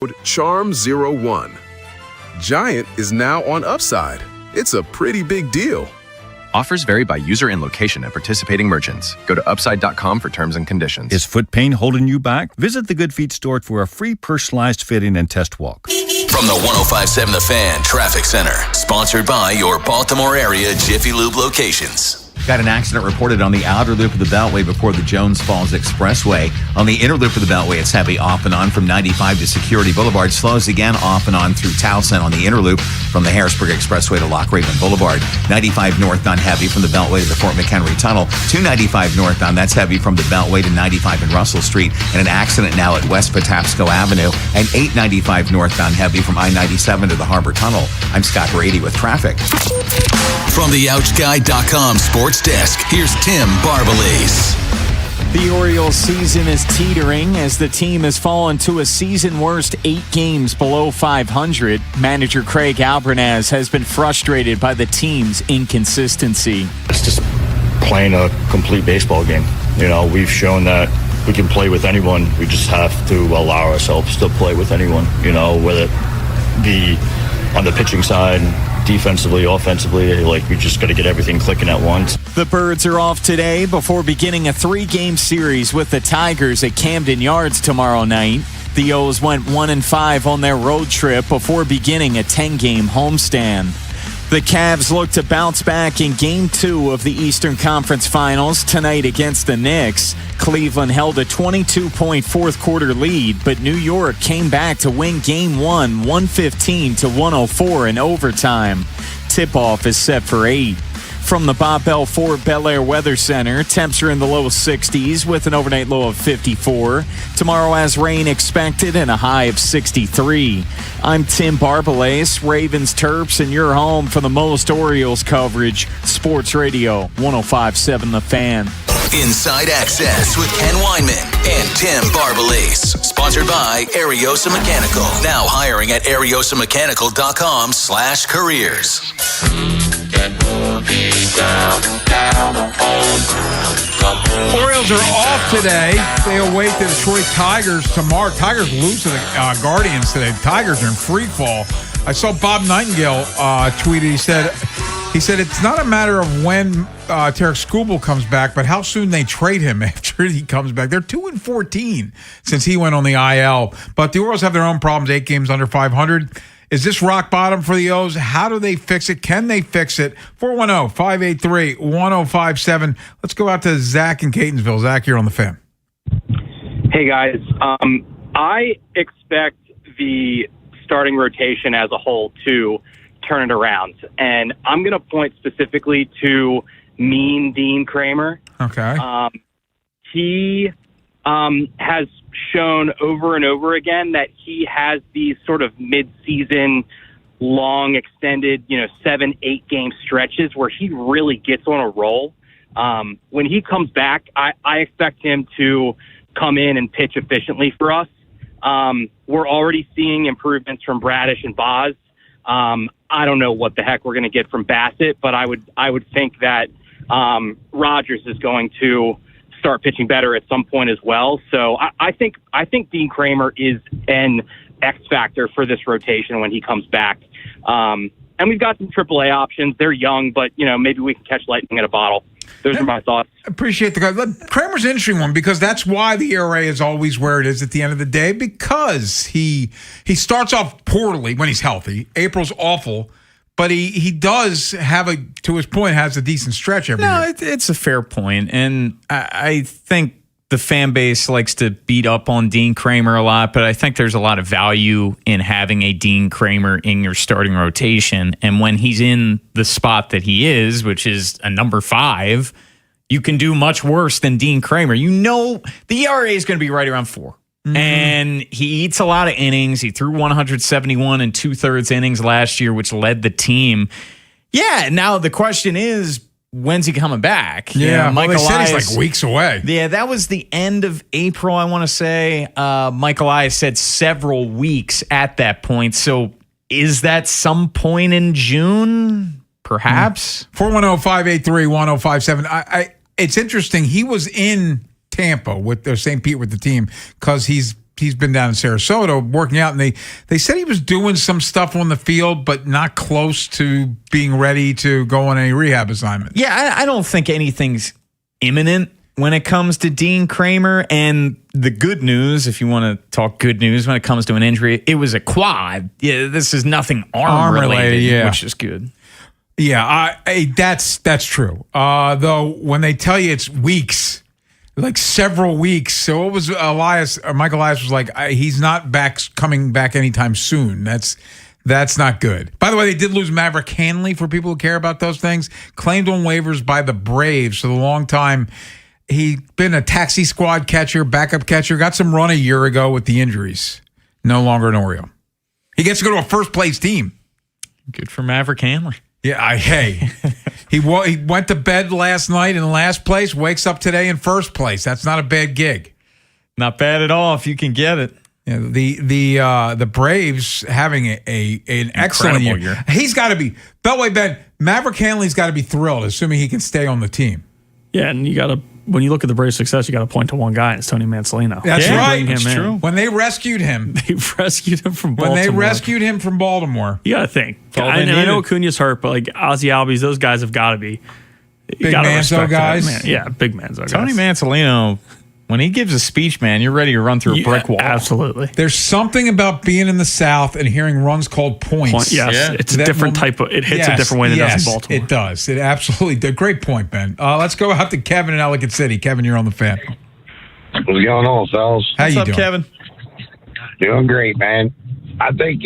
CHARM01. Giant is now on Upside. It's a pretty big deal. Offers vary by user and location at participating merchants. Go to upside.com for terms and conditions. Is foot pain holding you back? Visit the Good Feet store for a free personalized fitting and test walk. From the 105.7 The Fan Traffic Center, sponsored by your Baltimore area Jiffy Lube locations. Got an accident reported on the outer loop of the Beltway before the Jones Falls Expressway. On the inner loop of the Beltway, it's heavy off and on from 95 to Security Boulevard. Slows again off and on through Towson on the inner loop from the Harrisburg Expressway to Loch Raven Boulevard. 95 northbound heavy from the Beltway to the Fort McHenry Tunnel. 295 northbound, that's heavy from the Beltway to 95 in Russell Street. And an accident now at West Patapsco Avenue. And 895 northbound heavy from I-97 to the Harbor Tunnel. I'm Scott Brady with traffic. From the OuchGuy.com sports desk, here's Tim Barbalese. The Orioles season is teetering as the team has fallen to a season-worst 8 games below 500. Manager Craig Albernaz has been frustrated by the team's inconsistency. It's just playing a complete baseball game. You know, we've shown that we can play with anyone. We just have to allow ourselves to play with anyone, you know, whether it be on the pitching side, defensively, offensively, like we just got to get everything clicking at once. The Birds are off today before beginning a 3-game series with the Tigers at Camden Yards tomorrow night. The O's went 1-5 on their road trip before beginning a 10-game homestand. The Cavs look to bounce back in Game 2 of the Eastern Conference Finals tonight against the Knicks. Cleveland held a 22-point fourth-quarter lead, but New York came back to win Game 1, 115-104 in overtime. Tip-off is set for 8. From the Bob Bell Ford Bel Air Weather Center, temps are in the low 60s with an overnight low of 54. Tomorrow has rain expected and a high of 63. I'm Tim Barbalese, Ravens Terps, and you're home for the most Orioles coverage. Sports Radio 105.7 The Fan. Inside Access with Ken Weinman and Tim Barbalese. Sponsored by Ariosa Mechanical. Now hiring at ariosamechanical.com/careers. Orioles are off today. They await the Detroit Tigers tomorrow. Tigers lose to the Guardians today. Tigers are in free fall. I saw Bob Nightingale tweeted. He said it's not a matter of when Tarek Skubal comes back, but how soon they trade him after he comes back. They're 2-14 since he went on the IL. But the Orioles have their own problems. 8 games under 500. Is this rock bottom for the O's? How do they fix it? Can they fix it? 410-583-1057. Let's go out to Zach in Catonsville. Zach, you're on the Fan. Hey, guys. I expect the starting rotation as a whole to turn it around. And I'm going to point specifically to Mean Dean Kramer. Okay. He has shown over and over again that he has these sort of mid-season, long, extended, 7-8 game stretches where he really gets on a roll. When he comes back, I expect him to come in and pitch efficiently for us. We're already seeing improvements from Bradish and Boz. I don't know what the heck we're going to get from Bassett, but I would think that Rogers is going to start pitching better at some point as well. So I think Dean Kramer is an X factor for this rotation when he comes back. And we've got some AAA options. They're young, but maybe we can catch lightning in a bottle. Those are my thoughts. Appreciate the guy. Kramer's an interesting one because that's why the ERA is always where it is at the end of the day, because he starts off poorly when he's healthy. April's awful. But he does have to his point, has a decent stretch every year. No, it's a fair point. And I think the fan base likes to beat up on Dean Kramer a lot, but I think there's a lot of value in having a Dean Kramer in your starting rotation. And when he's in the spot that he is, which is a number 5, you can do much worse than Dean Kramer. The ERA is going to be right around 4. Mm-hmm. And he eats a lot of innings. He threw 171 and 2/3 innings last year, which led the team. Yeah, now the question is, when's he coming back? Yeah, they said he's like weeks away. Yeah, that was the end of April, I want to say. Michael Elias said several weeks at that point. So is that some point in June? Perhaps? 410-583-1057. It's interesting. He was in Tampa with St. Pete with the team because he's he's been down in Sarasota working out, and they said he was doing some stuff on the field, but not close to being ready to go on any rehab assignment. Yeah, I don't think anything's imminent when it comes to Dean Kramer. And the good news, if you want to talk good news when it comes to an injury, it was a quad. Yeah, this is nothing arm related, which is good. Yeah, that's true. Though when they tell you it's weeks, like several weeks. So it was Mike Elias was like, he's not coming back anytime soon. That's not good. By the way, they did lose Maverick Hanley, for people who care about those things. Claimed on waivers by the Braves for the long time. He'd been a taxi squad catcher, backup catcher, got some run a year ago with the injuries. No longer an Oriole. He gets to go to a first-place team. Good for Maverick Hanley. Yeah, he went to bed last night in last place, wakes up today in first place. That's not a bad gig. Not bad at all if you can get it. Yeah, the Braves having an excellent year. He's got to be Beltway Ben. Maverick Hanley's got to be thrilled, assuming he can stay on the team. Yeah, and you got to. When you look at the Braves' success, you got to point to one guy, and it's Tony Mansolino. That's right. That's true. When they rescued him. They rescued him from Baltimore. You got to think. I know Acuna's hurt, but like Ozzie Albies, those guys have got to be. Big Manzo guys. Big Manzo guys. Tony Mansolino, when he gives a speech, man, you're ready to run through a brick wall. Absolutely. There's something about being in the South and hearing runs called points. It's a different type of. It hits a different way than it does in Baltimore. It does. It absolutely does. Great point, Ben. Let's go out to Kevin in Ellicott City. Kevin, you're on the Fan. What's going on, fellas? How you doing, Kevin? Doing great, man. I think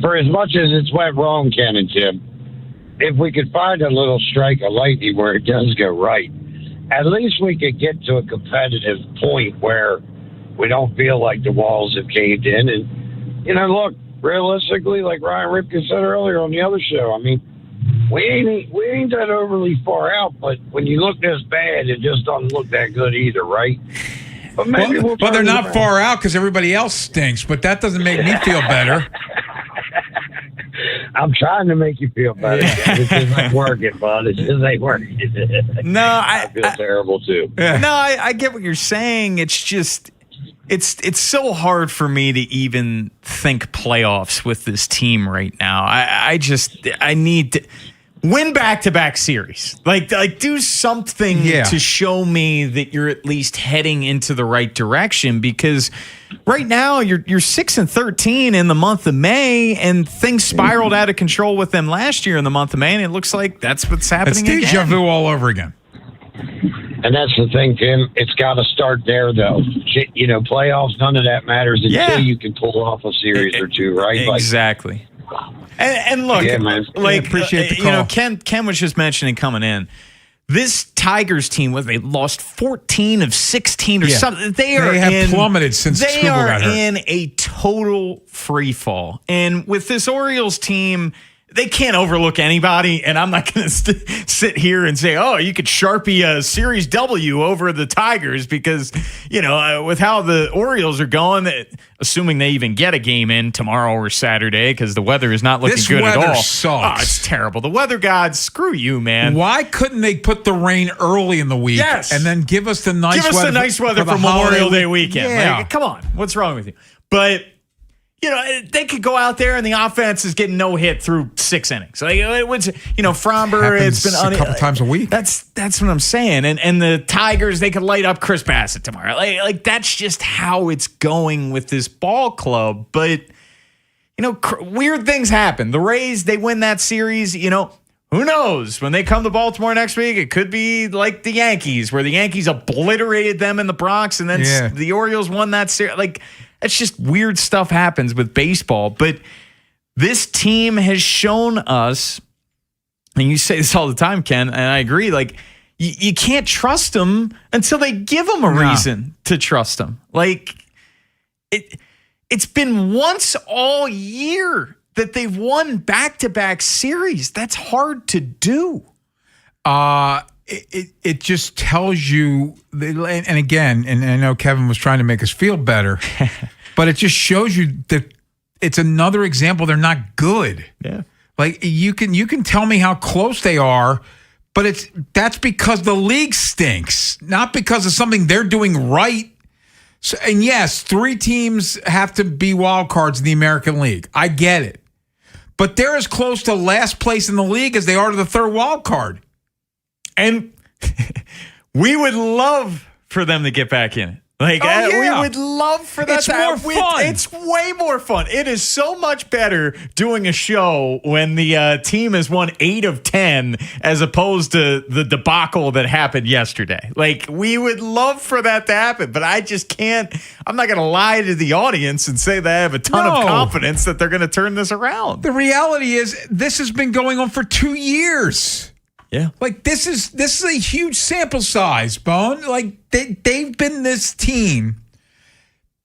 for as much as it's went wrong, Ken and Tim, if we could find a little strike of lightning where it does go right, at least we could get to a competitive point where we don't feel like the walls have caved in. And, look, realistically, like Ryan Ripken said earlier on the other show, I mean, we ain't that overly far out, but when you look this bad, it just doesn't look that good either, right? But maybe well, they're not far out because everybody else stinks, but that doesn't make me feel better. I'm trying to make you feel better. It just ain't working, bud. It just ain't working. No, I feel terrible too. No, I get what you're saying. It's just, it's so hard for me to even think playoffs with this team right now. I need to win back-to-back series. Like do something to show me that you're at least heading into the right direction, because right now you're 6-13 in the month of May, and things spiraled out of control with them last year in the month of May, and it looks like that's what's happening again. It's deja vu all over again. And that's the thing, Tim. It's got to start there, though. Playoffs, none of that matters until you can pull off a series or two, right? Exactly. And look, appreciate the call. Ken was just mentioning coming in, this Tigers team, they lost 14 of 16 or something. They have plummeted since Struble got hurt. They are in a total free fall. And with this Orioles team, they can't overlook anybody, and I'm not going to sit here and say, you could Sharpie a Series W over the Tigers, because, with how the Orioles are going, assuming they even get a game in tomorrow or Saturday, because the weather is not looking good at all. This weather sucks. It's terrible. The weather gods, screw you, man. Why couldn't they put the rain early in the week and then give us the nice weather for Memorial Day weekend? Yeah. Come on. What's wrong with you? But they could go out there and the offense is getting no hit through 6 innings. Like it was, Fromber, it's been a couple times a week. That's what I'm saying. And the Tigers, they could light up Chris Bassett tomorrow. Like that's just how it's going with this ball club. But weird things happen. The Rays, they win that series. Who knows? When they come to Baltimore next week, it could be like the Yankees, where the Yankees obliterated them in the Bronx, and then the Orioles won that series. Like, it's just weird stuff happens with baseball. But this team has shown us, and you say this all the time, Ken, and I agree, like, you can't trust them until they give them a reason to trust them. Like, it's been once all year that they've won back-to-back series. That's hard to do. It just tells you, and again, and I know Kevin was trying to make us feel better, but it just shows you that it's another example they're not good. Yeah. Like you can tell me how close they are, but that's because the league stinks, not because of something they're doing right. So, and yes, 3 teams have to be wild cards in the American League. I get it. But they're as close to last place in the league as they are to the 3rd wild card. And we would love for them to get back in it. We would love for that to happen. It's more fun. It's way more fun. It is so much better doing a show when the team has won 8 of 10 as opposed to the debacle that happened yesterday. We would love for that to happen, but I just can't. I'm not going to lie to the audience and say that I have a ton of confidence that they're going to turn this around. The reality is this has been going on for 2 years. Yeah. This is a huge sample size, Bone. They've been this team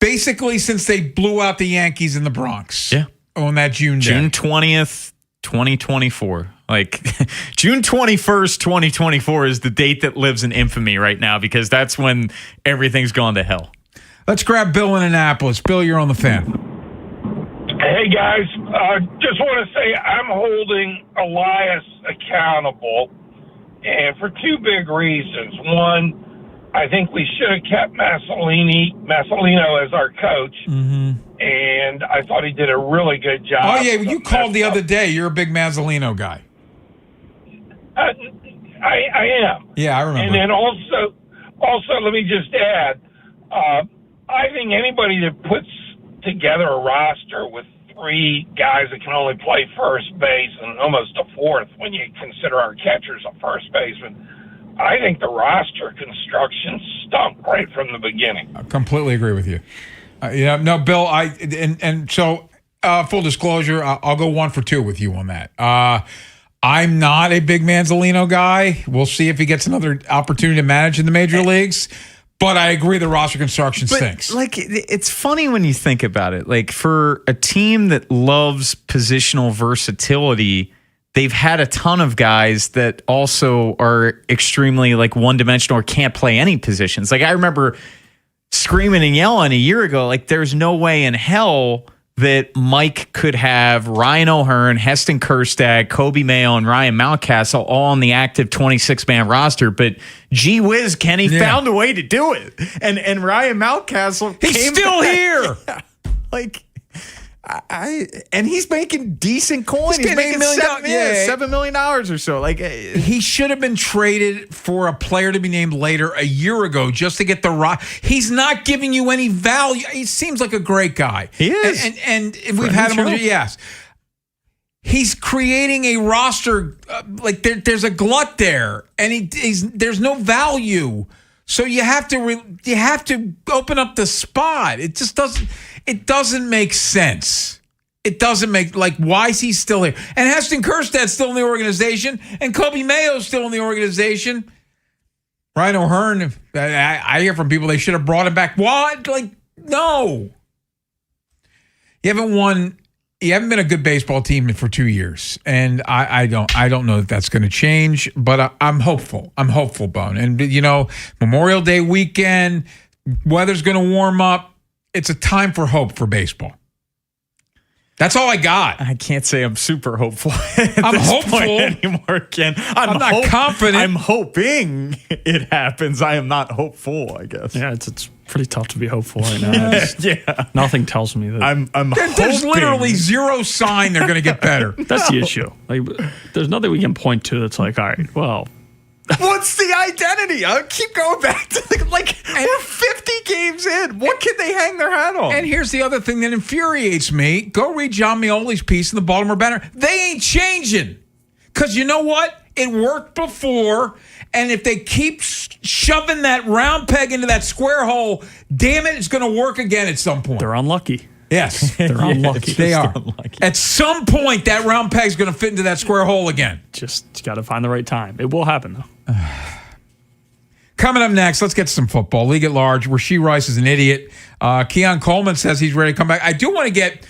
basically since they blew out the Yankees in the Bronx. Yeah. On that June 20th, 2024. June 21st, 2024 is the date that lives in infamy right now because that's when everything's gone to hell. Let's grab Bill in Annapolis. Bill, you're on the Fan. Hey, guys. Just want to say I'm holding Elias accountable, and for 2 big reasons. One, I think we should have kept Masolino as our coach, and I thought he did a really good job. Oh, yeah, you called the other day. You're a big Masolino guy. I am. Yeah, I remember. And then also, let me just add, I think anybody that puts together a roster with 3 guys that can only play first base and almost a 4th when you consider our catchers a first baseman, I think the roster construction stunk right from the beginning. I completely agree with you. No, Bill, so full disclosure, I'll go 1 for 2 with you on that. I'm not a big Manzolino guy. We'll see if he gets another opportunity to manage in the major leagues. But I agree the roster construction stinks. It's funny when you think about it. For a team that loves positional versatility, they've had a ton of guys that also are extremely one-dimensional or can't play any positions. I remember screaming and yelling a year ago, there's no way in hell that Mike could have Ryan O'Hearn, Heston Kjerstad, Kobe Mayo, and Ryan Mountcastle all on the active 26-man roster. But gee whiz, Kenny found a way to do it. And Ryan Mountcastle he's still here. And he's making decent coin. He's making $7 million or so. He should have been traded for a player to be named later a year ago just to get the He's not giving you any value. He seems like a great guy. He is. And we've had him on the show. Yes. He's creating a roster there's a glut there, and there's no value. So you have to open up the spot. It just doesn't make sense. It doesn't make why is he still here? And Heston Kjerstad's still in the organization, and Kobe Mayo's still in the organization. Ryan O'Hearn, I hear from people they should have brought him back. What? No. You haven't won. You haven't been a good baseball team for 2 years, and I don't know if that's going to change. But I'm hopeful. I'm hopeful, Bone. And Memorial Day weekend, weather's going to warm up. It's a time for hope for baseball. That's all I got. I can't say I'm super hopeful. I'm hopeful anymore, Ken. I'm not confident. I'm hoping it happens. I am not hopeful, I guess. Yeah, it's pretty tough to be hopeful right now. Nothing tells me that. I'm There's literally zero sign they're going to get better. That's the issue. There's nothing we can point to that's all right, well. What's the identity? I'll keep going back to we're 50 games in. What can they hang their hat on? And here's the other thing that infuriates me. Go read John Mioli's piece in the Baltimore Banner. They ain't changing. Because you know what? It worked before. And if they keep shoving that round peg into that square hole, damn it, it's going to work again at some point. They're unlucky. Yes. They're unlucky. They are. Unlucky. At some point, that round peg's going to fit into that square hole again. Just got to find the right time. It will happen, though. Coming up next, let's get to some football. League at large. Rasheed Rice is an idiot. Keon Coleman says he's ready to come back. I do want to get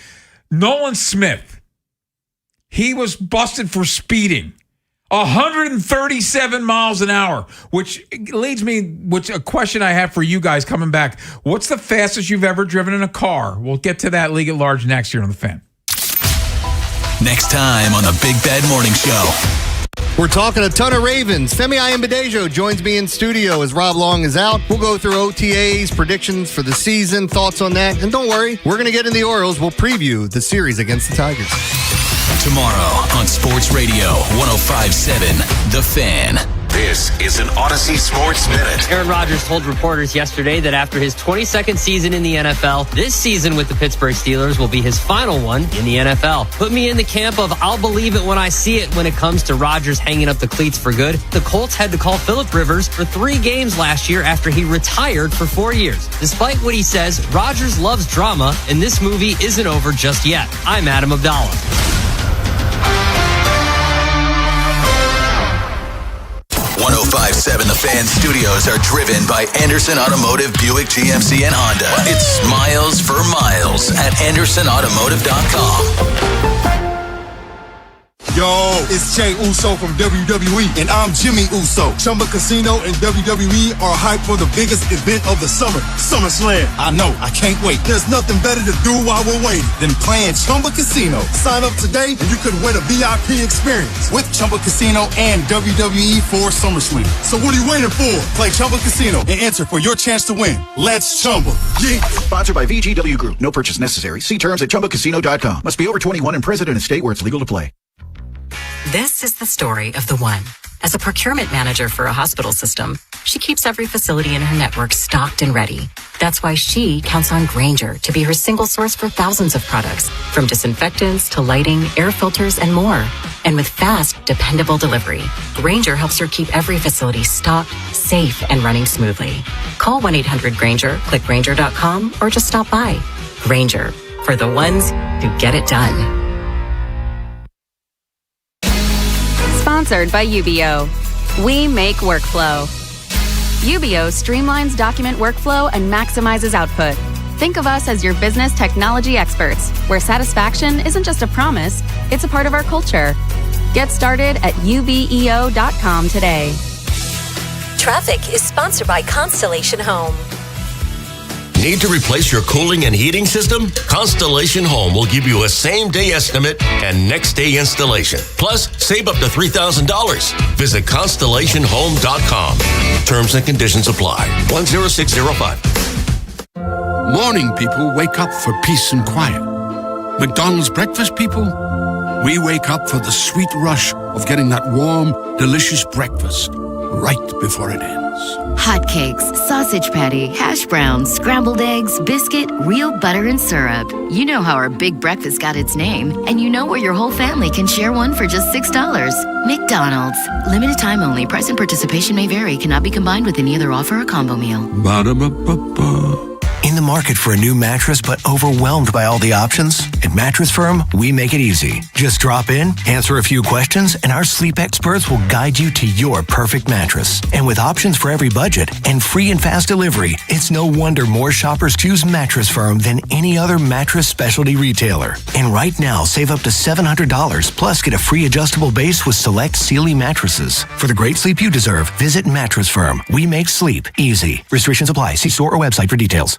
Nolan Smith. He was busted for speeding. 137 miles an hour, which leads me, a question I have for you guys coming back. What's the fastest you've ever driven in a car? We'll get to that League at large next year on The Fan. Next time on the Big Bad Morning Show. We're talking a ton of Ravens. Femi Ayambadejo joins me in studio as Rob Long is out. We'll go through OTAs, predictions for the season, thoughts on that. And don't worry, we're going to get in the Orioles. We'll preview the series against the Tigers. Tomorrow on Sports Radio 105.7 The Fan. This is an Odyssey Sports Minute. Aaron Rodgers told reporters yesterday that after his 22nd season in the NFL, this season with the Pittsburgh Steelers will be his final one in the NFL. Put me in the camp of I'll believe it when I see it when it comes to Rodgers hanging up the cleats for good. The Colts had to call Phillip Rivers for 3 games last year after he retired for 4 years. Despite what he says, Rodgers loves drama, and this movie isn't over just yet. I'm Adam Abdallah. 105.7 The Fan studios are driven by Anderson Automotive, Buick, GMC, and Honda. It's miles for miles at AndersonAutomotive.com. Yo, it's Jay Uso from WWE, and I'm Jimmy Uso. Chumba Casino and WWE are hyped for the biggest event of the summer, SummerSlam. I know, I can't wait. There's nothing better to do while we're waiting than playing Chumba Casino. Sign up today and you could win a VIP experience with Chumba Casino and WWE for SummerSlam. So what are you waiting for? Play Chumba Casino and enter for your chance to win. Let's Chumba. Yeah. Sponsored by VGW Group. No purchase necessary. See terms at ChumbaCasino.com. Must be over 21 and present in a state where it's legal to play. This is the story of the one. As a procurement manager for a hospital system, she keeps every facility in her network stocked and ready. That's why she counts on Grainger to be her single source for thousands of products, from disinfectants to lighting, air filters, and more. And with fast, dependable delivery, Grainger helps her keep every facility stocked, safe, and running smoothly. Call 1-800-GRAINGER, click Grainger.com, or just stop by. Grainger, for the ones who get it done. Sponsored by UBO. We make workflow. UBO streamlines document workflow and maximizes output. Think of us as your business technology experts, where satisfaction isn't just a promise, it's a part of our culture. Get started at ubeo.com today. Traffic is sponsored by Constellation Home. Need to replace your cooling and heating system? Constellation Home will give you a same-day estimate and next-day installation. Plus, save up to $3,000. Visit ConstellationHome.com. Terms and conditions apply. 10605. Morning people wake up for peace and quiet. McDonald's breakfast people, we wake up for the sweet rush of getting that warm, delicious breakfast right before it ends. Hotcakes, sausage patty, hash browns, scrambled eggs, biscuit, real butter and syrup. You know how our big breakfast got its name, and you know where your whole family can share one for just $6. McDonald's. Limited time only. Price and participation may vary. Cannot be combined with any other offer or combo meal. Ba-da-ba-ba-ba. In the market for a new mattress but overwhelmed by all the options? At Mattress Firm, we make it easy. Just drop in, answer a few questions, and our sleep experts will guide you to your perfect mattress. And with options for every budget and free and fast delivery, it's no wonder more shoppers choose Mattress Firm than any other mattress specialty retailer. And right now, save up to $700, plus get a free adjustable base with select Sealy mattresses. For the great sleep you deserve, visit Mattress Firm. We make sleep easy. Restrictions apply. See store or website for details.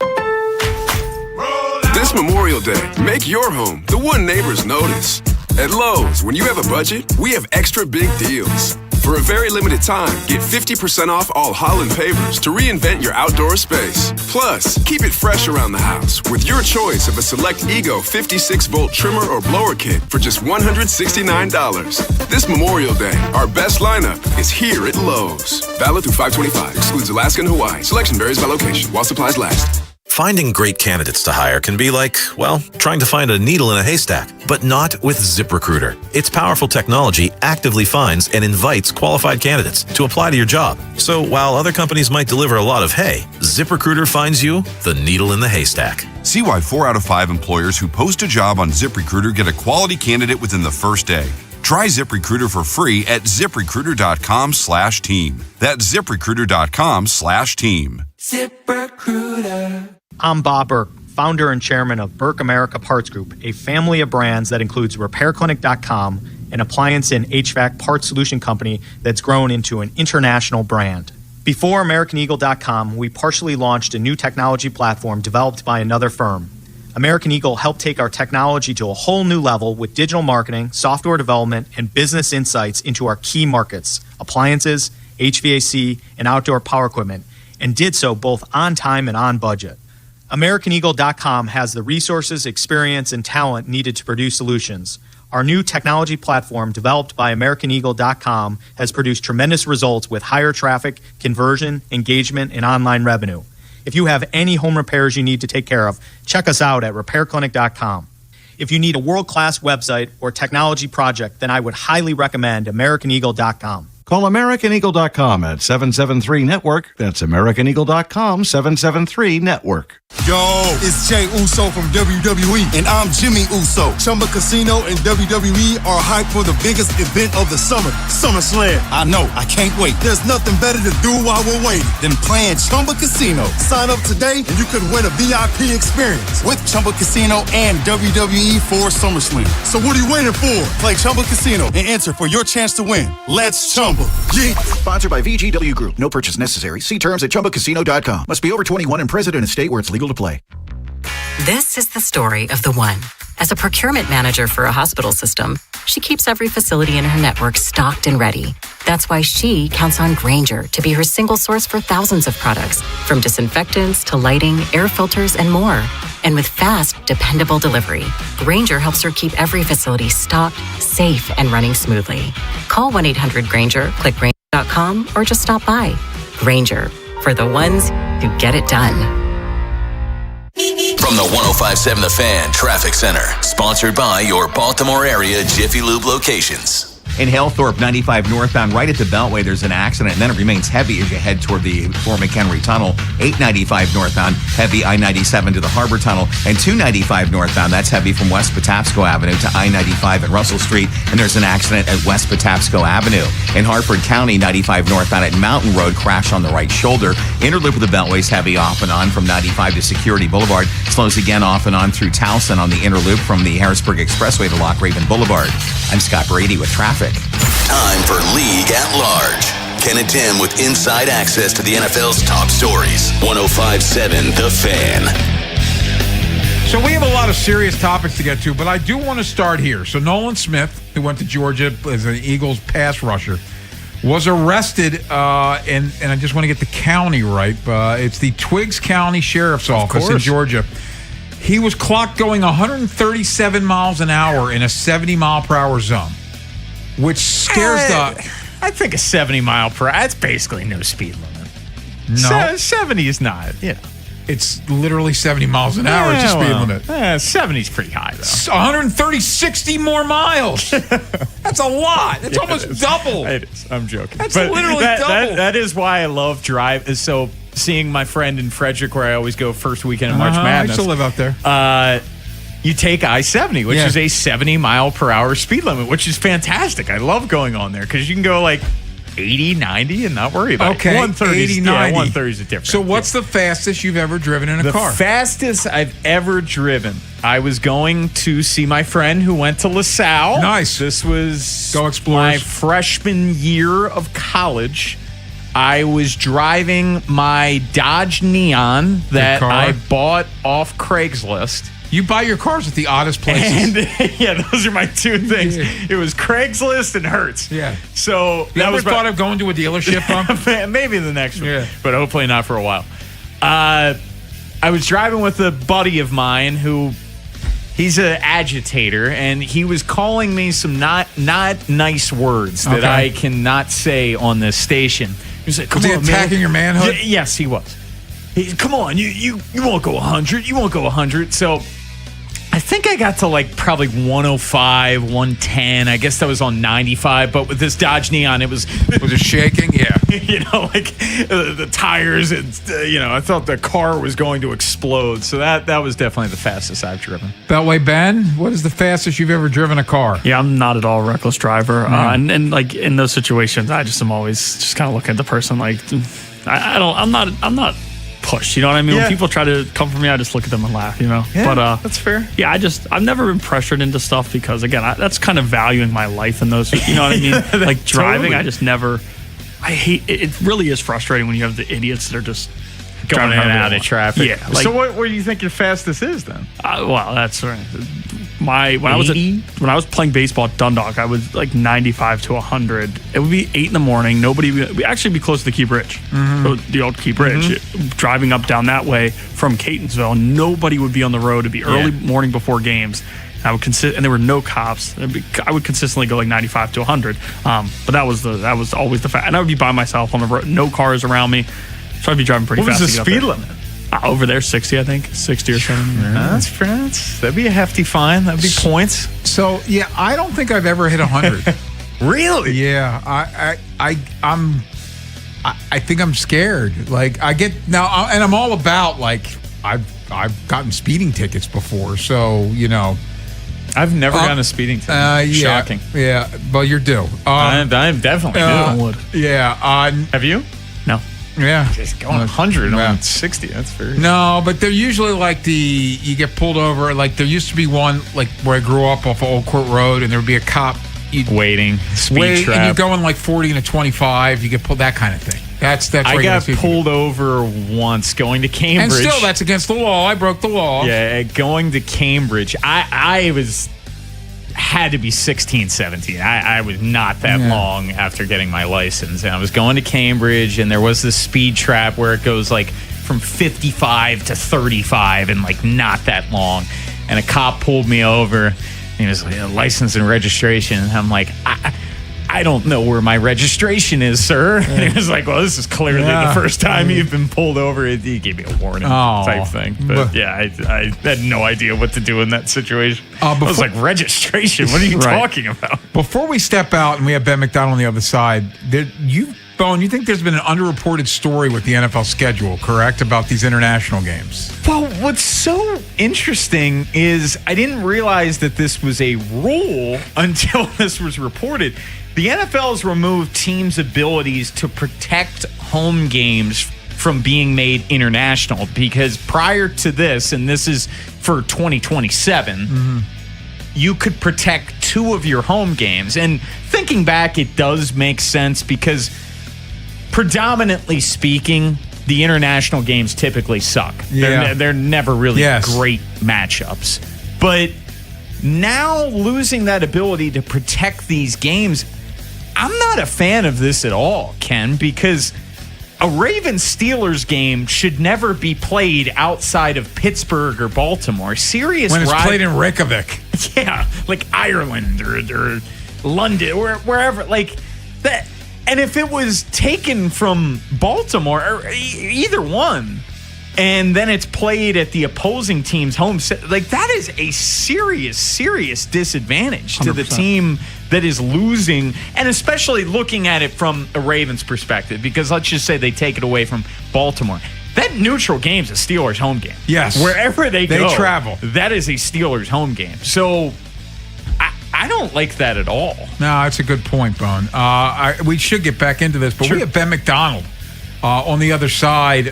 This Memorial Day, make your home the one neighbors notice. At Lowe's, when you have a budget, we have extra big deals. For a very limited time, get 50% off all Holland pavers to reinvent your outdoor space. Plus, keep it fresh around the house with your choice of a select Ego 56-volt trimmer or blower kit for just $169. This Memorial Day, our best lineup is here at Lowe's. Valid through 5/25. Excludes Alaska and Hawaii. Selection varies by location while supplies last. Finding great candidates to hire can be like, well, trying to find a needle in a haystack, but not with ZipRecruiter. Its powerful technology actively finds and invites qualified candidates to apply to your job. So while other companies might deliver a lot of hay, ZipRecruiter finds you the needle in the haystack. See why 4 out of 5 employers who post a job on ZipRecruiter get a quality candidate within the first day. Try ZipRecruiter for free at ZipRecruiter.com/team. That's ZipRecruiter.com/team. ZipRecruiter. I'm Bob Burke, founder and chairman of Burke America Parts Group, a family of brands that includes RepairClinic.com, an appliance and HVAC parts solution company that's grown into an international brand. Before AmericanEagle.com, we partially launched a new technology platform developed by another firm. American Eagle helped take our technology to a whole new level with digital marketing, software development, and business insights into our key markets, appliances, HVAC, and outdoor power equipment, and did so both on time and on budget. AmericanEagle.com has the resources, experience, and talent needed to produce solutions. Our new technology platform, developed by AmericanEagle.com, has produced tremendous results with higher traffic, conversion, engagement, and online revenue. If you have any home repairs you need to take care of, check us out at RepairClinic.com. If you need a world-class website or technology project, then I would highly recommend AmericanEagle.com. Call AmericanEagle.com at 773-NETWORK. That's AmericanEagle.com, 773-NETWORK. Yo, it's Jay Uso from WWE, and I'm Jimmy Uso. Chumba Casino and WWE are hyped for the biggest event of the summer, SummerSlam. I know, I can't wait. There's nothing better to do while we're waiting than playing Chumba Casino. Sign up today and you could win a VIP experience with Chumba Casino and WWE for SummerSlam. So what are you waiting for? Play Chumba Casino and enter for your chance to win. Let's Chumba. Yeah. Sponsored by VGW Group. No purchase necessary. See terms at ChumbaCasino.com. Must be over 21 and present in a state where it's legal to play. This is the story of the one. As a procurement manager for a hospital system, she keeps every facility in her network stocked and ready. That's why she counts on Grainger to be her single source for thousands of products, from disinfectants to lighting, air filters, and more. And with fast, dependable delivery, Grainger helps her keep every facility stocked, safe, and running smoothly. Call 1-800-GRAINGER, click Grainger.com, or just stop by. Grainger, for the ones who get it done. From the 105.7 The Fan Traffic Center, sponsored by your Baltimore area Jiffy Lube locations. In Halethorpe, 95 northbound, right at the Beltway, there's an accident, and then it remains heavy as you head toward the Fort McHenry Tunnel. 895 northbound, heavy I-97 to the Harbor Tunnel, and 295 northbound, that's heavy from West Patapsco Avenue to I-95 at Russell Street, and there's an accident at West Patapsco Avenue. In Hartford County, 95 northbound at Mountain Road, crash on the right shoulder. Interloop of the Beltway's heavy off and on from 95 to Security Boulevard. Slows again off and on through Towson on the Interloop from the Harrisburg Expressway to Lock Raven Boulevard. I'm Scott Brady with traffic. Time for League at Large. Ken and Tim with inside access to the NFL's top stories. 105.7 The Fan. So we have a lot of serious topics to get to, but I do want to start here. So Nolan Smith, who went to Georgia as an Eagles pass rusher, was arrested, and I just want to get the county right. It's the Twiggs County Sheriff's Office in Georgia. He was clocked going 137 miles an hour in a 70-mile-per-hour zone, which scares I think a 70 mile per hour, that's basically no speed limit. No. 70 is not, It's literally 70 miles an hour. It's a speed limit. 70 is pretty high, though. 130, 60 more miles. That's a lot. That's almost double. It is. I'm joking. That's literally double. That is why I love drive. So seeing my friend in Frederick, where I always go first weekend of March Madness. I used to live out there. You take I-70, which is a 70 mile per hour speed limit, which is fantastic. I love going on there because you can go like 80, 90 and not worry about it. 130, 80, 90. 130 is a difference. So what's the fastest you've ever driven in a car? The fastest I've ever driven. I was going to see my friend who went to LaSalle. Nice. This was Go Explorers. My freshman year of college. I was driving my Dodge Neon that I bought off Craigslist. You buy your cars at the oddest places. And, those are my two things. Yeah. It was Craigslist and Hertz. Yeah. So you ever thought of going to a dealership? Maybe the next one. Yeah. But hopefully not for a while. I was driving with a buddy of mine who he's an agitator, and he was calling me some not nice words that I cannot say on this station. He was like, "Come on, man." Attacking your manhood? Yes, he was. Come on, you won't go 100. You won't go 100. So I think I got to like probably 105, 110. I guess that was on 95. But with this Dodge Neon, it was it shaking? Yeah. The tires. I thought the car was going to explode. So that was definitely the fastest I've driven. Beltway Ben, what is the fastest you've ever driven a car? Yeah, I'm not at all a reckless driver. And like in those situations, I just am always just kind of looking at the person like I'm not pushed, you know what I mean? When people try to come for me, I just look at them and laugh, Yeah, but that's fair. Yeah, I've never been pressured into stuff because again, that's kind of valuing my life in those, you know what I mean? Like driving, totally. I just never. I hate it. It really is frustrating when you have the idiots that are just Going in and out of traffic. Yeah. So what do you think your fastest is then? Well, that's right. When I was playing baseball at Dundalk, I was like 95 to 100. It would be 8 a.m. We'd actually be close to the Key Bridge, the old Key Bridge. Driving up down that way from Catonsville, nobody would be on the road. It'd be early morning before games. And there were no cops. I would consistently go like 95 to 100. But that was always the fact. And I would be by myself on the road, no cars around me. So I'd be driving pretty fast. What was the speed limit? Over there, 60, I think. 60 or 70. That'd be a hefty fine. That'd be points. So, yeah, I don't think I've ever hit 100. Really? Yeah. I think I'm scared. Like, I get now, and I'm all about, like, I've gotten speeding tickets before. So, you know. I've never gotten a speeding ticket. Shocking. Yeah. Well, you're due. I'm definitely due. I would. Yeah. Have you? No. Yeah. Just going 100 on 60. That's very... No, but they're usually like you get pulled over. Like there used to be one like where I grew up off of Old Court Road, and there would be a cop waiting, speed trap. And you're going like 40 and a 25. You get pulled, that kind of thing. That's I got pulled over once going to Cambridge. And still, that's against the law. I broke the law. Yeah, going to Cambridge. I had to be 16, 17. I was not that long after getting my license. And I was going to Cambridge, and there was this speed trap where it goes like from 55 to 35 and like not that long. And a cop pulled me over, and he was like, license and registration. And I'm like, I don't know where my registration is, sir. And he was like, well, this is clearly the first time you've been pulled over. He gave me a warning type thing. But yeah, I had no idea what to do in that situation. I was like, registration? What are you talking about? Before we step out and we have Ben McDonald on the other side, Bone, you think there's been an underreported story with the NFL schedule, correct, about these international games? Well, what's so interesting is I didn't realize that this was a rule until this was reported. The NFL has removed teams' abilities to protect home games from being made international because prior to this, and this is for 2027, you could protect 2 of your home games. And thinking back, it does make sense because predominantly speaking, the international games typically suck. They're never really great matchups. But now losing that ability to protect these games, I'm not a fan of this at all, Ken, because a Ravens-Steelers game should never be played outside of Pittsburgh or Baltimore. When it's played in Reykjavik. Yeah, like Ireland or London or wherever. Like that. And if it was taken from Baltimore, or either one, and then it's played at the opposing team's home, like that is a serious, serious disadvantage 100%. To the team that is losing, and especially looking at it from a Ravens perspective, because let's just say they take it away from Baltimore. That neutral game is a Steelers home game. Yes. Wherever they go, travel. That is a Steelers home game. So I don't like that at all. No, that's a good point, Bone. We should get back into this, but we have Ben McDonald on the other side.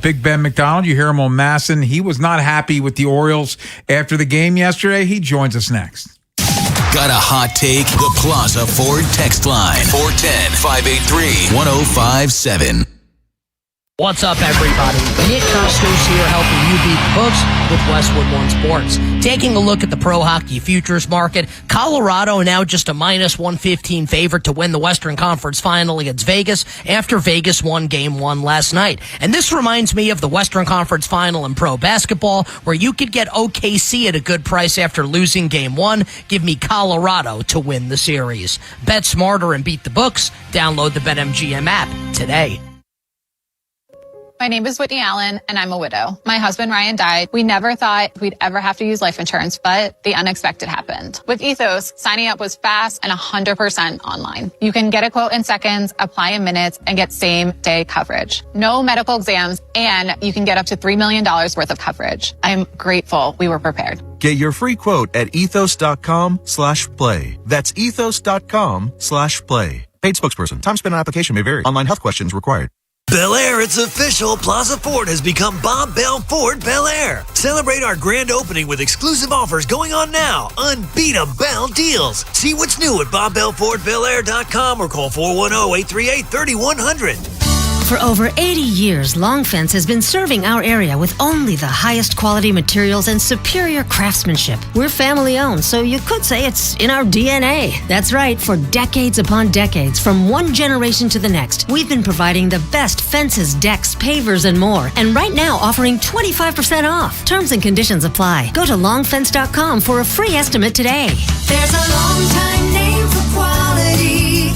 Big Ben McDonald, you hear him on Masson. He was not happy with the Orioles after the game yesterday. He joins us next. Got a hot take? The Plaza Ford text line. 410-583-1057. What's up, everybody? Nick Costos here, helping you beat the books with Westwood One Sports. Taking a look at the pro hockey futures market, Colorado now just a minus 115 favorite to win the Western Conference Final against Vegas after Vegas won Game 1 last night. And this reminds me of the Western Conference Final in pro basketball, where you could get OKC at a good price after losing Game 1. Give me Colorado to win the series. Bet smarter and beat the books. Download the BetMGM app today. My name is Whitney Allen, and I'm a widow. My husband, Ryan, died. We never thought we'd ever have to use life insurance, but the unexpected happened. With Ethos, signing up was fast and 100% online. You can get a quote in seconds, apply in minutes, and get same-day coverage. No medical exams, and you can get up to $3 million worth of coverage. I'm grateful we were prepared. Get your free quote at ethos.com/play. That's ethos.com/play. Paid spokesperson. Time spent on application may vary. Online health questions required. Bel Air, it's official. Plaza Ford has become Bob Bell Ford Bel Air. Celebrate our grand opening with exclusive offers going on now. Unbeatable deals. See what's new at BobBellFordBelAir.com or call 410-838-3100. For over 80 years, Long Fence has been serving our area with only the highest quality materials and superior craftsmanship. We're family owned, so you could say it's in our DNA. That's right, for decades upon decades, from one generation to the next, we've been providing the best fences, decks, pavers, and more. And right now, offering 25% off. Terms and conditions apply. Go to longfence.com for a free estimate today. There's a long time name for quality.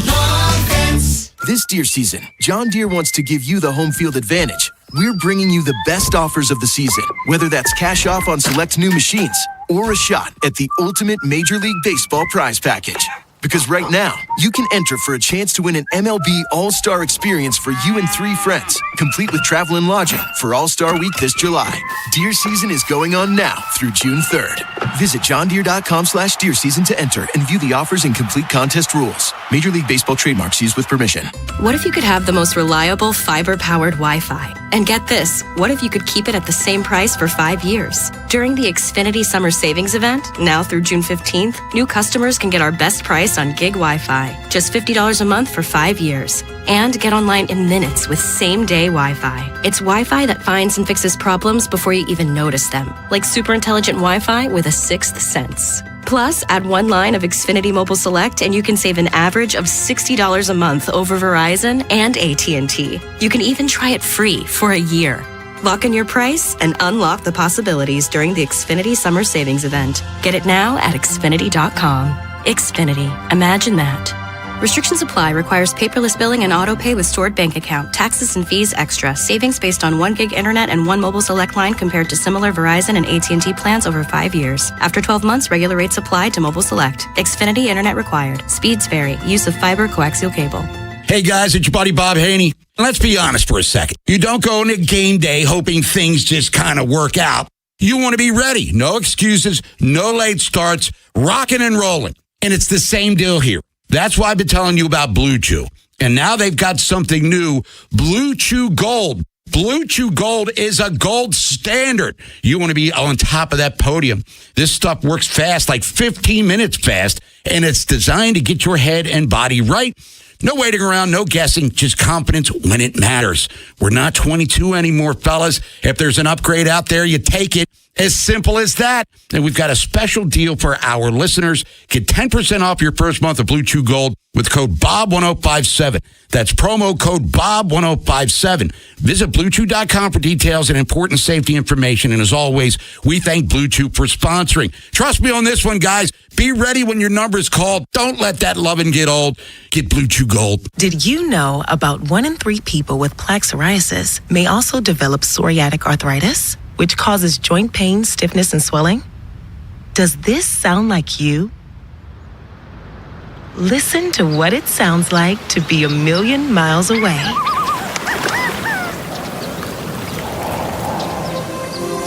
Long Fence. This deer season, John Deere wants to give you the home field advantage. We're bringing you the best offers of the season, whether that's cash off on select new machines or a shot at the ultimate Major League Baseball prize package. Because right now, you can enter for a chance to win an MLB All-Star experience for you and 3 friends, complete with travel and lodging for All-Star Week this July. Deer season is going on now through June 3rd. Visit johndeere.com/deer season to enter and view the offers and complete contest rules. Major League Baseball trademarks used with permission. What if you could have the most reliable fiber-powered Wi-Fi? And get this, what if you could keep it at the same price for 5 years? During the Xfinity Summer Savings Event, now through June 15th, new customers can get our best price on gig Wi-Fi, just $50 a month for 5 years. And get online in minutes with same-day Wi-Fi. It's Wi-Fi that finds and fixes problems before you even notice them, like super intelligent Wi-Fi with a 6th sense. Plus, add 1 line of Xfinity Mobile Select and you can save an average of $60 a month over Verizon and AT&T. You can even try it free for a year. Lock in your price and unlock the possibilities during the Xfinity Summer Savings Event. Get it now at Xfinity.com. Xfinity. Imagine that. Restrictions apply. Requires paperless billing and auto pay with stored bank account. Taxes and fees extra. Savings based on 1 gig internet and 1 mobile select line compared to similar Verizon and AT&T plans over 5 years. After 12 months, regular rates apply to mobile select. Xfinity internet required. Speeds vary. Use of fiber coaxial cable. Hey guys, it's your buddy Bob Haney. Let's be honest for a second. You don't go into game day hoping things just kind of work out. You want to be ready. No excuses, no late starts, rocking and rolling. And it's the same deal here. That's why I've been telling you about Blue Chew. And now they've got something new, Blue Chew Gold. Blue Chew Gold is a gold standard. You want to be on top of that podium. This stuff works fast, like 15 minutes fast, and it's designed to get your head and body right. No waiting around, no guessing, just confidence when it matters. We're not 22 anymore, fellas. If there's an upgrade out there, you take it. As simple as that. And we've got a special deal for our listeners. Get 10% off your first month of Blue Chew Gold with code BOB1057. That's promo code BOB1057. Visit BlueChew.com for details and important safety information. And as always, we thank Blue Chew for sponsoring. Trust me on this one, guys. Be ready when your number is called. Don't let that loving get old. Get Blue Chew Gold. Did you know about 1 in 3 people with plaque psoriasis may also develop psoriatic arthritis, which causes joint pain, stiffness, and swelling? Does this sound like you? Listen to what it sounds like to be a million miles away.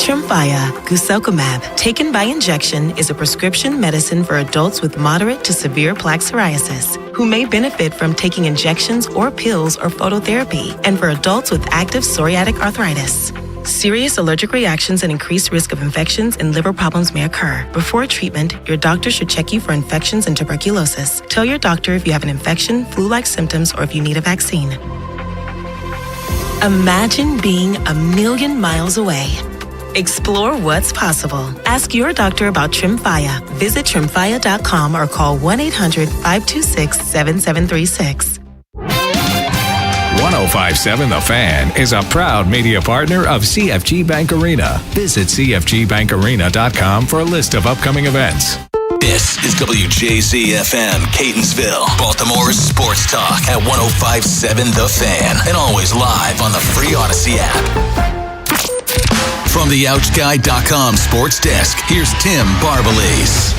Tremfya guselkumab, taken by injection, is a prescription medicine for adults with moderate to severe plaque psoriasis who may benefit from taking injections or pills or phototherapy, and for adults with active psoriatic arthritis. Serious allergic reactions and increased risk of infections and liver problems may occur. Before treatment, your doctor should check you for infections and tuberculosis. Tell your doctor if you have an infection, flu-like symptoms, or if you need a vaccine. Imagine being a million miles away. Explore what's possible. Ask your doctor about Tremfya. Visit Tremfya.com or call 1-800-526-7736. 1057 The Fan is a proud media partner of CFG Bank Arena. Visit CFGBankArena.com for a list of upcoming events. This is WJZ-FM, Catonsville, Baltimore's sports talk at 1057 The Fan, and always live on the free Odyssey app. From the OutGuy.com sports desk, here's Tim Barbalese.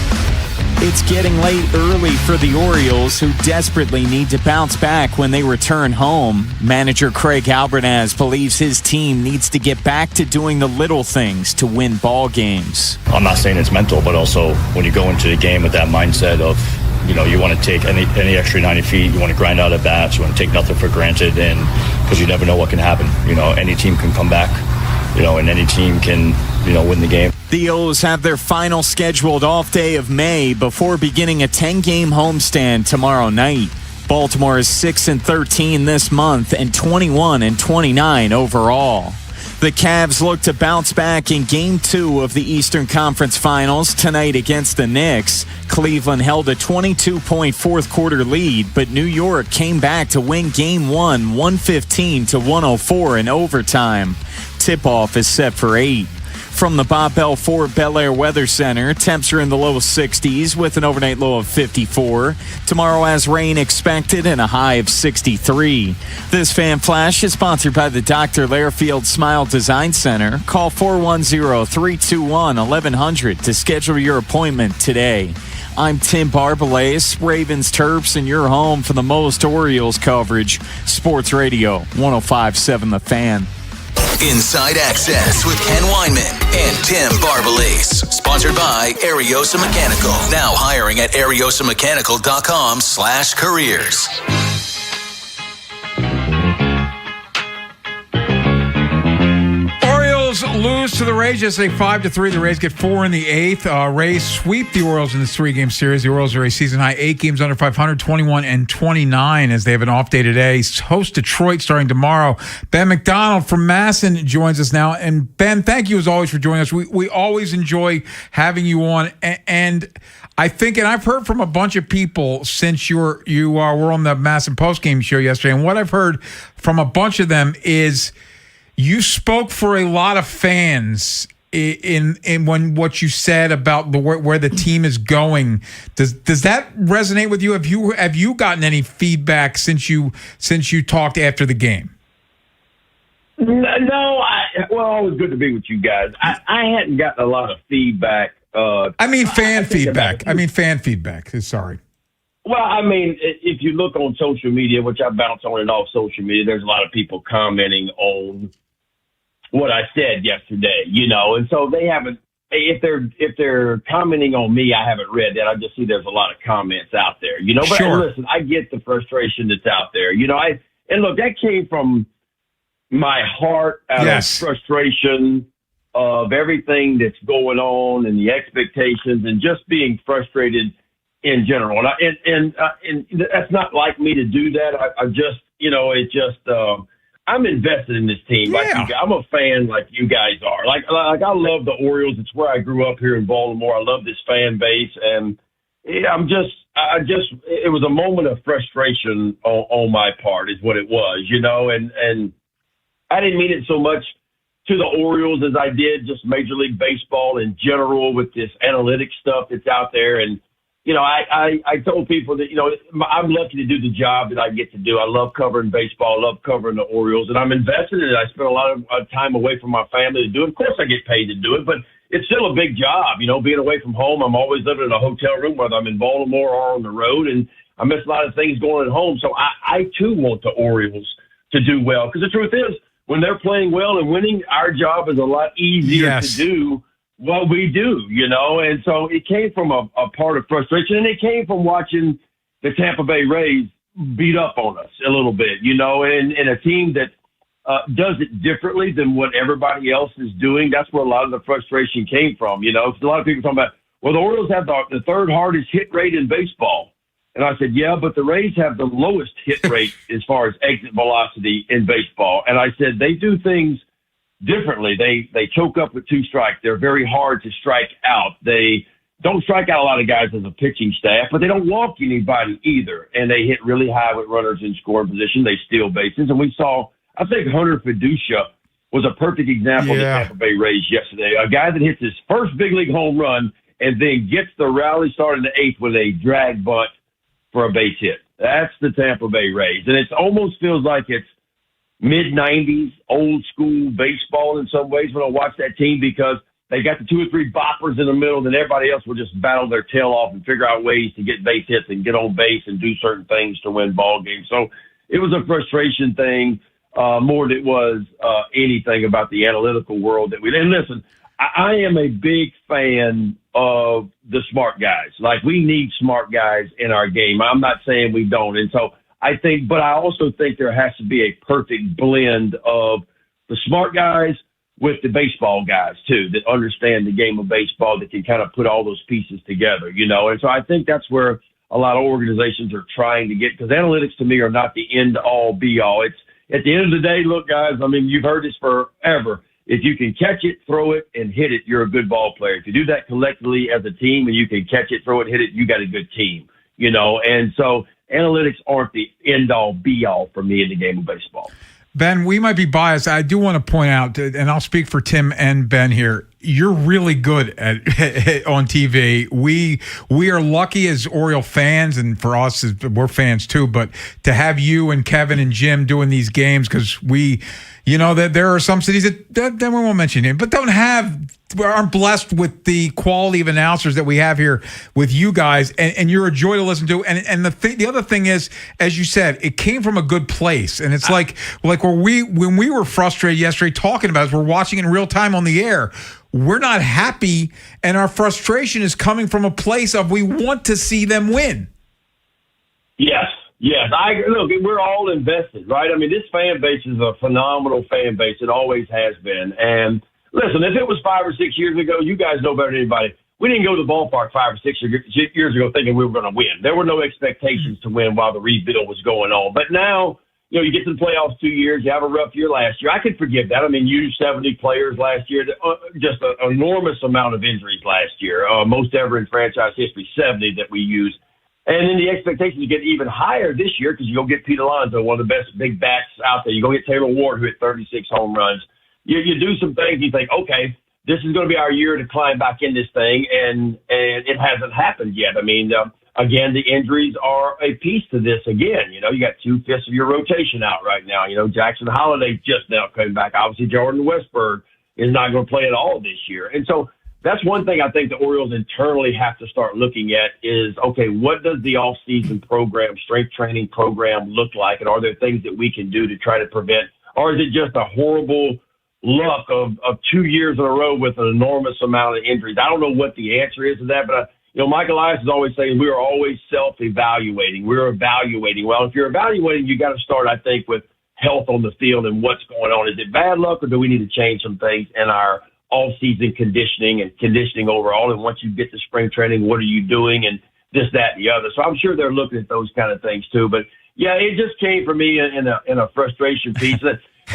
It's getting late early for the Orioles, who desperately need to bounce back when they return home. Manager Craig Albertaz believes his team needs to get back to doing the little things to win ball games. I'm not saying it's mental, but also when you go into the game with that mindset of, you know, you want to take any extra 90 feet, you want to grind out at bats, you want to take nothing for granted, and because you never know what can happen. You know, any team can come back, you know, and any team can, you know, win the game. The O's have their final scheduled off day of May before beginning a 10-game homestand tomorrow night. Baltimore is 6-13 this month and 21-29 overall. The Cavs look to bounce back in Game 2 of the Eastern Conference Finals tonight against the Knicks. Cleveland held a 22-point fourth-quarter lead, but New York came back to win Game 1, 115-104 in overtime. Tip-off is set for 8. From the Bob Bell Ford Bel Air Weather Center, temps are in the low 60s with an overnight low of 54. Tomorrow has rain expected and a high of 63. This Fan Flash is sponsored by the Dr. Lairfield Smile Design Center. Call 410-321-1100 to schedule your appointment today. I'm Tim Barbalace, Ravens Terps, and you're home for the most Orioles coverage. Sports Radio 105.7 The Fan. Inside Access with Ken Weinman and Tim Barbalace. Sponsored by Ariosa Mechanical. Now hiring at ariosamechanical.com/careers. Orioles lose to the Rays yesterday 5-3. The Rays get 4 in the 8th. Rays sweep the Orioles in this 3-game series. The Orioles are a season high 8 games under 500, 21-29 as they have an off day today. Host Detroit starting tomorrow. Ben McDonald from Masson joins us now. And Ben, thank you as always for joining us. We always enjoy having you on. And I think, and I've heard from a bunch of people since you were on the Masson postgame show yesterday, and what I've heard from a bunch of them is you spoke for a lot of fans in when what you said about where the team is going. Does that resonate with you? Have you gotten any feedback since you talked after the game? No, always good to be with you guys. I hadn't gotten a lot of feedback. Fan feedback. Sorry. Well, I mean, if you look on social media, which I bounce on and off social media, there's a lot of people commenting on what I said yesterday, and so they haven't. If they're commenting on me, I haven't read that. I just see there's a lot of comments out there, But sure. Listen, I get the frustration that's out there, and look, that came from my heart out of frustration of everything that's going on and the expectations and just being frustrated in general. And that's not like me to do that. I'm invested in this team. Like I'm a fan like you guys are. Like I love the Orioles. It's where I grew up here in Baltimore. I love this fan base, and it was a moment of frustration on my part, is what it was, and I didn't mean it so much to the Orioles as I did just Major League Baseball in general with this analytics stuff that's out there. And I told people that, I'm lucky to do the job that I get to do. I love covering baseball. I love covering the Orioles, and I'm invested in it. I spend a lot of time away from my family to do it. Of course, I get paid to do it, but it's still a big job, being away from home. I'm always living in a hotel room, whether I'm in Baltimore or on the road, and I miss a lot of things going at home. So I too want the Orioles to do well, because the truth is, when they're playing well and winning, our job is a lot easier to do what we do, and so it came from a part of frustration, and it came from watching the Tampa Bay Rays beat up on us a little bit, and a team that does it differently than what everybody else is doing. That's where a lot of the frustration came from, because a lot of people talking about, well, the Orioles have the third hardest hit rate in baseball. And I said, yeah, but the Rays have the lowest hit rate as far as exit velocity in baseball. And I said, they do things differently. They choke up with 2 strikes. They're very hard to strike out. They don't strike out a lot of guys as a pitching staff, but they don't walk anybody either. And they hit really high with runners in scoring position. They steal bases. And we saw, I think Hunter Fiducia was a perfect example of the Tampa Bay Rays yesterday. A guy that hits his first big league home run and then gets the rally started in the 8th with a drag bunt for a base hit. That's the Tampa Bay Rays. And it almost feels like it's mid-90s, old school baseball in some ways when I watch that team, because they got the 2 or 3 boppers in the middle, then everybody else will just battle their tail off and figure out ways to get base hits and get on base and do certain things to win ball games. So it was a frustration thing more than it was anything about the analytical world that we did. And listen, I am a big fan of the smart guys. Like, we need smart guys in our game. I'm not saying we don't. And so but I also think there has to be a perfect blend of the smart guys with the baseball guys too, that understand the game of baseball, that can kind of put all those pieces together, And so I think that's where a lot of organizations are trying to get, because analytics to me are not the end all be all. It's at the end of the day, look, guys, I mean, you've heard this forever. If you can catch it, throw it, and hit it, you're a good ball player. If you do that collectively as a team and you can catch it, throw it, hit it, you got a good team, you know. And so analytics aren't the end all be all for me in the game of baseball. Ben, we might be biased. I do want to point out, and I'll speak for Tim and Ben here, you're really good at on TV. We are lucky as Oriole fans, and for us, we're fans too, but to have you and Kevin and Jim doing these games, because that there are some cities that we won't mention it, but aren't blessed with the quality of announcers that we have here with you guys, and you're a joy to listen to. And the other thing is, as you said, it came from a good place, and it's like when we were frustrated yesterday talking about it, we're watching in real time on the air. We're not happy, and our frustration is coming from a place of we want to see them win. Yes. Look, we're all invested, right? I mean, this fan base is a phenomenal fan base. It always has been. And listen, if it was 5 or 6 years ago, you guys know better than anybody. We didn't go to the ballpark 5 or 6 years ago thinking we were going to win. There were no expectations to win while the rebuild was going on. But now, you get to the playoffs 2 years. You have a rough year last year. I can forgive that. I mean, you 70 players last year, just an enormous amount of injuries last year, most ever in franchise history, 70 that we used. And then the expectations get even higher this year because you go get Pete Alonso, one of the best big bats out there. You go get Taylor Ward, who hit 36 home runs. You do some things, you think, okay, this is going to be our year to climb back in this thing, and it hasn't happened yet. I mean, again, the injuries are a piece to this again. You got 2/5 of your rotation out right now. Jackson Holiday just now coming back. Obviously, Jordan Westberg is not going to play at all this year. And so that's one thing I think the Orioles internally have to start looking at is, okay, what does the off-season program, strength training program look like? And are there things that we can do to try to prevent, or is it just a horrible luck of 2 years in a row with an enormous amount of injuries? I don't know what the answer is to that, but Mike Elias is always saying we are always self-evaluating. We're evaluating. Well, if you're evaluating, you got to start, I think, with health on the field and what's going on. Is it bad luck, or do we need to change some things in our all-season conditioning and conditioning overall? And once you get to spring training, what are you doing, and this, that, and the other? So I'm sure they're looking at those kind of things too. But yeah, it just came for me in a frustration piece.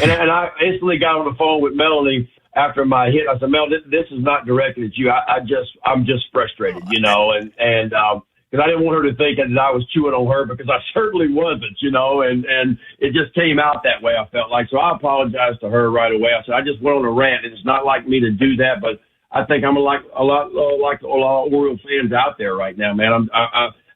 And I instantly got on the phone with Melanie after my hit. I said, Mel, this is not directed at you. I'm just frustrated, and because I didn't want her to think that I was chewing on her, because I certainly wasn't, and it just came out that way, I felt like. So I apologized to her right away. I said, I just went on a rant, and it's not like me to do that, but I think I'm like a lot of Oriole fans out there right now, man.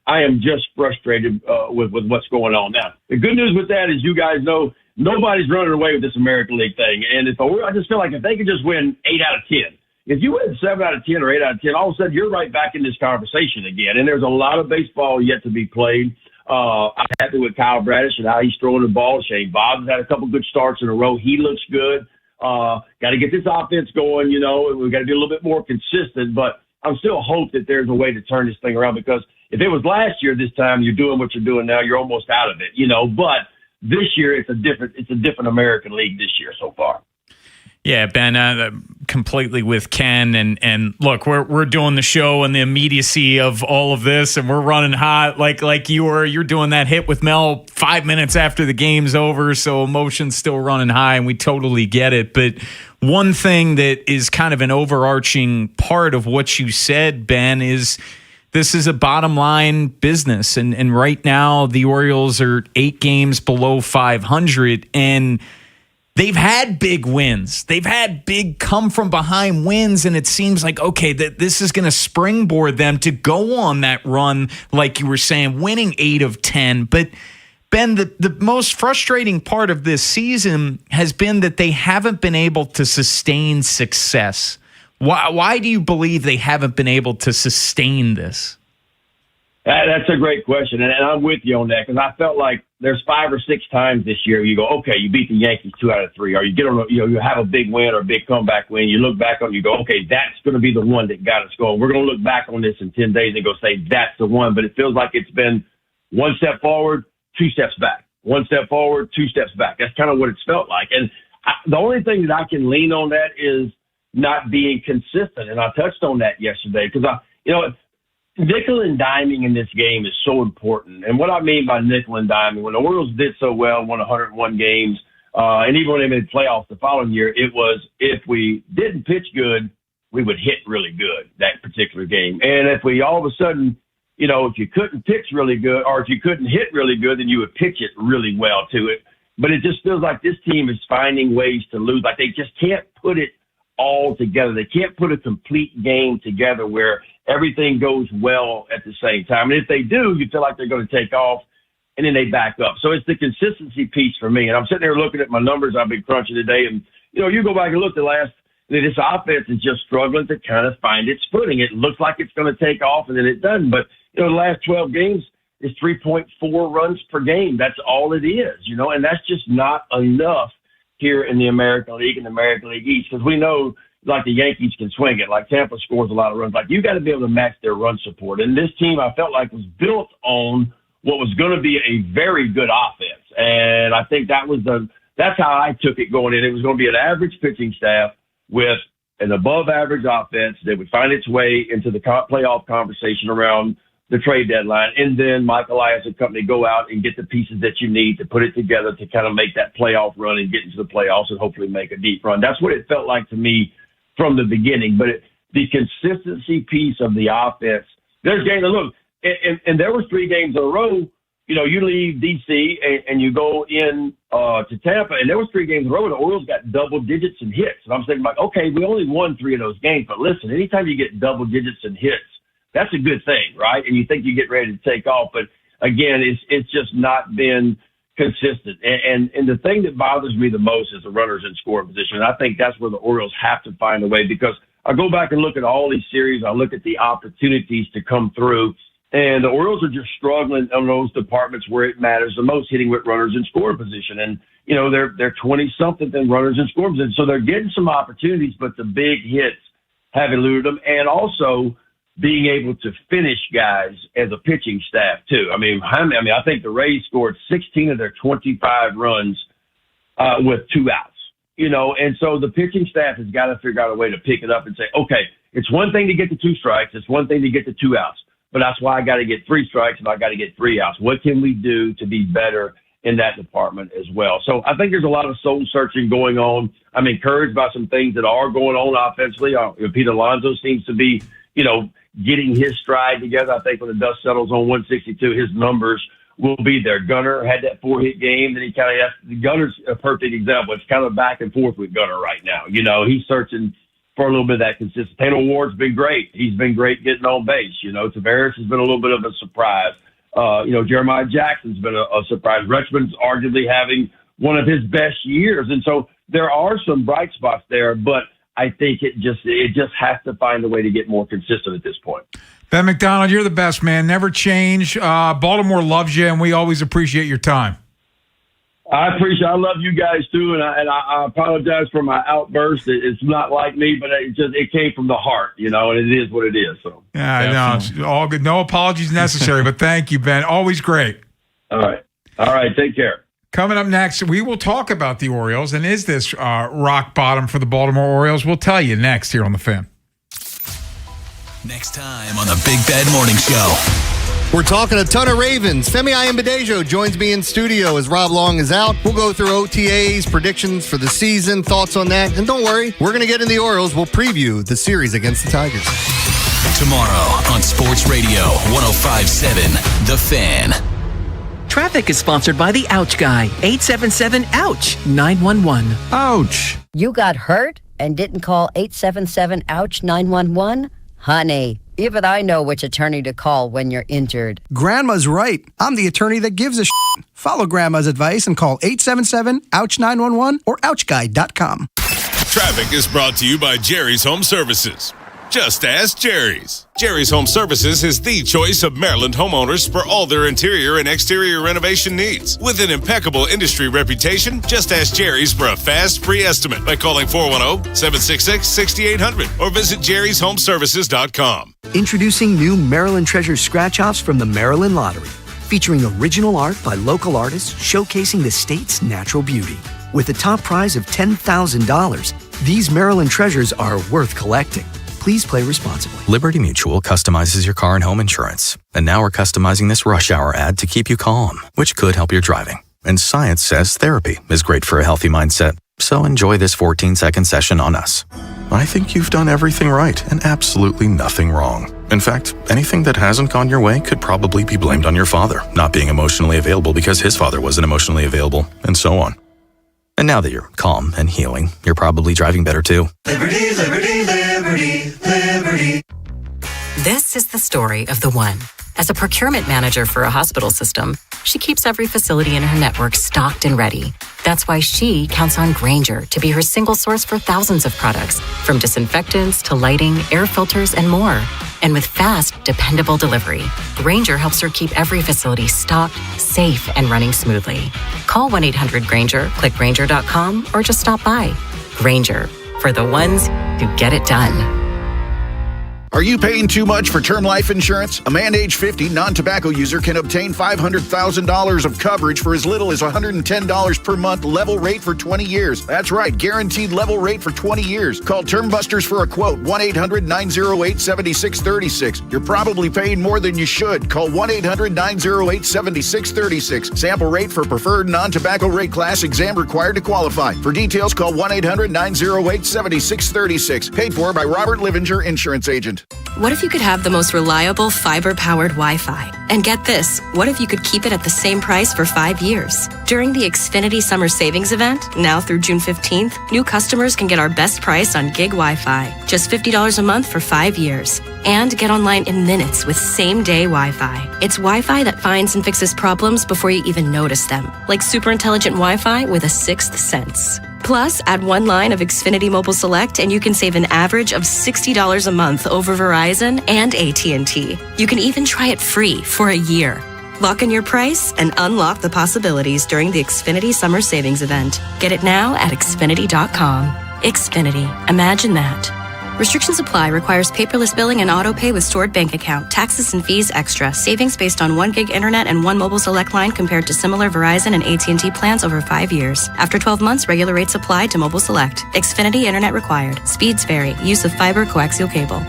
I am just frustrated with what's going on now. The good news with that is, you guys know, nobody's running away with this American League thing. And I just feel like if they could just win 8 out of 10, if you win 7 out of 10 or 8 out of 10, all of a sudden you're right back in this conversation again. And there's a lot of baseball yet to be played. I'm happy with Kyle Bradish and how he's throwing the ball. Shane Bob's had a couple good starts in a row. He looks good. Got to get this offense going, and we've got to be a little bit more consistent. But I'm still hope that there's a way to turn this thing around, because if it was last year this time, you're doing what you're doing now, you're almost out of it, But this year, it's a different American League this year so far. Yeah, Ben, completely with Ken. And look, we're doing the show and the immediacy of all of this, and we're running hot like you were. You're doing that hit with Mel 5 minutes after the game's over, so emotion's still running high, and we totally get it. But one thing that is kind of an overarching part of what you said, Ben, is this is a bottom line business. And right now, the Orioles are 8 games below 500, and they've had big wins. They've had big come from behind wins, and it seems like, okay, that this is going to springboard them to go on that run, like you were saying, winning 8 of 10. But Ben, the most frustrating part of this season has been that they haven't been able to sustain success. Why do you believe they haven't been able to sustain this? That's a great question, and I'm with you on that, because I felt like there's 5 or 6 times this year you go, okay, you beat the Yankees 2 out of 3, or you get on, you have a big win or a big comeback win. You look back on it, you go, okay, that's going to be the one that got us going. We're going to look back on this in 10 days and go say that's the one. But it feels like it's been 1 step forward, 2 steps back, 1 step forward, 2 steps back. That's kind of what it's felt like. And the only thing that I can lean on that is not being consistent, and I touched on that yesterday, because nickel and diming in this game is so important. And what I mean by nickel and diming, when the Orioles did so well, won 101 games, and even when they made playoffs the following year, it was if we didn't pitch good, we would hit really good that particular game. And if we all of a sudden, if you couldn't pitch really good or if you couldn't hit really good, then you would pitch it really well to it. But it just feels like this team is finding ways to lose. Like they just can't put it all together. They can't put a complete game together where everything goes well at the same time. And if they do, you feel like they're going to take off and then they back up. So it's the consistency piece for me. And I'm sitting there looking at my numbers I've been crunching today. And, you go back and look this offense is just struggling to kind of find its footing. It looks like it's going to take off and then it doesn't. But, the last 12 games is 3.4 runs per game. That's all it is, and that's just not enough here in the American League and the American League East, because we know like the Yankees can swing it, like Tampa scores a lot of runs. Like you got to be able to match their run support. And this team, I felt like, was built on what was going to be a very good offense. And I think that's how I took it going in. It was going to be an average pitching staff with an above average offense that would find its way into the playoff conversation around the trade deadline, and then Mike Elias and company go out and get the pieces that you need to put it together to kind of make that playoff run and get into the playoffs and hopefully make a deep run. That's what it felt like to me from the beginning. But the consistency piece of the offense, there's games. Look, and there were 3 games in a row. You leave D.C. and you go in to Tampa, and there was 3 games in a row where the Orioles got double digits in hits. And I'm thinking like, okay, we only won 3 of those games, but listen, anytime you get double digits in hits, that's a good thing, right? And you think you get ready to take off. But, again, it's just not been consistent. And the thing that bothers me the most is the runners in scoring position. And I think that's where the Orioles have to find a way, because I go back and look at all these series. I look at the opportunities to come through. And the Orioles are just struggling on those departments where it matters the most, hitting with runners in scoring position. And, they're 20-something in runners in scoring position. So they're getting some opportunities, but the big hits have eluded them. And also being able to finish guys as a pitching staff too. I think the Rays scored 16 of their 25 runs with 2 outs, and so the pitching staff has got to figure out a way to pick it up and say, okay, it's one thing to get the 2 strikes. It's one thing to get the 2 outs, but that's why I got to get 3 strikes and I got to get 3 outs. What can we do to be better in that department as well? So I think there's a lot of soul searching going on. I'm encouraged by some things that are going on offensively. Pete Alonso seems to be, getting his stride together. I think when the dust settles on 162, his numbers will be there. Gunnar had that 4-hit game. Then Gunnar's a perfect example. It's kind of back and forth with Gunnar right now. He's searching for a little bit of that consistency. Taylor Ward's been great. He's been great getting on base. Tavares has been a little bit of a surprise. Jeremiah Jackson's been a surprise. Rutschman's arguably having one of his best years. And so there are some bright spots there, but I think it just has to find a way to get more consistent at this point. Ben McDonald, you're the best, man. Never change. Baltimore loves you, and we always appreciate your time. I love you guys too, and I apologize for my outburst. It's not like me, but it came from the heart, and it is what it is. So yeah, I know. It's all good. No apologies necessary, but thank you, Ben. Always great. All right. Take care. Coming up next, we will talk about the Orioles, and is this rock bottom for the Baltimore Orioles? We'll tell you next here on The Fan. Next time on the Big Bad Morning Show. We're talking a ton of Ravens. Femi Ayanbadejo joins me in studio as Rob Long is out. We'll go through OTAs, predictions for the season, thoughts on that. And don't worry, we're going to get in the Orioles. We'll preview the series against the Tigers. Tomorrow on Sports Radio 105.7 The Fan. Traffic is sponsored by the Ouch Guy. 877-OUCH-911. Ouch. You got hurt and didn't call 877-OUCH-911? Honey, even I know which attorney to call when you're injured. Grandma's right. I'm the attorney that gives a shit. Follow Grandma's advice and call 877-OUCH-911 or OUCHGuy.com. Traffic is brought to you by Jerry's Home Services. Just ask Jerry's. Jerry's Home Services is the choice of Maryland homeowners for all their interior and exterior renovation needs. With an impeccable industry reputation, just ask Jerry's for a fast, free estimate by calling 410-766-6800 or visit jerryshomeservices.com. Introducing new Maryland Treasure Scratch-Offs from the Maryland Lottery, featuring original art by local artists showcasing the state's natural beauty. With a top prize of $10,000, these Maryland treasures are worth collecting. Please play responsibly. Liberty Mutual customizes your car and home insurance. And now we're customizing this rush hour ad to keep you calm, which could help your driving. And science says therapy is great for a healthy mindset. So enjoy this 14-second session on us. I think you've done everything right and absolutely nothing wrong. In fact, anything that hasn't gone your way could probably be blamed on your father not being emotionally available because his father wasn't emotionally available, and so on. And now that you're calm and healing, you're probably driving better too. Liberty, liberty, liberty, liberty. This is the story of the one. As a procurement manager for a hospital system, she keeps every facility in her network stocked and ready. That's why she counts on Grainger to be her single source for thousands of products, from disinfectants to lighting, air filters, and more. And with fast, dependable delivery, Grainger helps her keep every facility stocked, safe, and running smoothly. Call 1-800-GRAINGER, click Grainger.com, or just stop by. Grainger, for the ones who get it done. Are you paying too much for term life insurance? A man age 50 non-tobacco user can obtain $500,000 of coverage for as little as $110 per month, level rate for 20 years. That's right, guaranteed level rate for 20 years. Call Term Busters for a quote, 1-800-908-7636. You're probably paying more than you should. Call 1-800-908-7636. Sample rate for preferred non-tobacco rate class, exam required to qualify. For details, call 1-800-908-7636. Paid for by Robert Livinger, Insurance Agent. What if you could have the most reliable fiber-powered Wi-Fi? And get this, what if you could keep it at the same price for 5 years? During the Xfinity Summer Savings Event, now through June 15th, new customers can get our best price on gig Wi-Fi, just $50 a month for 5 years. And get online in minutes with same-day Wi-Fi. It's Wi-Fi that finds and fixes problems before you even notice them, like super intelligent Wi-Fi with a sixth sense. Plus, add one line of Xfinity Mobile Select and you can save an average of $60 a month over Verizon and AT&T. You can even try it free for a year. Lock in your price and unlock the possibilities during the Xfinity Summer Savings Event. Get it now at Xfinity.com. Xfinity. Imagine that. Restrictions apply. Requires paperless billing and auto pay with stored bank account. Taxes and fees extra. Savings based on 1 gig internet and 1 mobile select line compared to similar Verizon and AT&T plans over 5 years. After 12 months, regular rates apply to mobile select. Xfinity internet required. Speeds vary. Use of fiber coaxial cable.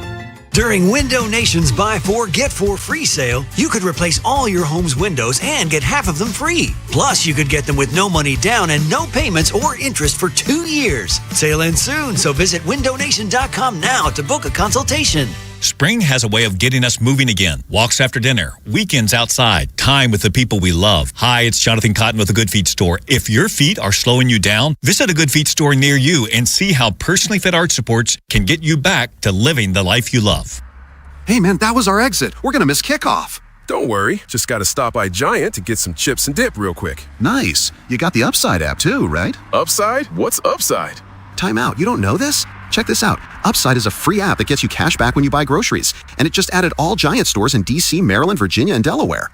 During Window Nation's Buy 4, Get 4 free sale, you could replace all your home's windows and get half of them free. Plus, you could get them with no money down and no payments or interest for 2 years. Sale ends soon, so visit windownation.com now to book a consultation. Spring has a way of getting us moving again. Walks after dinner, weekends outside, time with the people we love. Hi, it's Jonathan Cotton with the Good Feet Store. If your feet are slowing you down, visit a Good Feet store near you and see how personally fit arch supports can get you back to living the life you love. Hey man, that was our exit. We're going to miss kickoff. Don't worry. Just got to stop by Giant to get some chips and dip real quick. Nice. You got the Upside app too, right? Upside? What's Upside? Time out. You don't know this? Check this out. Upside is a free app that gets you cash back when you buy groceries. And it just added all Giant stores in D.C., Maryland, Virginia, and Delaware.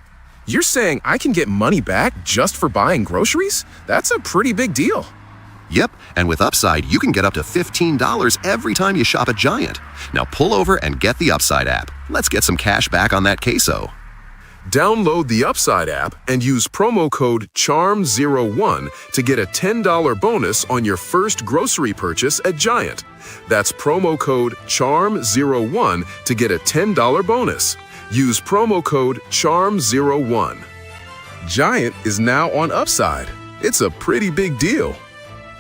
You're saying I can get money back just for buying groceries? That's a pretty big deal. Yep, and with Upside, you can get up to $15 every time you shop at Giant. Now pull over and get the Upside app. Let's get some cash back on that queso. Download the Upside app and use promo code CHARM01 to get a $10 bonus on your first grocery purchase at Giant. That's promo code CHARM01 to get a $10 bonus. Use promo code CHARM01. Giant is now on Upside. It's a pretty big deal.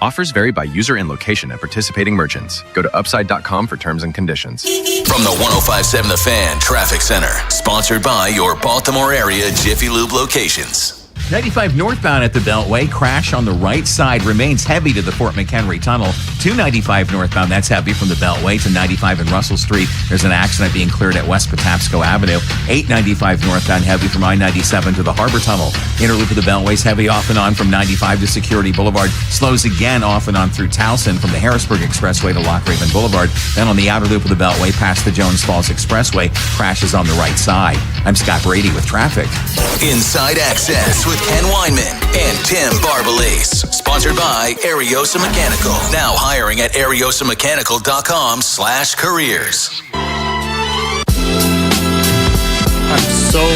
Offers vary by user and location at participating merchants. Go to upside.com for terms and conditions. From the 105.7 The Fan Traffic Center, sponsored by your Baltimore area Jiffy Lube locations. 95 northbound at the Beltway, crash on the right side remains heavy to the Fort McHenry Tunnel. 295 northbound, that's heavy from the Beltway to 95 and Russell Street. There's an accident being cleared at West Patapsco Avenue. 895 northbound, heavy from I-97 to the Harbor Tunnel. Inner loop of the Beltway's heavy off and on from 95 to Security Boulevard. Slows again off and on through Towson from the Harrisburg Expressway to Loch Raven Boulevard. Then on the outer loop of the Beltway past the Jones Falls Expressway, crashes on the right side. I'm Scott Brady with traffic. Inside Access with Ken Weinman and Tim Barbalace. Sponsored by Ariosa Mechanical. Now hiring at ariosamechanical.com/careers. I'm so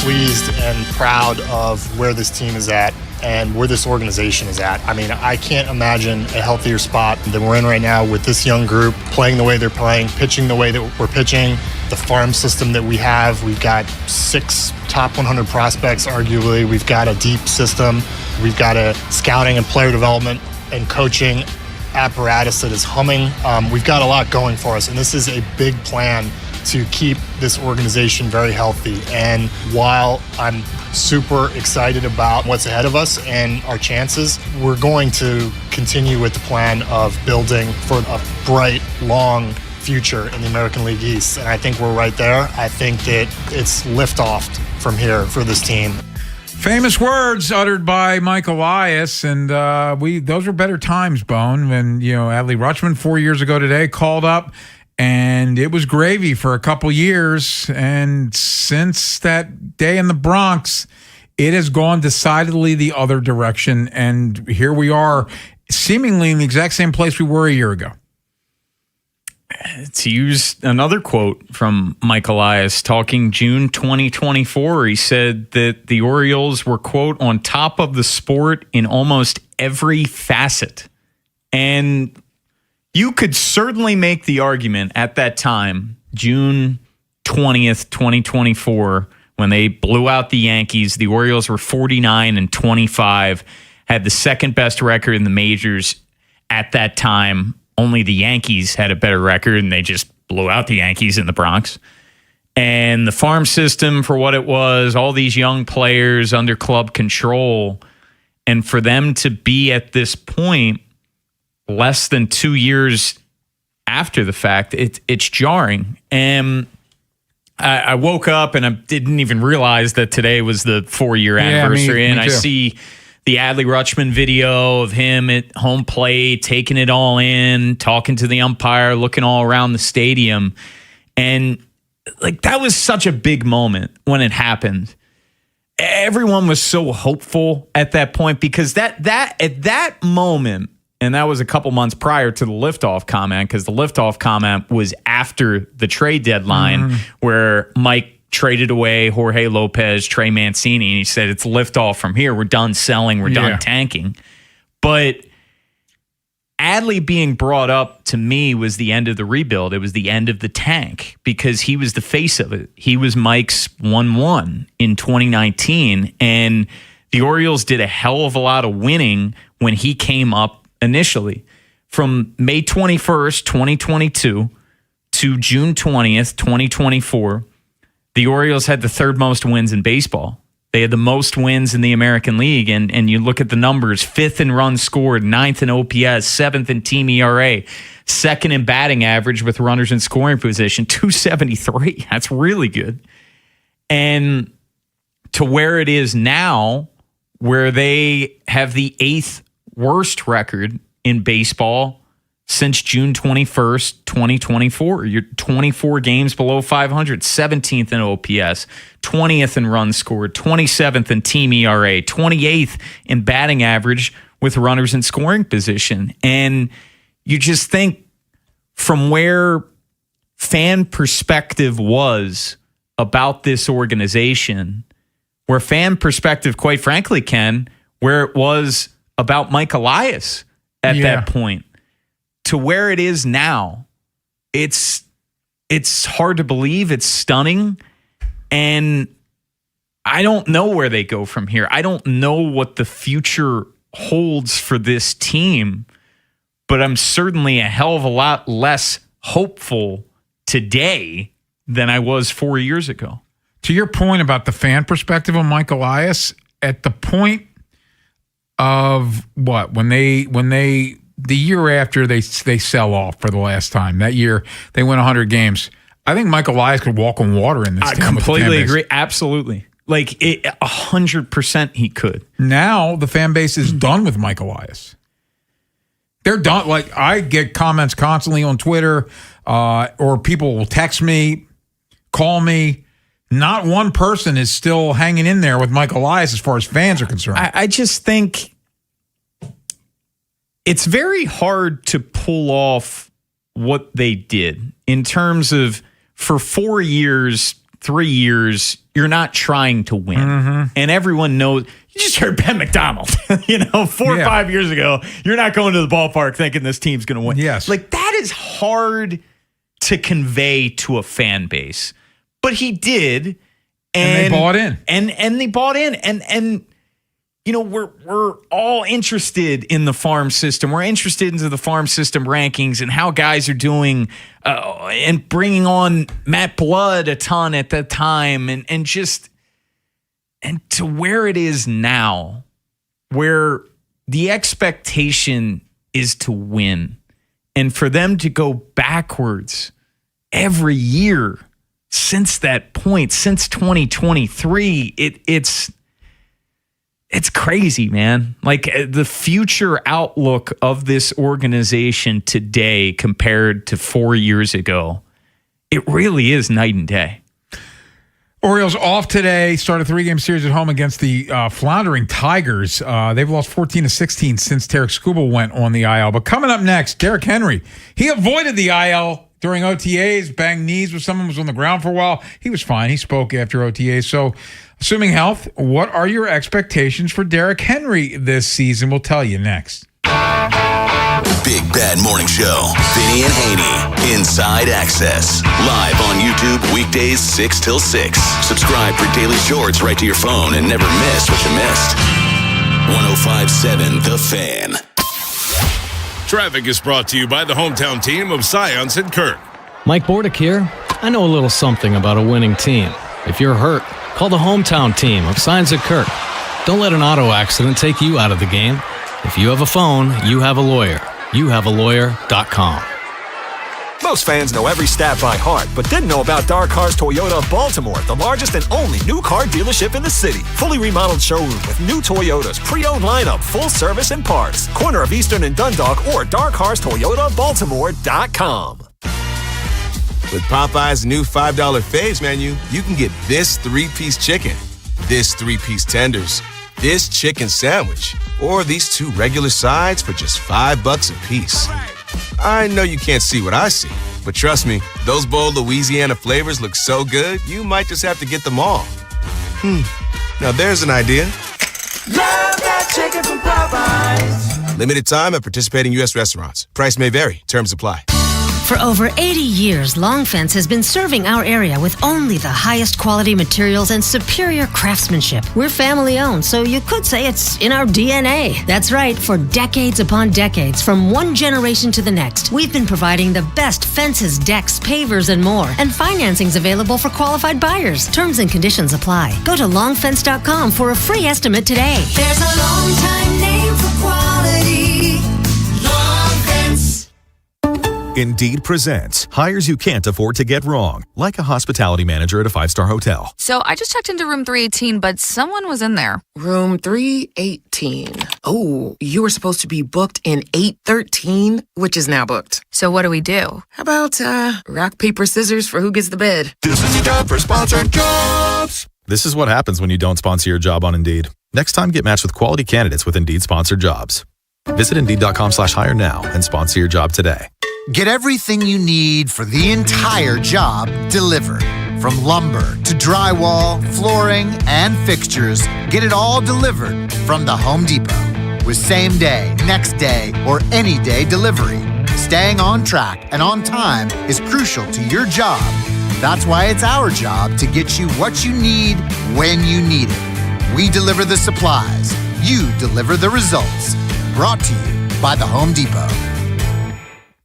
pleased and proud of where this team is at. and where this organization is at. I mean, I can't imagine a healthier spot than we're in right now with this young group playing the way they're playing, pitching the way that we're pitching, the farm system that we have. We've got 6 top 100 prospects, arguably. We've got a deep system. We've got a scouting and player development and coaching apparatus that is humming. We've got a lot going for us, and this is a big plan to keep this organization very healthy. And while I'm super excited about what's ahead of us and our chances, we're going to continue with the plan of building for a bright, long future in the American League East. And I think we're right there. I think that it's liftoff from here for this team. Famous words uttered by Mike Elias, and those were better times, Bone. When Adley Rutschman 4 years ago today called up, and it was gravy for a couple years. And since that day in the Bronx, it has gone decidedly the other direction. And here we are, seemingly in the exact same place we were a year ago. To use another quote from Mike Elias talking June 2024, he said that the Orioles were, quote, on top of the sport in almost every facet. And you could certainly make the argument at that time, June 20th, 2024, when they blew out the Yankees, the Orioles were 49-25, had the second best record in the majors at that time. Only the Yankees had a better record, and they just blew out the Yankees in the Bronx. And the farm system for what it was, all these young players under club control, and for them to be at this point less than 2 years after the fact, it's jarring. And I woke up and I didn't even realize that today was the 4-year anniversary. Me I see the Adley Rutschman video of him at home plate, taking it all in, talking to the umpire, looking all around the stadium. And like, that was such a big moment when it happened. Everyone was so hopeful at that point, because that at that moment, and that was a couple months prior to the liftoff comment, because the liftoff comment was after the trade deadline, where Mike traded away Jorge Lopez, Trey Mancini, and he said, it's liftoff from here. We're done selling. We're done tanking. But Adley being brought up, to me, was the end of the rebuild. It was the end of the tank, because he was the face of it. He was Mike's 1-1 in 2019, and the Orioles did a hell of a lot of winning when he came up initially. From May 21st, 2022 to June 20th, 2024, the Orioles had the third most wins in baseball. They had the most wins in the American League, and you look at the numbers: 5th in runs scored, 9th in OPS, 7th in team ERA, 2nd in batting average with runners in scoring position, 273. That's really good. And to where it is now, where they have the 8th worst record in baseball since June 21st, 2024. You're 24 games below 500, 17th in OPS, 20th in runs scored, 27th in team ERA, 28th in batting average with runners in scoring position. And you just think, from where fan perspective was about this organization, where fan perspective, quite frankly, Ken, where it was about Mike Elias at that point, to where it is now, it's hard to believe. It's stunning. And I don't know where they go from here. I don't know what the future holds for this team, but I'm certainly a hell of a lot less hopeful today than I was 4 years ago. To your point about the fan perspective of Mike Elias, at the point of what, when they the year after they sell off for the last time, that year they win 100 games, I think Mike Elias could walk on water in this team. I completely agree. Absolutely. Like, 100% he could. Now the fan base is done with Mike Elias. They're done. Like, I get comments constantly on Twitter, or people will text me, call me. Not one person is still hanging in there with Mike Elias as far as fans are concerned. I just think it's very hard to pull off what they did in terms of, for 4 years, 3 years, you're not trying to win. And everyone knows. You just heard Ben McDonald, 4 or 5 years ago. You're not going to the ballpark thinking this team's going to win. Yes. Like, that is hard to convey to a fan base. But he did. And they bought in. And they bought in. And we're all interested in the farm system. We're interested into the farm system rankings and how guys are doing and bringing on Matt Blood a ton at that time and to where it is now, where the expectation is to win. And for them to go backwards every year since that point, since 2023, it's crazy, man. Like, the future outlook of this organization today compared to 4 years ago, it really is night and day. Orioles off today, start a 3-game series at home against the floundering Tigers. They've lost 14-16 since Tarek Skubal went on the IL. But coming up next, Derrick Henry. He avoided the IL during OTAs, banged knees with someone, was on the ground for a while. He was fine. He spoke after OTAs. So, assuming health, what are your expectations for Derrick Henry this season? We'll tell you next. Big Bad Morning Show. Vinny and Haynie. Inside Access. Live on YouTube weekdays 6 till 6. Subscribe for daily shorts right to your phone and never miss what you missed. 105.7 The Fan. Traffic is brought to you by the hometown team of Science and Kirk. Mike Bordick here. I know a little something about a winning team. If you're hurt, call the hometown team of Science and Kirk. Don't let an auto accident take you out of the game. If you have a phone, you have a lawyer. YouHaveALawyer.com. Most fans know every stat by heart, but didn't know about Dark Cars Toyota of Baltimore, the largest and only new car dealership in the city. Fully remodeled showroom with new Toyotas, pre-owned lineup, full service and parts. Corner of Eastern and Dundalk or DarkCarsToyotaBaltimore.com. With Popeye's new $5 faves menu, you can get this 3-piece chicken, this 3-piece tenders, this chicken sandwich, or these 2 regular sides for just $5 a piece. I know you can't see what I see, but trust me, those bold Louisiana flavors look so good, you might just have to get them all. Now there's an idea. Love that chicken from Popeyes. Limited time at participating U.S. restaurants. Price may vary. Terms apply. For over 80 years, Long Fence has been serving our area with only the highest quality materials and superior craftsmanship. We're family owned, so you could say it's in our DNA. That's right, for decades upon decades, from one generation to the next, we've been providing the best fences, decks, pavers, and more. And financing's available for qualified buyers. Terms and conditions apply. Go to longfence.com for a free estimate today. There's a long time name for quality. Long Fence. Indeed presents hires you can't afford to get wrong, like a hospitality manager at a 5-star hotel. So I just checked into room 318, but someone was in there. Room 318. Oh, you were supposed to be booked in 813, which is now booked. So what do we do? How about rock, paper, scissors for who gets the bid? This is your job for sponsored jobs. This is what happens when you don't sponsor your job on Indeed. Next time, get matched with quality candidates with Indeed sponsored jobs. Visit Indeed.com/hire now and sponsor your job today. Get everything you need for the entire job delivered. From lumber to drywall, flooring, and fixtures, get it all delivered from the Home Depot. With same day, next day, or any day delivery. Staying on track and on time is crucial to your job. That's why it's our job to get you what you need when you need it. We deliver the supplies. You deliver the results. Brought to you by the Home Depot.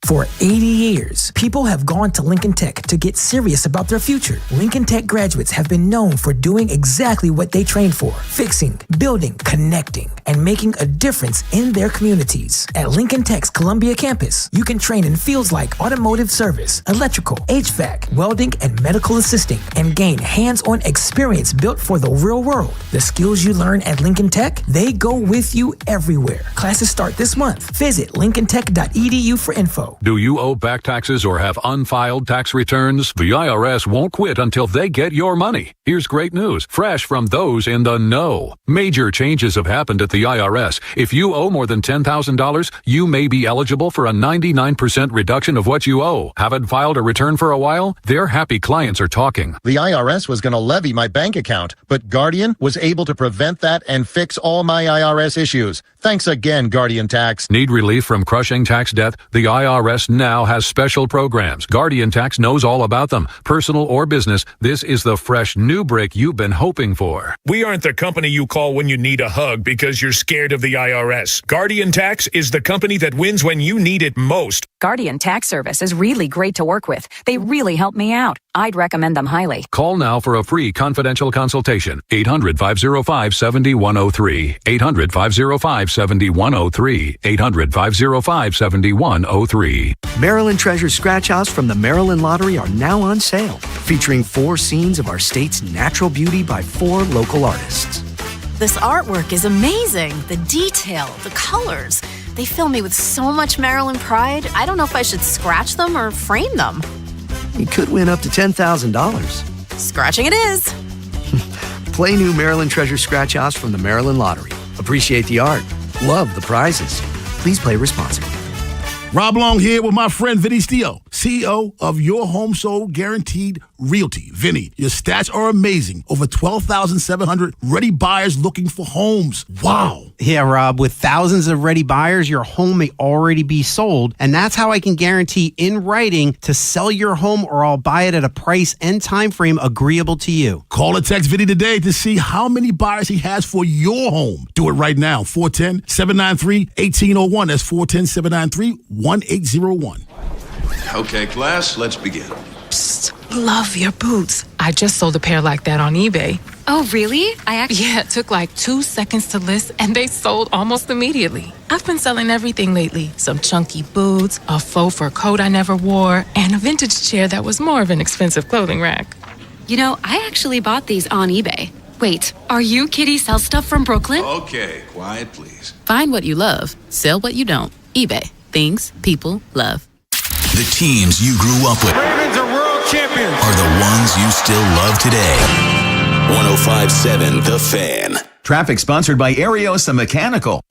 For 80 years, people have gone to Lincoln Tech to get serious about their future. Lincoln Tech graduates have been known for doing exactly what they trained for: fixing, building, connecting, and making a difference in their communities. At Lincoln Tech's Columbia campus, you can train in fields like automotive service, electrical, HVAC, welding, and medical assisting, and gain hands-on experience built for the real world. The skills you learn at Lincoln Tech, they go with you everywhere. Classes start this month. Visit lincolntech.edu for info. Do you owe back taxes or have unfiled tax returns? The IRS won't quit until they get your money. Here's great news, fresh from those in the know. Major changes have happened at the IRS. If you owe more than $10,000, you may be eligible for a 99% reduction of what you owe. Haven't filed a return for a while? Their happy clients are talking. The IRS was going to levy my bank account, but Guardian was able to prevent that and fix all my IRS issues. Thanks again, Guardian Tax. Need relief from crushing tax debt? The IRS now has special programs. Guardian Tax knows all about them. Personal or business, this is the fresh new break you've been hoping for. We aren't the company you call when you need a hug because you're scared of the IRS. Guardian Tax is the company that wins when you need it most. Guardian Tax Service is really great to work with. They really help me out. I'd recommend them highly. Call now for a free confidential consultation. 800-505-7103. 800-505-7103. 800-505-7103. Maryland Treasure Scratch Offs from the Maryland Lottery are now on sale, featuring 4 scenes of our state's natural beauty by 4 local artists. This artwork is amazing. The detail, the colors. They fill me with so much Maryland pride. I don't know if I should scratch them or frame them. You could win up to $10,000. Scratching it is. Play new Maryland Treasure Scratch Offs from the Maryland Lottery. Appreciate the art. Love the prizes. Please play responsibly. Rob Long here with my friend Vinny Steele, CEO of Your Home Sold Guaranteed Realty. Vinny, your stats are amazing. Over 12,700 ready buyers looking for homes. Wow. Yeah, Rob, with thousands of ready buyers, your home may already be sold. And that's how I can guarantee in writing to sell your home or I'll buy it at a price and time frame agreeable to you. Call or text Vinny today to see how many buyers he has for your home. Do it right now. 410-793-1801. That's 410-793-1801. Okay, class, let's begin. Psst, love your boots. I just sold a pair like that on eBay. Oh, really? Yeah, it took like 2 seconds to list and they sold almost immediately. I've been selling everything lately. Some chunky boots, a faux fur coat I never wore, and a vintage chair that was more of an expensive clothing rack. You know, I actually bought these on eBay. Wait, are you Kitty Sell Stuff from Brooklyn? Okay, quiet, please. Find what you love. Sell what you don't. eBay. Things people love. The teams you grew up with Ravens are world champions. are the ones you still love today. 105.7 The Fan. Traffic sponsored by Ariosa Mechanical.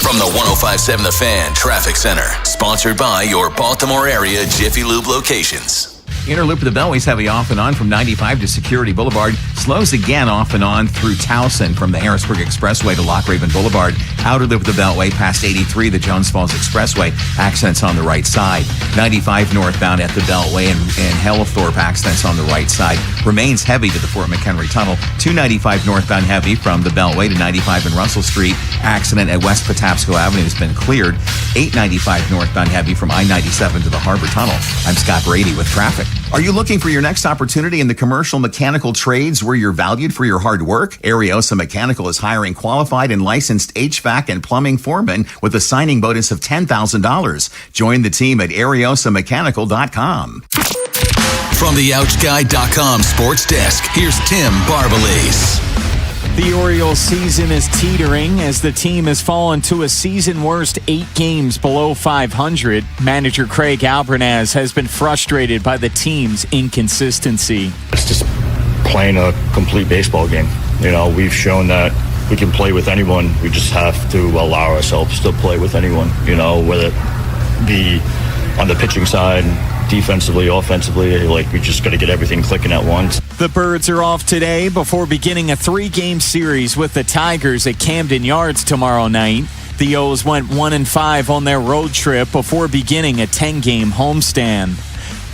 From the 105.7 The Fan Traffic Center. Sponsored by your Baltimore area Jiffy Lube locations. Inner loop of the Beltway's heavy off and on from 95 to Security Boulevard. Slows again off and on through Towson from the Harrisburg Expressway to Lock Raven Boulevard. Outer loop of the Beltway past 83, the Jones Falls Expressway. Accidents on the right side. 95 northbound at the Beltway and Hellthorpe accidents on the right side. Remains heavy to the Fort McHenry Tunnel. 295 northbound heavy from the Beltway to 95 and Russell Street. Accident at West Patapsco Avenue has been cleared. 895 northbound heavy from I-97 to the Harbor Tunnel. I'm Scott Brady with traffic. Are you looking for your next opportunity in the commercial mechanical trades where you're valued for your hard work? Ariosa Mechanical is hiring qualified and licensed HVAC and plumbing foremen with a signing bonus of $10,000. Join the team at ariosamechanical.com. From the OuchGuy.com sports desk, here's Tim Barbalese. The Orioles season is teetering as the team has fallen to a season-worst 8 games below 500. Manager Craig Albernaz has been frustrated by the team's inconsistency. It's just playing a complete baseball game. You know, we've shown that we can play with anyone. We just have to allow ourselves to play with anyone, you know, whether it be on the pitching side, defensively, offensively. Like, we just got to get everything clicking at once. The Birds are off today before beginning a 3-game series with the Tigers at Camden Yards tomorrow night. The O's went 1-5 on their road trip before beginning a 10-game homestand.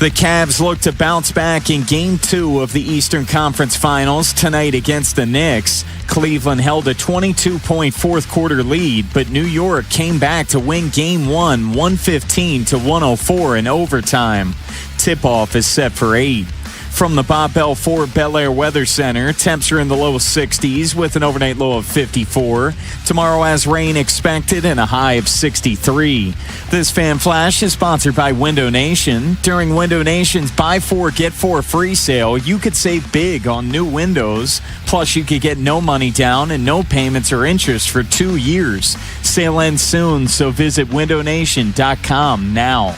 The Cavs look to bounce back in Game 2 of the Eastern Conference Finals tonight against the Knicks. Cleveland held a 22-point fourth-quarter lead, but New York came back to win Game 1, 115-104 in overtime. Tip-off is set for 8. From the Bob Bell Ford Bel Air Weather Center, temps are in the low 60s with an overnight low of 54. Tomorrow has rain expected and a high of 63. This Fan Flash is sponsored by Window Nation. During Window Nation's Buy 4, Get 4 free sale, you could save big on new windows. Plus, you could get no money down and no payments or interest for 2 years. Sale ends soon, so visit windownation.com now.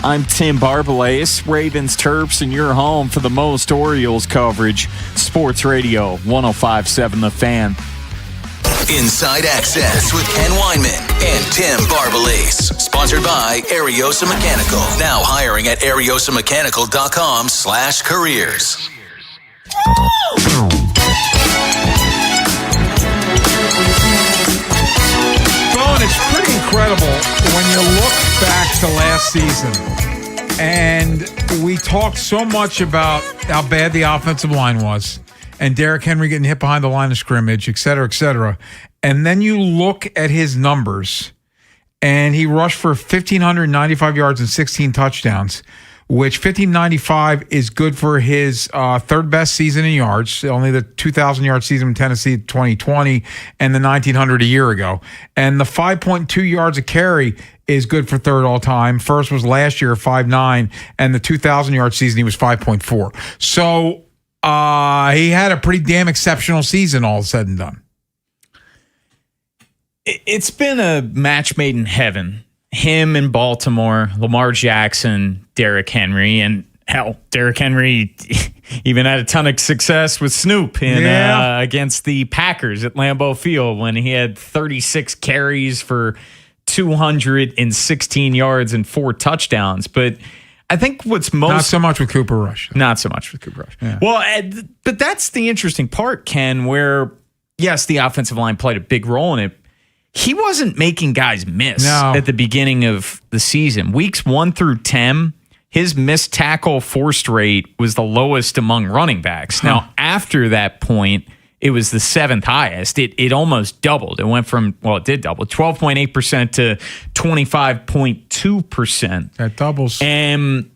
I'm Tim Barbalais, Ravens Terps, and you're home for the most Orioles coverage. Sports Radio 105.7 The Fan. Inside Access with Ken Weinman and Tim Barbalais. Sponsored by Ariosa Mechanical. Now hiring at ariosamechanical.com/careers. Bowen, it's pretty incredible when you look back to last season. And we talked so much about how bad the offensive line was. And Derrick Henry getting hit behind the line of scrimmage, et cetera, et cetera. And then you look at his numbers, and he rushed for 1,595 yards and 16 touchdowns, which 1,595 is good for his third best season in yards, only the 2,000-yard season in Tennessee 2020 and the 1,900 a year ago. And the 5.2 yards a carry is good for third all-time. First was last year, 5.9, and the 2,000-yard season, he was 5.4. So he had a pretty damn exceptional season, all said and done. It's been a match made in heaven. Him in Baltimore, Lamar Jackson, Derrick Henry, and hell, Derrick Henry even had a ton of success with Snoop against the Packers at Lambeau Field when he had 36 carries for 216 yards and 4 touchdowns. But I think what's most... Not so much with Cooper Rush. Not so much with Cooper Rush. Yeah. Well, but that's the interesting part, Ken, where, yes, the offensive line played a big role in it. He wasn't making guys miss at the beginning of the season. Weeks 1 through 10, his missed tackle forced rate was the lowest among running backs. Now, after that point, it was the 7th highest. It almost doubled. It went from, well, it did double, 12.8% to 25.2%. That doubles. And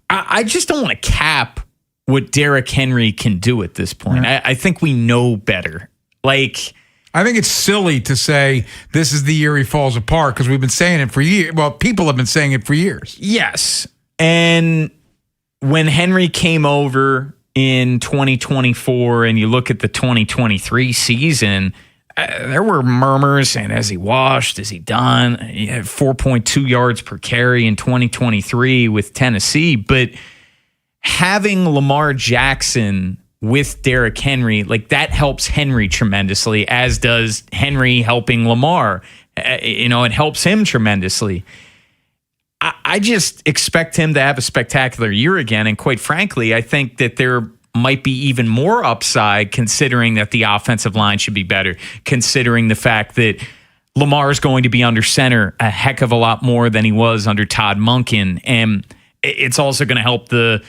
I just don't want to cap what Derrick Henry can do at this point. I think we know better. I think it's silly to say this is the year he falls apart because we've been saying it for years. Well, people have been saying it for years. Yes. And when Henry came over in 2024 and you look at the 2023 season, there were murmurs saying, has he washed? Is he done? He had 4.2 yards per carry in 2023 with Tennessee. But having Lamar Jackson with Derrick Henry, that helps Henry tremendously, as does Henry helping Lamar. It helps him tremendously. I just expect him to have a spectacular year again. And quite frankly, I think that there might be even more upside considering that the offensive line should be better, considering the fact that Lamar is going to be under center a heck of a lot more than he was under Todd Monken. And it's also going to help the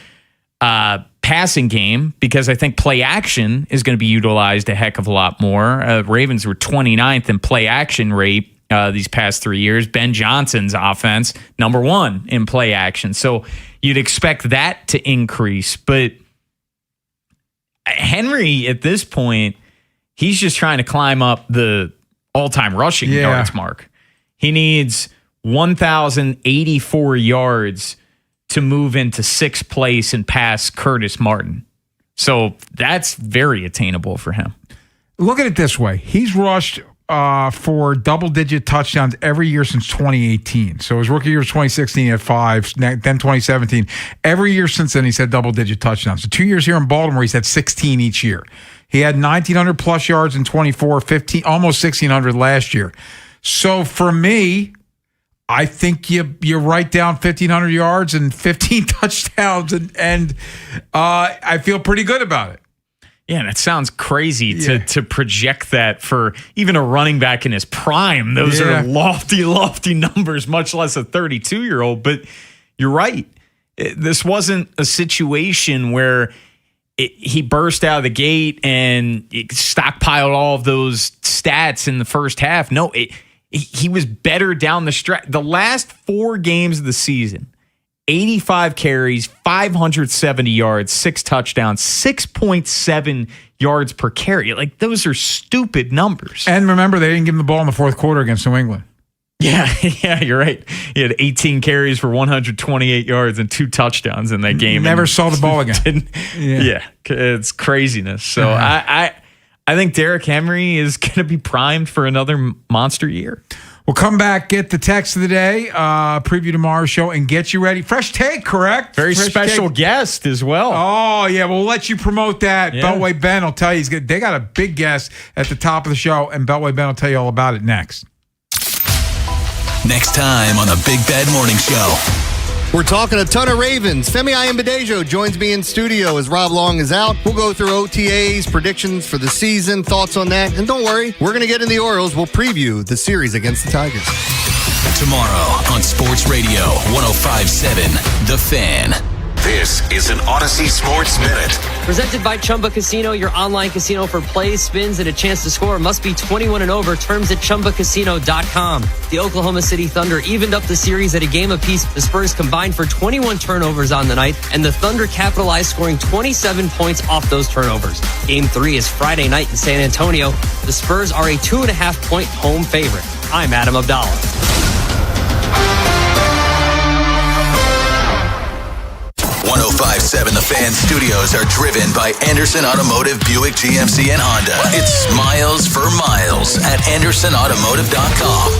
passing game because I think play action is going to be utilized a heck of a lot more. Ravens were 29th in play action rate these past 3 years. Ben Johnson's offense, number 1 in play action. So you'd expect that to increase. But Henry, at this point, he's just trying to climb up the all-time rushing yards mark. He needs 1,084 yards to move into 6th place and pass Curtis Martin. So that's very attainable for him. Look at it this way. He's rushed for double-digit touchdowns every year since 2018. So his rookie year was 2016 at 5, then 2017. Every year since then, he's had double-digit touchdowns. So 2 years here in Baltimore, he's had 16 each year. He had 1,900-plus yards in 24, 15, almost 1,600 last year. So for me, I think you write down 1,500 yards and 15 touchdowns, and I feel pretty good about it. Yeah, and it sounds crazy to project that for even a running back in his prime. Those are lofty numbers, much less a 32-year-old. But you're right. This wasn't a situation where he burst out of the gate and stockpiled all of those stats in the first half. No, he was better down the stretch. The last 4 games of the season, 85 carries, 570 yards, 6 touchdowns, 6.7 yards per carry. Those are stupid numbers. And remember, they didn't give him the ball in the fourth quarter against New England. Yeah, you're right. He had 18 carries for 128 yards and 2 touchdowns in that game. Never saw the ball again. It's craziness. So I think Derrick Henry is going to be primed for another monster year. We'll come back, get the text of the day, preview tomorrow's show, and get you ready. Fresh take, correct? Very Fresh special take. guest as well. Oh, yeah. We'll let you promote that. Yeah. Beltway Ben will tell you. They got a big guest at the top of the show, and Beltway Ben will tell you all about it next. Next time on the Big Bad Morning Show. We're talking a ton of Ravens. Femi Ayanbadejo joins me in studio as Rob Long is out. We'll go through OTAs, predictions for the season, thoughts on that. And don't worry, we're going to get in the Orioles. We'll preview the series against the Tigers. Tomorrow on Sports Radio 105.7 The Fan. This is an Odyssey Sports Minute. Presented by Chumba Casino, your online casino for plays, spins, and a chance to score. Must be 21 and over. Terms at ChumbaCasino.com. The Oklahoma City Thunder evened up the series at a game apiece. The Spurs combined for 21 turnovers on the night, and the Thunder capitalized, scoring 27 points off those turnovers. Game 3 is Friday night in San Antonio. The Spurs are a 2.5-point home favorite. I'm Adam Abdallah. 105.7 The Fan studios are driven by Anderson Automotive, Buick, GMC, and Honda. It's miles for miles at AndersonAutomotive.com.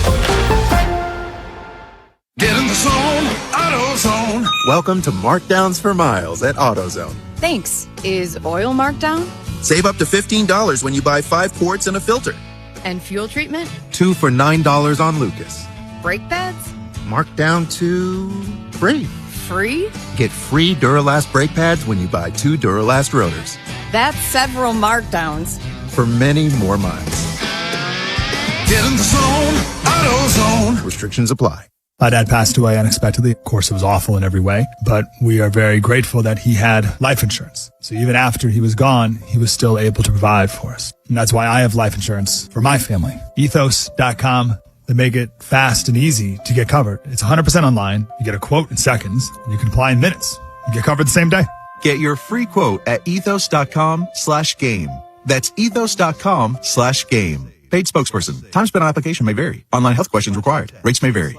Get in the zone, AutoZone. Welcome to Markdowns for Miles at AutoZone. Thanks. Is oil marked down? Save up to $15 when you buy 5 quarts and a filter. And fuel treatment? 2 for $9 on Lucas. Brake pads? Marked down to free. Free? Get free Duralast brake pads when you buy 2 Duralast rotors. That's several markdowns. For many more miles. Get in the zone, AutoZone. Restrictions apply. My dad passed away unexpectedly. Of course, it was awful in every way, but we are very grateful that he had life insurance. So even after he was gone, he was still able to provide for us. And that's why I have life insurance for my family. Ethos.com. They make it fast and easy to get covered. It's 100% online. You get a quote in seconds, and you can apply in minutes. You get covered the same day. Get your free quote at ethos.com/game. That's ethos.com/game. Paid spokesperson. Time spent on application may vary. Online health questions required. Rates may vary.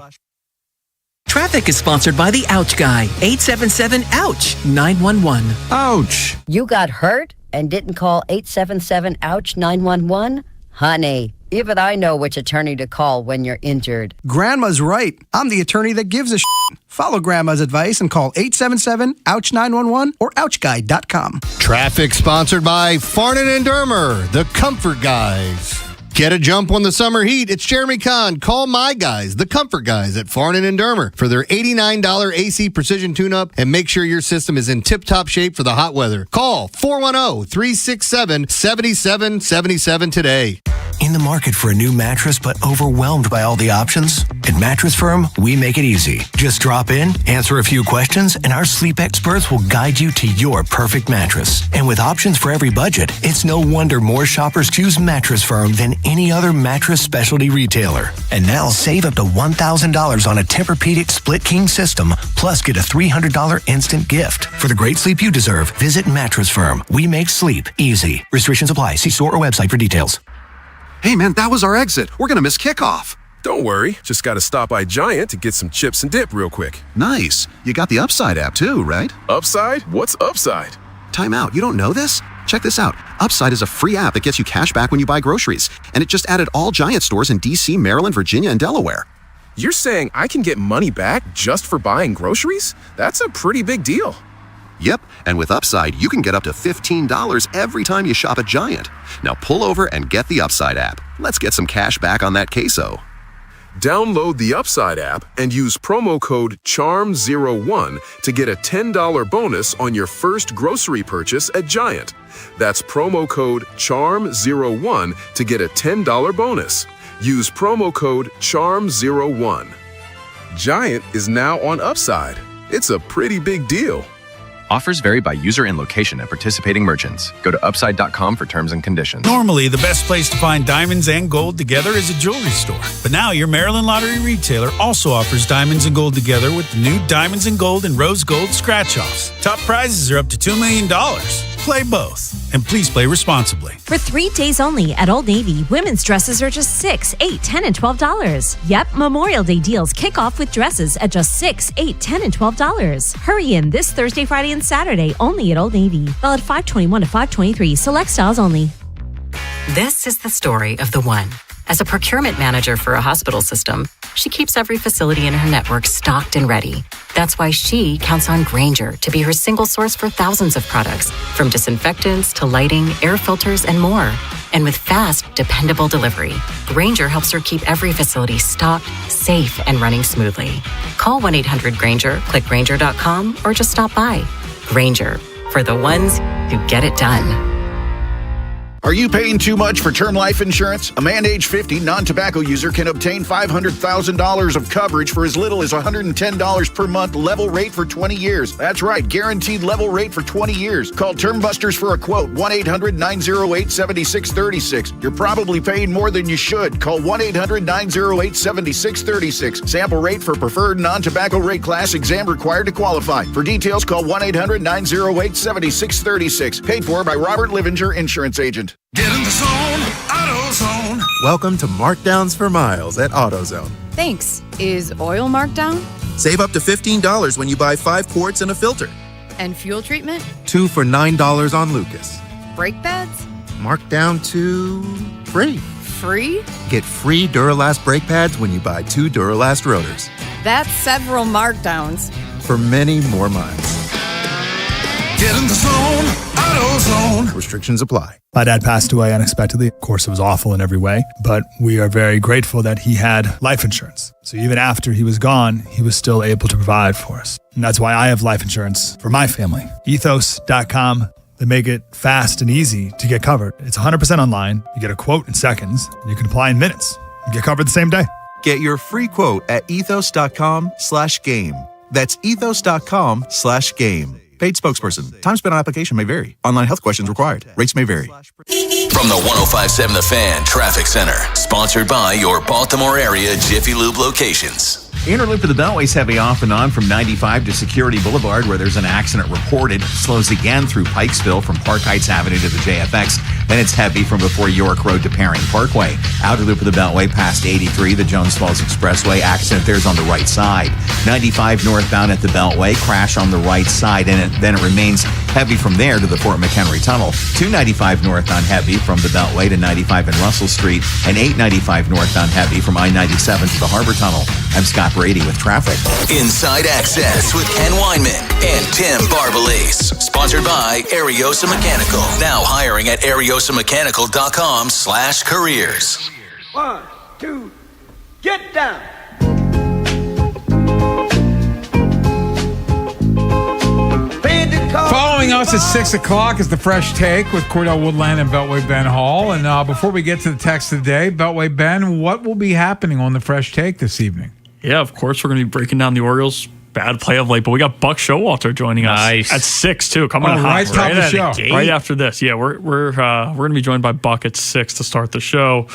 Traffic is sponsored by the Ouch Guy. 877-OUCH-911. Ouch. You got hurt and didn't call 877-OUCH-911? Honey, even I know which attorney to call when you're injured. Grandma's right. I'm the attorney that gives a shit. Follow Grandma's advice and call 877-OUCH-911 or OUCHGuy.com. Traffic sponsored by Farnan and Dermer, the Comfort Guys. Get a jump on the summer heat. It's Jeremy Kahn. Call my guys, the Comfort Guys at Farnan and Dermer, for their $89 AC precision tune-up, and make sure your system is in tip-top shape for the hot weather. Call 410-367-7777 today. In the market for a new mattress but overwhelmed by all the options? At Mattress Firm, we make it easy. Just drop in, answer a few questions, and our sleep experts will guide you to your perfect mattress. And with options for every budget, it's no wonder more shoppers choose Mattress Firm than any other mattress specialty retailer. And now save up to $1,000 on a Tempur-Pedic split king system, plus get a $300 instant gift. For the great sleep you deserve, visit Mattress Firm. We make sleep easy. Restrictions apply. See store or website for details. Hey man, that was our exit. We're gonna miss kickoff. Don't worry. Just gotta stop by Giant to get some chips and dip real quick. Nice. You got the Upside app too, right? Upside? What's Upside? Time out. You don't know this? Check this out. Upside is a free app that gets you cash back when you buy groceries. And it just added all Giant stores in DC, Maryland, Virginia, and Delaware. You're saying I can get money back just for buying groceries? That's a pretty big deal. Yep, and with Upside, you can get up to $15 every time you shop at Giant. Now pull over and get the Upside app. Let's get some cash back on that queso. Download the Upside app and use promo code CHARM01 to get a $10 bonus on your first grocery purchase at Giant. That's promo code CHARM01 to get a $10 bonus. Use promo code CHARM01. Giant is now on Upside. It's a pretty big deal. Offers vary by user and location at participating merchants. Go to upside.com for terms and conditions. Normally, the best place to find diamonds and gold together is a jewelry store. But now your Maryland Lottery retailer also offers diamonds and gold together with the new Diamonds and Gold and Rose Gold scratch-offs. Top prizes are up to $2 million. Play both. And please play responsibly. For 3 days only at Old Navy, women's dresses are just $6, $8, $10, and $12. Yep, Memorial Day deals kick off with dresses at just $6, $8, $10, and $12. Hurry in this Thursday, Friday, and Saturday only at Old Navy. Valid 5/21 to 5/23. Select styles only. This is the story of the one. As a procurement manager for a hospital system, she keeps every facility in her network stocked and ready. That's why she counts on Grainger to be her single source for thousands of products, from disinfectants to lighting, air filters, and more. And with fast, dependable delivery, Grainger helps her keep every facility stocked, safe, and running smoothly. Call 1-800-GRAINGER, click Grainger.com, or just stop by. Grainger, for the ones who get it done. Are you paying too much for term life insurance? A man age 50 non-tobacco user can obtain $500,000 of coverage for as little as $110 per month, level rate for 20 years. That's right, guaranteed level rate for 20 years. Call Term Busters for a quote, 1-800-908-7636. You're probably paying more than you should. Call 1-800-908-7636. Sample rate for preferred non-tobacco rate class, exam required to qualify. For details, call 1-800-908-7636. Paid for by Robert Livinger, Insurance Agent. Get in the zone, AutoZone. Welcome to Markdowns for Miles at AutoZone. Thanks. Is oil marked down? Save up to $15 when you buy 5 quarts and a filter. And fuel treatment? 2 for $9 on Lucas. Brake pads? Marked down to free. Free? Get free Duralast brake pads when you buy 2 Duralast rotors. That's several markdowns. For many more miles. Get in the zone, AutoZone. Restrictions apply. My dad passed away unexpectedly. Of course, it was awful in every way, but we are very grateful that he had life insurance. So even after he was gone, he was still able to provide for us. And that's why I have life insurance for my family. Ethos.com. They make it fast and easy to get covered. It's 100% online. You get a quote in seconds, and you can apply in minutes. You get covered the same day. Get your free quote at ethos.com/game. That's ethos.com/game. Paid spokesperson. Time spent on application may vary. Online health questions required. Rates may vary. From the 105.7 The Fan Traffic Center, sponsored by your Baltimore area Jiffy Lube locations. Inner loop of the Beltway's heavy off and on from 95 to Security Boulevard, where there's an accident reported. Slows again through Pikesville from Park Heights Avenue to the JFX. Then it's heavy from before York Road to Perring Parkway. Outer loop of the Beltway past 83, the Jones Falls Expressway. Accident there's on the right side. 95 northbound at the Beltway. Crash on the right side, and then it remains heavy from there to the Fort McHenry Tunnel. 295 northbound heavy from the Beltway to 95 and Russell Street. And 895 northbound heavy from I-97 to the Harbor Tunnel. I'm Scott Brady with traffic. Inside Access with Ken Weinman and Tim Barbalese. Sponsored by Ariosa Mechanical. Now hiring at ariosamechanical.com/careers. 1, 2, get down. Following us at 6 o'clock is the Fresh Take with Cordell Woodland and Beltway Ben Hall. And before we get to the text of the day, Beltway Ben, what will be happening on the Fresh Take this evening? Yeah, of course, we're going to be breaking down the Orioles' bad play of late, but we got Buck Showalter joining us at 6 too. Coming in hot right top of the show, right after this. Yeah, we're going to be joined by Buck at 6 to start the show.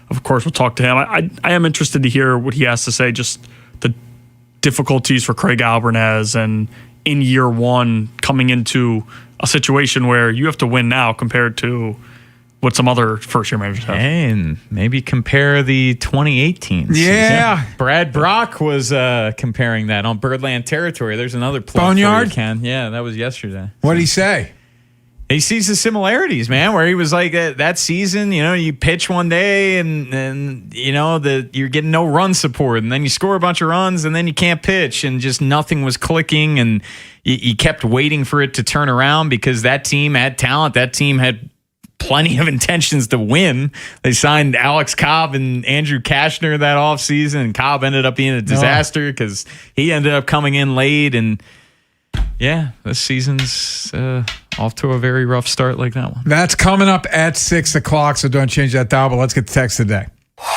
Of course, we'll talk to him. I am interested to hear what he has to say. Just the difficulties for Craig Alvarez and in year one coming into a situation where you have to win now compared to what some other first-year managers have. And maybe compare the 2018 Yeah. season. Brad Brock was comparing that on Birdland territory. There's another plug Boneyard? for you, Ken. Yeah, that was yesterday. What did he say? He sees the similarities, man, where he was like that season, you pitch one day and you're getting no run support, and then you score a bunch of runs and then you can't pitch, and just nothing was clicking, and you kept waiting for it to turn around because that team had talent. That team had plenty of intentions to win. They signed Alex Cobb and Andrew Kashner that offseason, and Cobb ended up being a disaster because he ended up coming in late. And yeah, this season's off to a very rough start like that one. That's coming up at 6 o'clock, so don't change that dial, but let's get the text today.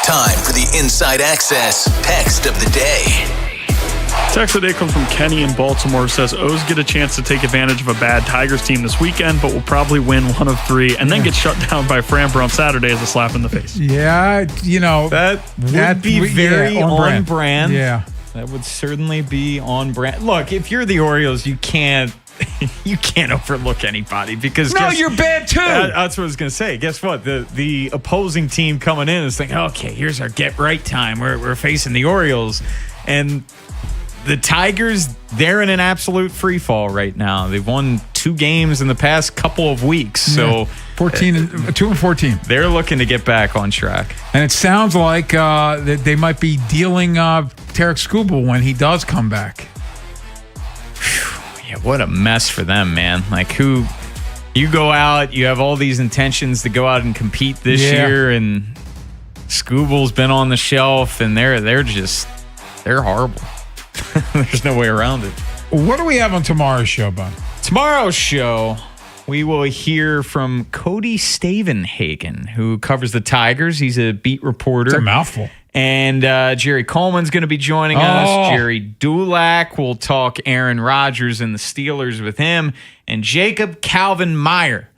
Time for the Inside Access text of the day. Text of the day comes from Kenny in Baltimore. Says, O's get a chance to take advantage of a bad Tigers team this weekend, but will probably win 1 of 3 and then get shut down by Framber on Saturday as a slap in the face. Yeah, that would be very on brand. Yeah. That would certainly be on brand. Look, if you're the Orioles, you can't overlook anybody because you're bad too. That's what I was going to say. Guess what? The opposing team coming in is thinking, okay, here's our get right time. We're facing the Orioles, and the Tigers, they're in an absolute free fall right now. They've won 2 games in the past couple of weeks. So 2-14. They're looking to get back on track. And it sounds like that they might be dealing Tarek Skubal when he does come back. Yeah, what a mess for them, man. Like, you go out, you have all these intentions to go out and compete this year, and Skubal's been on the shelf, and they're horrible. There's no way around it. What do we have on tomorrow's show, Bud? Tomorrow's show, we will hear from Cody Stavenhagen, who covers the Tigers. He's a beat reporter. It's a mouthful. And Jerry Coleman's going to be joining us. Jerry Dulac will talk Aaron Rodgers and the Steelers with him. And Jacob Calvin Meyer.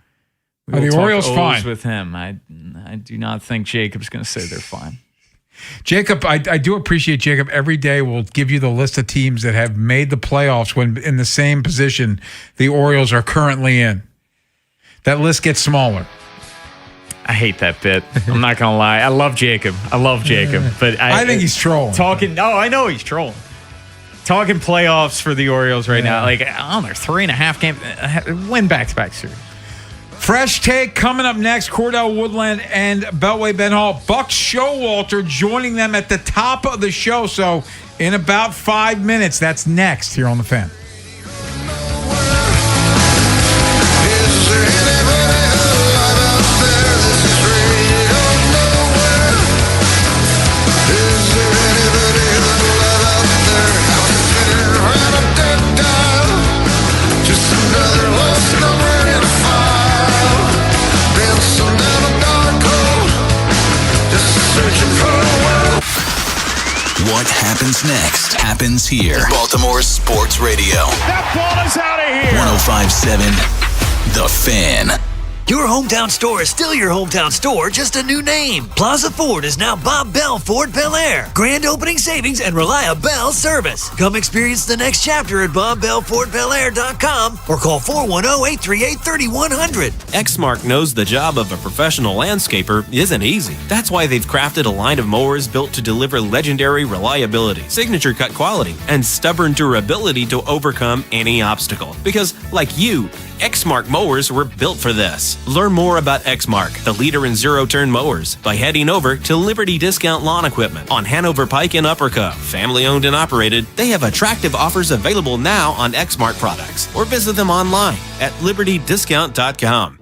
Are the Orioles fine? With him. I do not think Jacob's going to say they're fine. Jacob, I do appreciate Jacob. Every day will give you the list of teams that have made the playoffs when in the same position the Orioles are currently in. That list gets smaller. I hate that bit. I'm not going to lie. I love Jacob. But I think he's trolling. I know he's trolling. Talking playoffs for the Orioles right now. Like, I don't know, 3.5 games. Win back-to-back series. Fresh take coming up next. Cordell Woodland and Beltway Ben Hall. Buck Showalter joining them at the top of the show. So in about 5 minutes, that's next here on The Fan. What happens next happens here. Baltimore Sports Radio. That ball is out of here. 105.7 The Fan. Your hometown store is still your hometown store, just a new name. Plaza Ford is now Bob Bell Ford Bel Air. Grand opening savings and reliable service. Come experience the next chapter at BobBellFordBelAir.com or call 410-838-3100. Exmark knows the job of a professional landscaper isn't easy. That's why they've crafted a line of mowers built to deliver legendary reliability, signature cut quality, and stubborn durability to overcome any obstacle. Because, like you, Exmark mowers were built for this. Learn more about Exmark, the leader in zero-turn mowers, by heading over to Liberty Discount Lawn Equipment on Hanover Pike in Upper Cove. Family-owned and operated, they have attractive offers available now on Exmark products, or visit them online at libertydiscount.com.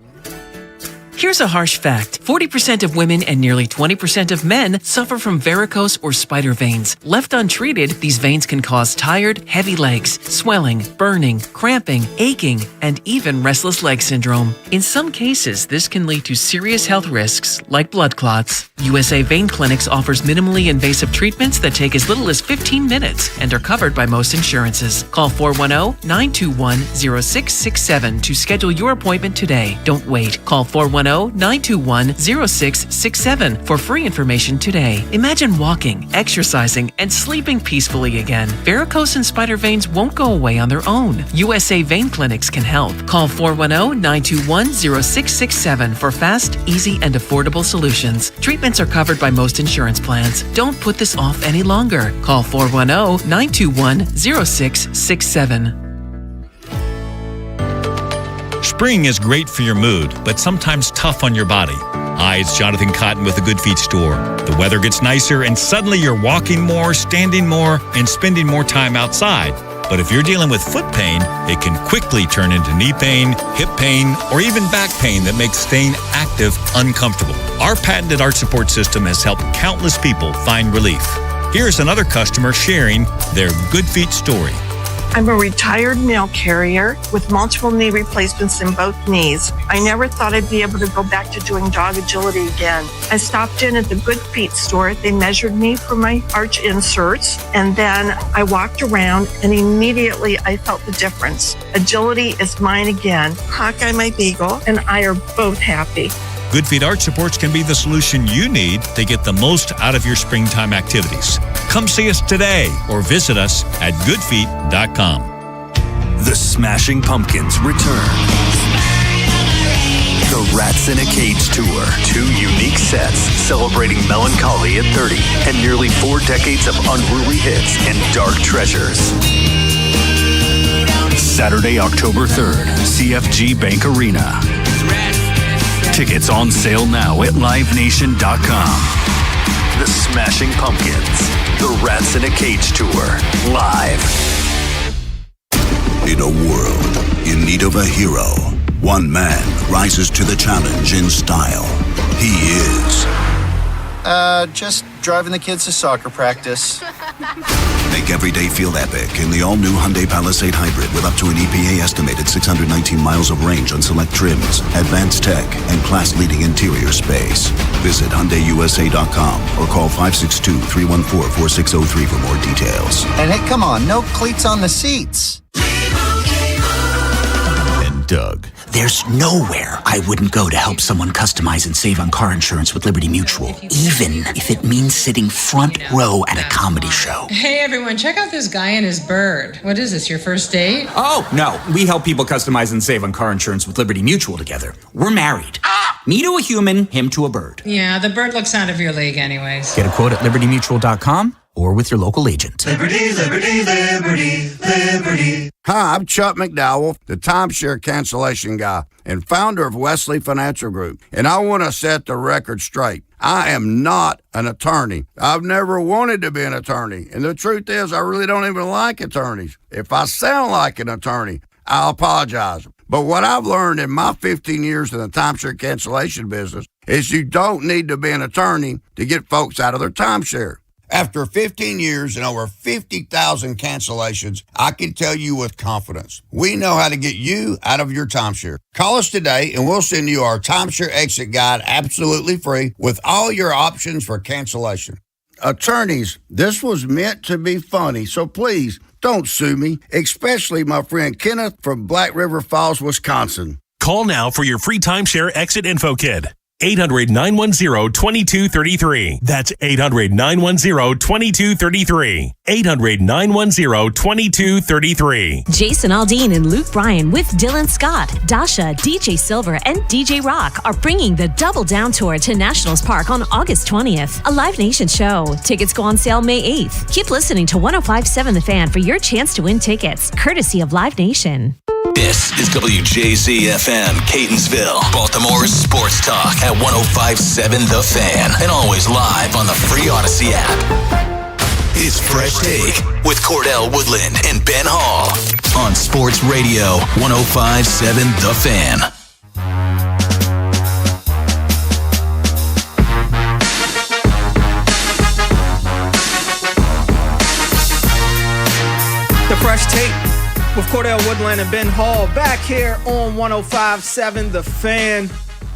Here's a harsh fact. 40% of women and nearly 20% of men suffer from varicose or spider veins. Left untreated, these veins can cause tired, heavy legs, swelling, burning, cramping, aching, and even restless leg syndrome. In some cases, this can lead to serious health risks like blood clots. USA Vein Clinics offers minimally invasive treatments that take as little as 15 minutes and are covered by most insurances. Call 410-921-0667 to schedule your appointment today. Don't wait. Call 410-921-0667 for free information today. Imagine walking, exercising, and sleeping peacefully again. Varicose and spider veins won't go away on their own. USA Vein Clinics can help. Call 410-921-0667 for fast, easy, and affordable solutions. Treatments are covered by most insurance plans. Don't put this off any longer. Call 410-921-0667. Spring is great for your mood, but sometimes tough on your body. Hi, it's Jonathan Cotton with the Good Feet store. The weather gets nicer and suddenly you're walking more, standing more, and spending more time outside. But if you're dealing with foot pain, it can quickly turn into knee pain, hip pain, or even back pain that makes staying active uncomfortable. Our patented arch support system has helped countless people find relief. Here's another customer sharing their Good Feet story. I'm a retired mail carrier with multiple knee replacements in both knees. I never thought I'd be able to go back to doing dog agility again. I stopped in at the Good Feet store. They measured me for my arch inserts, and then I walked around, and immediately I felt the difference. Agility is mine again. Hawkeye, my beagle, and I are both happy. Good Feet Arch Supports can be the solution you need to get the most out of your springtime activities. Come see us today or visit us at goodfeet.com. The Smashing Pumpkins return. The Rats in a Cage Tour. 2 unique sets celebrating melancholy at 30 and nearly 4 decades of unruly hits and dark treasures. Saturday, October 3rd, CFG Bank Arena. Tickets on sale now at livenation.com. The Smashing Pumpkins, the Rats in a Cage Tour, live. In a world in need of a hero, one man rises to the challenge in style. He is... just driving the kids to soccer practice. Make every day feel epic in the all-new Hyundai Palisade Hybrid with up to an EPA-estimated 619 miles of range on select trims, advanced tech, and class-leading interior space. Visit HyundaiUSA.com or call 562-314-4603 for more details. And hey, come on, no cleats on the seats. And Doug. There's nowhere I wouldn't go to help someone customize and save on car insurance with Liberty Mutual, even if it means sitting front row at a comedy show. Hey everyone, check out this guy and his bird. What is this, your first date? Oh, no. We help people customize and save on car insurance with Liberty Mutual together. We're married. Me to a human, him to a bird. Yeah, the bird looks out of your league anyways. Get a quote at libertymutual.com or with your local agent. Liberty, liberty, liberty, liberty. Hi, I'm Chuck McDowell, the timeshare cancellation guy and founder of Wesley Financial Group. And I want to set the record straight. I am not an attorney. I've never wanted to be an attorney. And the truth is, I really don't even like attorneys. If I sound like an attorney, I'll apologize. But what I've learned in my 15 years in the timeshare cancellation business is you don't need to be an attorney to get folks out of their timeshare. After 15 years and over 50,000 cancellations, I can tell you with confidence, we know how to get you out of your timeshare. Call us today and we'll send you our timeshare exit guide absolutely free with all your options for cancellation. Attorneys, this was meant to be funny, so please don't sue me, especially my friend Kenneth from Black River Falls, Wisconsin. Call now for your free timeshare exit info kit. 800-910-2233. That's 800-910-2233. 800-910-2233. Jason Aldean and Luke Bryan with Dylan Scott, Dasha, DJ Silver, and DJ Rock are bringing the Double Down Tour to Nationals Park on August 20th. A Live Nation show. Tickets go on sale May 8th. Keep listening to 105.7 The Fan for your chance to win tickets, courtesy of Live Nation. This is WJZ-FM, Catonsville, Baltimore's sports talk at 105.7 The Fan, and always live on the free Odyssey app. It's Fresh Take with Cordell Woodland and Ben Hall on Sports Radio 105.7 The Fan. The Fresh Take with Cordell Woodland and Ben Hall back here on 105.7 The Fan.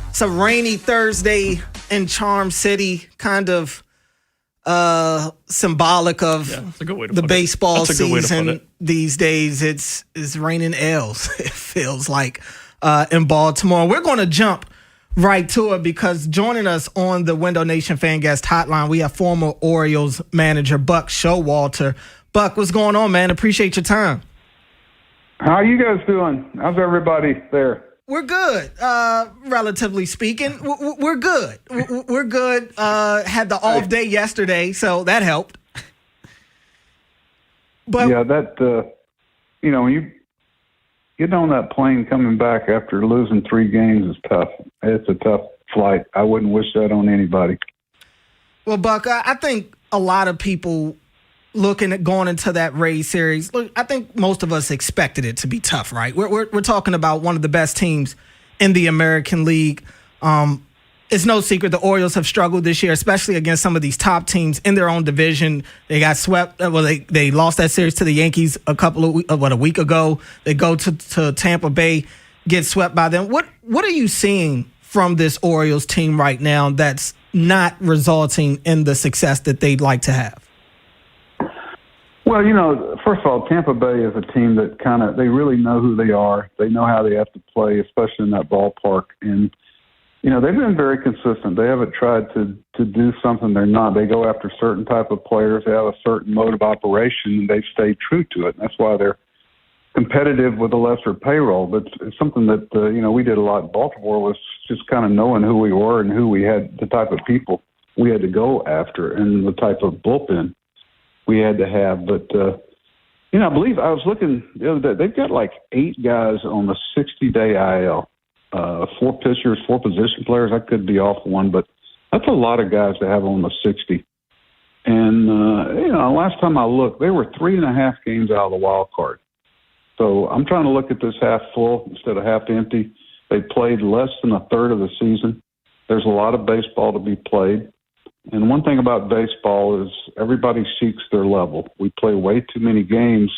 It's a rainy Thursday in Charm City, kind of symbolic of the baseball season these days. It's raining L's, it feels like, in Baltimore. We're going to jump right to it because joining us on the Window Nation Fan Guest Hotline, we have former Orioles manager Buck Showalter. Buck, what's going on, man? Appreciate your time. How are you guys doing? How's everybody there? We're good, relatively speaking. We're good. We're good. Had the off day yesterday, so that helped. But yeah, that when you get on that plane coming back after losing 3 games is tough. It's a tough flight. I wouldn't wish that on anybody. Well, Buck, I think a lot of people looking at going into that Rays series, look, I think most of us expected it to be tough, right? We're talking about one of the best teams in the American League. It's no secret the Orioles have struggled this year, especially against some of these top teams in their own division. They got swept. Well, they lost that series to the Yankees a week ago. They go to Tampa Bay, get swept by them. What are you seeing from this Orioles team right now that's not resulting in the success that they'd like to have? Well, first of all, Tampa Bay is a team that they really know who they are. They know how they have to play, especially in that ballpark. And, they've been very consistent. They haven't tried to do something they're not. They go after certain type of players. They have a certain mode of operation, and they've stayed true to it. And that's why they're competitive with a lesser payroll. But it's something that, we did a lot in Baltimore was just kind of knowing who we were and who we had, the type of people we had to go after and the type of bullpen we had to have. But, I believe I was looking the other day, they've got like 8 guys on the 60-day IL. 4 pitchers, 4 position players. I could be off one, but that's a lot of guys to have on the 60. And, last time I looked, they were 3.5 games out of the wild card. So I'm trying to look at this half full instead of half empty. They played less than a third of the season. There's a lot of baseball to be played. And one thing about baseball is everybody seeks their level. We play way too many games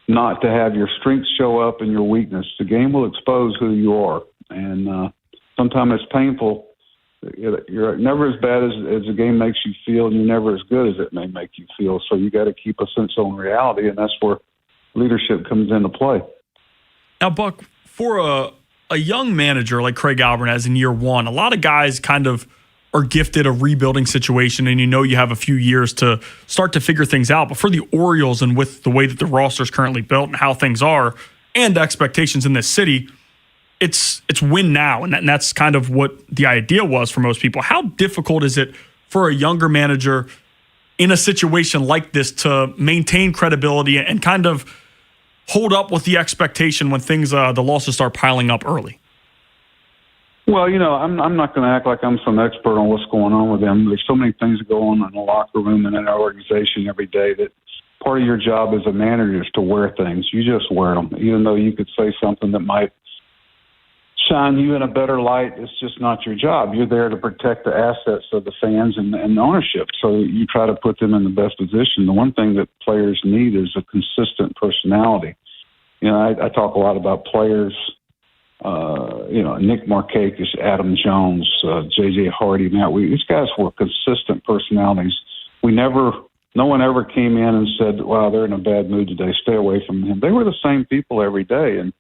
not to have your strengths show up and your weakness. The game will expose who you are. And sometimes it's painful. You're never as bad as the game makes you feel, and you're never as good as it may make you feel. So you got to keep a sense on reality, and that's where leadership comes into play. Now, Buck, for a young manager like Craig Alvarez in year one, a lot of guys kind of are gifted a rebuilding situation, and you have a few years to start to figure things out. But for the Orioles, and with the way that the roster is currently built and how things are and expectations in this city, it's win now, and that's kind of what the idea was for most people. How difficult is it for a younger manager in a situation like this to maintain credibility and kind of hold up with the expectation when things the losses start piling up early? Well, I'm not going to act like I'm some expert on what's going on with them. There's so many things that go on in the locker room and in our organization every day that part of your job as a manager is to wear things. You just wear them, even though you could say something that might shine you in a better light. It's just not your job. You're there to protect the assets of the fans and ownership. So you try to put them in the best position. The one thing that players need is a consistent personality. I talk a lot about players, Nick Markakis, Adam Jones, J.J. Hardy, Matt Wheat. These guys were consistent personalities. No one ever came in and said, wow, they're in a bad mood today, stay away from him. They were the same people every day. And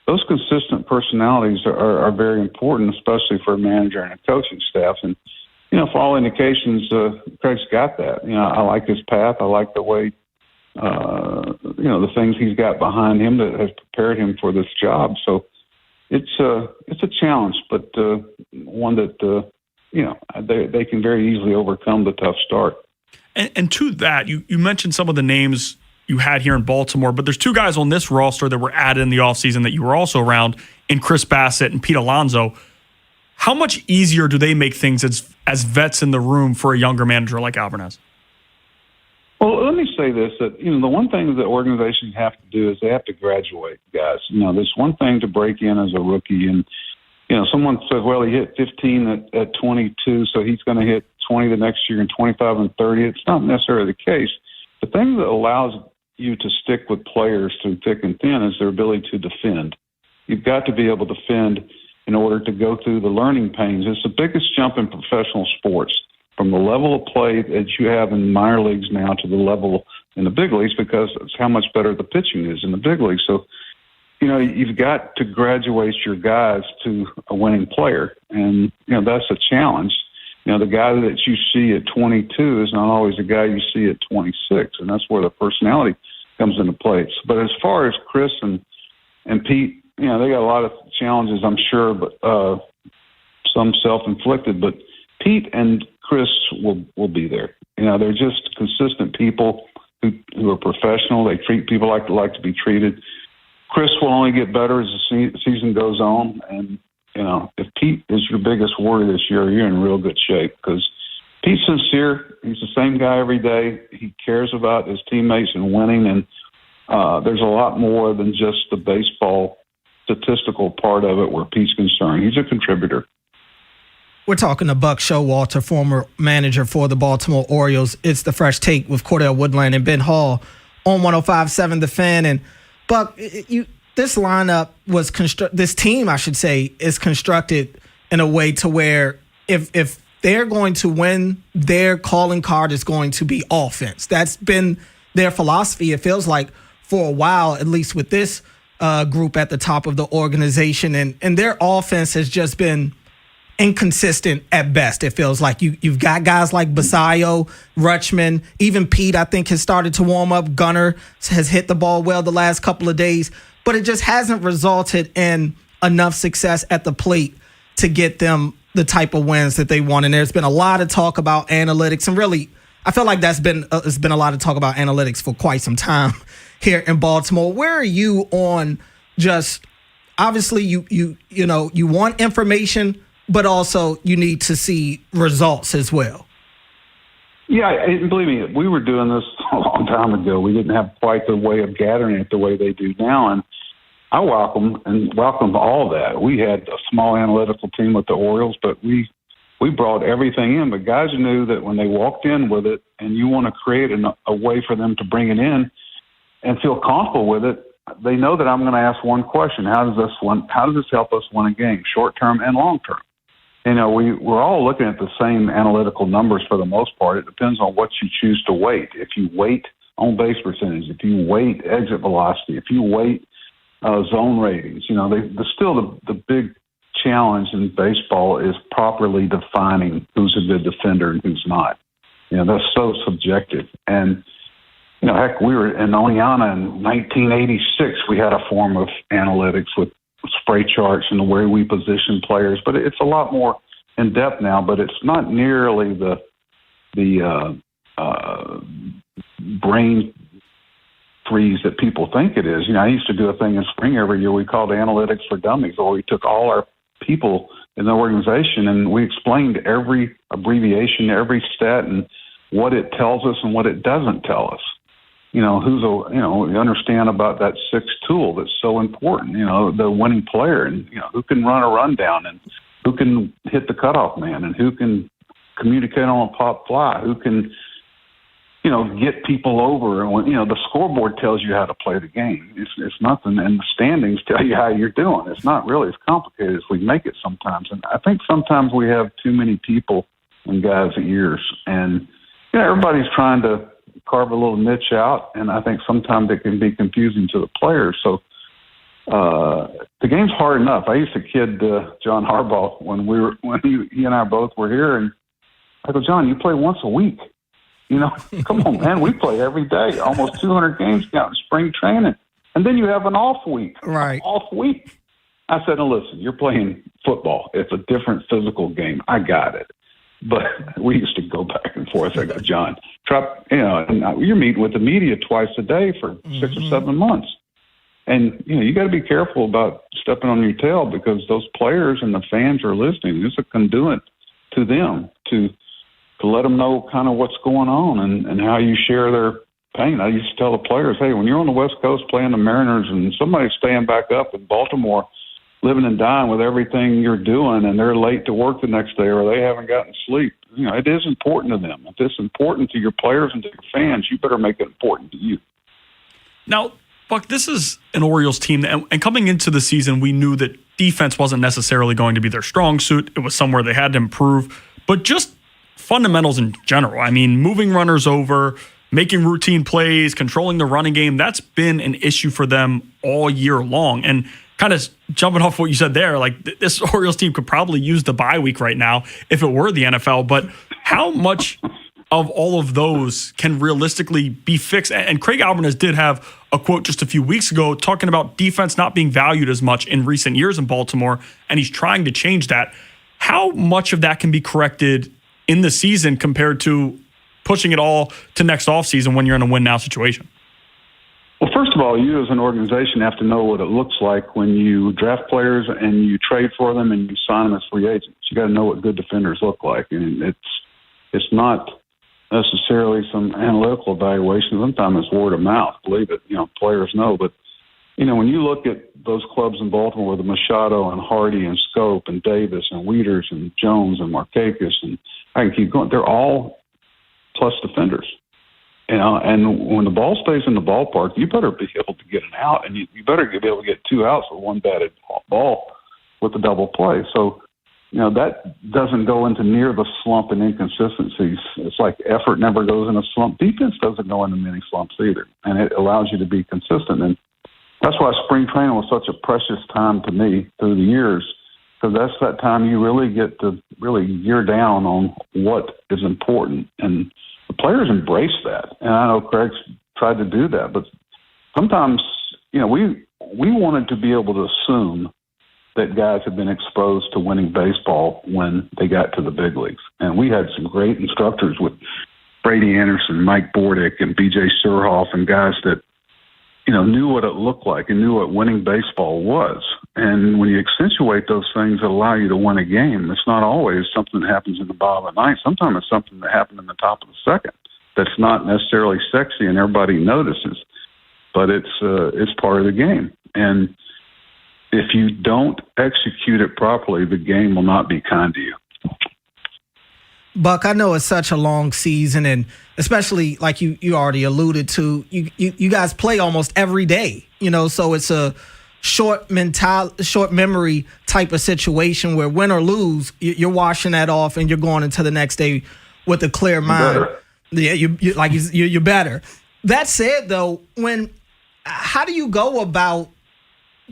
those consistent personalities are very important, especially for a manager and a coaching staff. And, for all indications, Craig's got that. I like his path. I like the way, the things he's got behind him that have prepared him for this job. So it's a challenge, but one that, they can very easily overcome the tough start. And to that, you mentioned some of the names you had here in Baltimore, but there's 2 guys on this roster that were added in the offseason that you were also around, in Chris Bassett and Pete Alonso. How much easier do they make things as vets in the room for a younger manager like Alvarez? Well, let me say this, that, the one thing that organizations have to do is they have to graduate guys. There's one thing to break in as a rookie, and, someone says, well, he hit 15 at 22, so he's going to hit 20 the next year and 25 and 30. It's not necessarily the case. The thing that allows you to stick with players through thick and thin is their ability to defend. You've got to be able to defend in order to go through the learning pains. It's the biggest jump in professional sports, from the level of play that you have in minor leagues now to the level in the big leagues, because it's how much better the pitching is in the big leagues. So, you've got to graduate your guys to a winning player, and, that's a challenge. The guy that you see at 22 is not always the guy you see at 26, and that's where the personality comes into play. But as far as Chris and Pete, they got a lot of challenges, I'm sure, but some self-inflicted. But Pete and Chris will be there. They're just consistent people who are professional. They treat people like to be treated. Chris will only get better as the season goes on, and if Pete is your biggest worry this year, you're in real good shape, because Pete's sincere. He's the same guy every day. He cares about his teammates and winning, and there's a lot more than just the baseball statistical part of it where Pete's concerned. He's a contributor. We're talking to Buck Showalter, former manager for the Baltimore Orioles. It's The Fresh Take with Cordell Woodland and Ben Hall on 105.7 The Fan. And Buck, this lineup was this team, I should say, is constructed in a way to where if they're going to win, their calling card is going to be offense. That's been their philosophy, it feels like, for a while, at least with this group at the top of the organization. And their offense has just been inconsistent at best. It feels like you've got guys like Basayo, Rutschman, even Pete, I think, has started to warm up. Gunnar has hit the ball well the last couple of days, but it just hasn't resulted in enough success at the plate to get them the type of wins that they want. And there's been a lot of talk about analytics, and really, I feel like it's been a lot of talk about analytics for quite some time here in Baltimore. Where are you on just obviously you want information, but also you need to see results as well. Yeah, and believe me, we were doing this a long time ago. We didn't have quite the way of gathering it the way they do now, and I welcome all that. We had a small analytical team with the Orioles, but we brought everything in. But guys knew that when they walked in with it, and you want to create a way for them to bring it in and feel comfortable with it, they know that I'm going to ask one question: How does this help us win a game, short term and long term? We're all looking at the same analytical numbers for the most part. It depends on what you choose to weight. If you weight on base percentage, if you weight exit velocity, if you weight zone ratings, the big challenge in baseball is properly defining who's a good defender and who's not. That's so subjective. And heck, we were in Oneonta in 1986. We had a form of analytics with spray charts and the way we position players, but it's a lot more in depth now. But it's not nearly the brain freeze that people think it is. I used to do a thing in spring every year we called Analytics for Dummies, where we took all our people in the organization and we explained every abbreviation, every stat, and what it tells us and what it doesn't tell us. You understand about that sixth tool that's so important, the winning player, and, who can run a rundown and who can hit the cutoff man and who can communicate on a pop fly, who can, get people over. And when, the scoreboard tells you how to play the game. It's nothing. And the standings tell you how you're doing. It's not really as complicated as we make it sometimes. And I think sometimes we have too many people in guys' ears, and, everybody's trying to carve a little niche out, and I think sometimes it can be confusing to the players. So the game's hard enough. I used to kid John Harbaugh when he and I both were here, and I go, John, you play once a week. Come on, man, we play every day, almost 200 games counting spring training, and then you have an off week. Right. Off week. I said, now listen, you're playing football. It's a different physical game. I got it. But we used to go back and forth. I go, John, and you're meeting with the media twice a day for 6 or 7 months. And, you got to be careful about stepping on your tail, because those players and the fans are listening. It's a conduit to them to let them know kind of what's going on and how you share their pain. I used to tell the players, hey, when you're on the West Coast playing the Mariners and somebody's staying back up in Baltimore, living and dying with everything you're doing, and they're late to work the next day or they haven't gotten sleep, it is important to them. If it's important to your players and to your fans, you better make it important to you. Now, Buck, this is an Orioles team, and coming into the season, we knew that defense wasn't necessarily going to be their strong suit. It was somewhere they had to improve, but just fundamentals in general. I mean, moving runners over, making routine plays, controlling the running game, that's been an issue for them all year long. And kind of jumping off what you said there, like this Orioles team could probably use the bye week right now if it were the NFL, but how much of all of those can realistically be fixed? And Craig Alvarez did have a quote just a few weeks ago talking about defense not being valued as much in recent years in Baltimore, and he's trying to change that. How much of that can be corrected in the season compared to pushing it all to next offseason when you're in a win-now situation? Well, first of all, you as an organization have to know what it looks like when you draft players and you trade for them and you sign them as free agents. You got to know what good defenders look like, and it's not necessarily some analytical evaluation. Sometimes it's word of mouth. Believe it, players know. But when you look at those clubs in Baltimore, the Machado and Hardy and Scope and Davis and Wieters and Jones and Markakis, and I can keep going. They're all plus defenders. And when the ball stays in the ballpark, you better be able to get an out, and you better be able to get 2 outs with one batted ball with a double play. So, that doesn't go into near the slump and inconsistencies. It's like effort never goes in a slump. Defense doesn't go into many slumps either, and it allows you to be consistent. And that's why spring training was such a precious time to me through the years, because that's that time you really get to really gear down on what is important. And the players embrace that. And I know Craig's tried to do that, but sometimes, we wanted to be able to assume that guys have been exposed to winning baseball when they got to the big leagues. And we had some great instructors with Brady Anderson, Mike Bordick, and B.J. Surhoff, and guys that, knew what it looked like and knew what winning baseball was. And when you accentuate those things that allow you to win a game, it's not always something that happens in the bottom of the ninth. Sometimes it's something that happened in the top of the second that's not necessarily sexy and everybody notices, but it's part of the game. And if you don't execute it properly, the game will not be kind to you. Buck, I know it's such a long season, and especially like you already alluded to, you guys play almost every day, so it's a short memory type of situation where win or lose, you're washing that off and you're going into the next day with a clear mind. Yeah, you're better. That said, though, how do you go about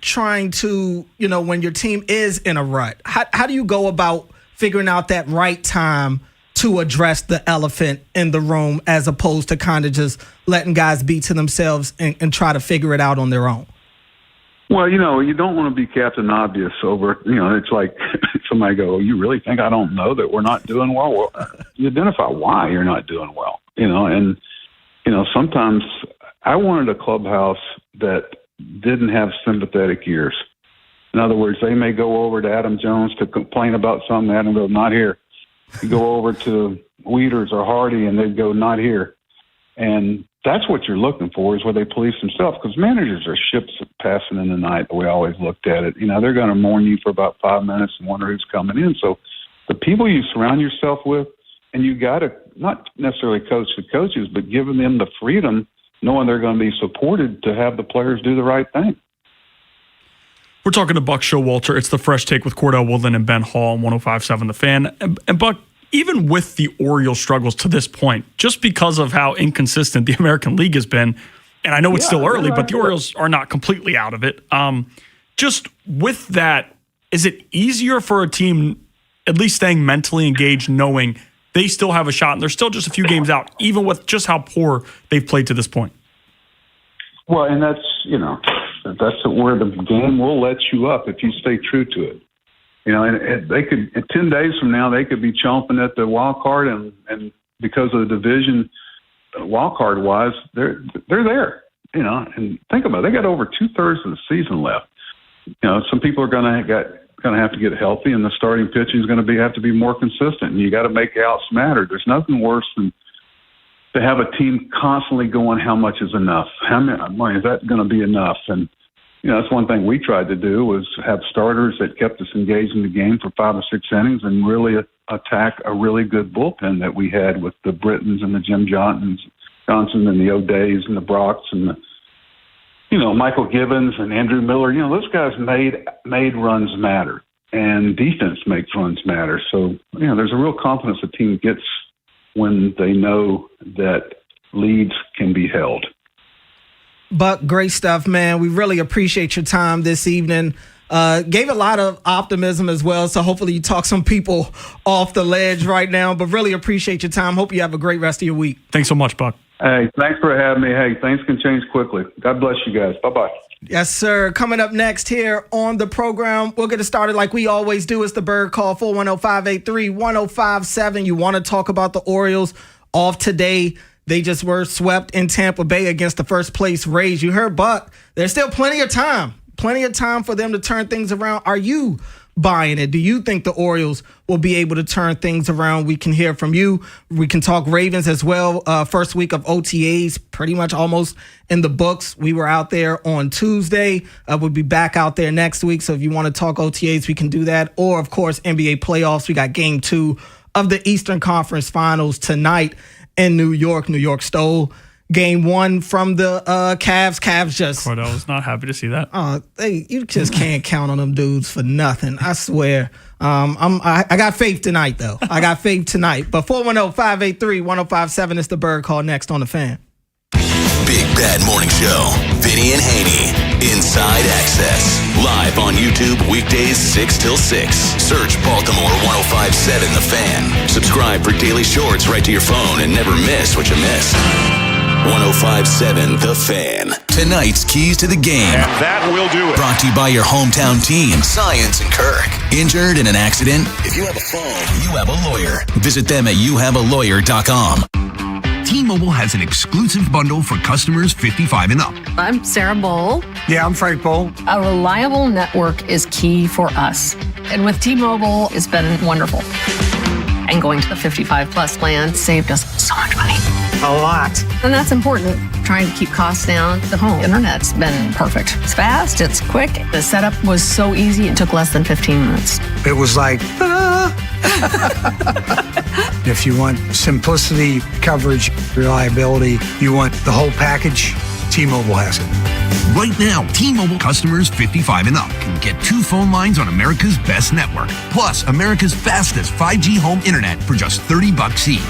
trying to, when your team is in a rut, how do you go about figuring out that right time to address the elephant in the room as opposed to kind of just letting guys be to themselves and try to figure it out on their own? Well, you don't want to be Captain Obvious over, it's like somebody go, you really think I don't know that we're not doing well? Well, you identify why you're not doing well, and sometimes I wanted a clubhouse that didn't have sympathetic ears. In other words, they may go over to Adam Jones to complain about something. Adam goes, not here. You go over to Weeders or Hardy, and they'd go, not here. And that's what you're looking for, is where they police themselves, because managers are ships passing in the night, the way I always looked at it. They're going to mourn you for about 5 minutes and wonder who's coming in. So the people you surround yourself with, and you got to not necessarily coach the coaches, but giving them the freedom, knowing they're going to be supported, to have the players do the right thing. We're talking to Buck Showalter. It's the Fresh Take with Cordell Woodland and Ben Hall on 105.7 The Fan. And Buck, even with the Orioles' struggles to this point, just because of how inconsistent the American League has been, and I know it's still early, but the Orioles are not completely out of it. Just with that, is it easier for a team at least staying mentally engaged, knowing they still have a shot and they're still just a few games out, even with just how poor they've played to this point? Well, and that's where the game will let you up if you stay true to it. And they could, 10 days from now, they could be chomping at the wild card, and because of the division, wild card wise, they're there. And think about it, they got over 2/3 of the season left. Some people are going to have to get healthy, and the starting pitching is going to have to be more consistent. And you got to make outs matter. There's nothing worse than to have a team constantly going, how much is enough? How many is that going to be enough? And that's one thing we tried to do, was have starters that kept us engaged in the game for 5 or 6 innings and really attack a really good bullpen that we had with the Brittons and the Jim Johnson and the O'Days and the Brocks and the, Michael Gibbons and Andrew Miller. Those guys made runs matter, and defense makes runs matter. So, there's a real confidence the team gets when they know that leads can be held. Buck, great stuff, man. We really appreciate your time this evening. Gave a lot of optimism as well, so hopefully you talk some people off the ledge right now, but really appreciate your time. Hope you have a great rest of your week. Thanks so much, Buck. Hey, thanks for having me. Hey, things can change quickly. God bless you guys. Bye-bye. Yes, sir. Coming up next here on the program, we'll get it started like we always do. It's the Bird Call, 410-583-1057. You want to talk about the Orioles off today. They just were swept in Tampa Bay against the first place Rays. You heard Buck. There's still plenty of time for them to turn things around. Are you buying it? Do you think the Orioles will be able to turn things around? We can hear from you. We can talk Ravens as well. First week of OTAs, pretty much almost in the books. We were out there on Tuesday. We'll be back out there next week. So if you want to talk OTAs, we can do that. Or, of course, NBA playoffs. We got game 2 of the Eastern Conference Finals tonight in New York. New York stole game 1 from the Cavs. Cavs just... Cordell was not happy to see that. You just can't count on them dudes for nothing. I swear. I got faith tonight, though. I got faith tonight. But 410-583-1057 is the Bird Call next on The Fan. Big Bad Morning Show. Vinny and Haynie. Inside Access. Live on YouTube weekdays 6 till 6. Search Baltimore 105.7 The Fan. Subscribe for daily shorts right to your phone and never miss what you missed. 105.7 The Fan. Tonight's keys to the game. And that will do it. Brought to you by your hometown team, Science and Kirk. Injured in an accident? If you have a phone, you have a lawyer. Visit them at youhavealawyer.com. T-Mobile has an exclusive bundle for customers 55 and up. I'm Sarah Bowl. Yeah, I'm Frank Bowl. A reliable network is key for us. And with T-Mobile, it's been wonderful. And going to the 55 plus plan saved us so much money. A lot. And that's important. Trying to keep costs down. The home internet's been perfect. It's fast, it's quick. The setup was so easy, it took less than 15 minutes. It was like, If you want simplicity, coverage, reliability, you want the whole package, T-Mobile has it. Right now, T-Mobile customers 55 and up can get 2 phone lines on America's best network, plus America's fastest 5G home internet for just $30 each.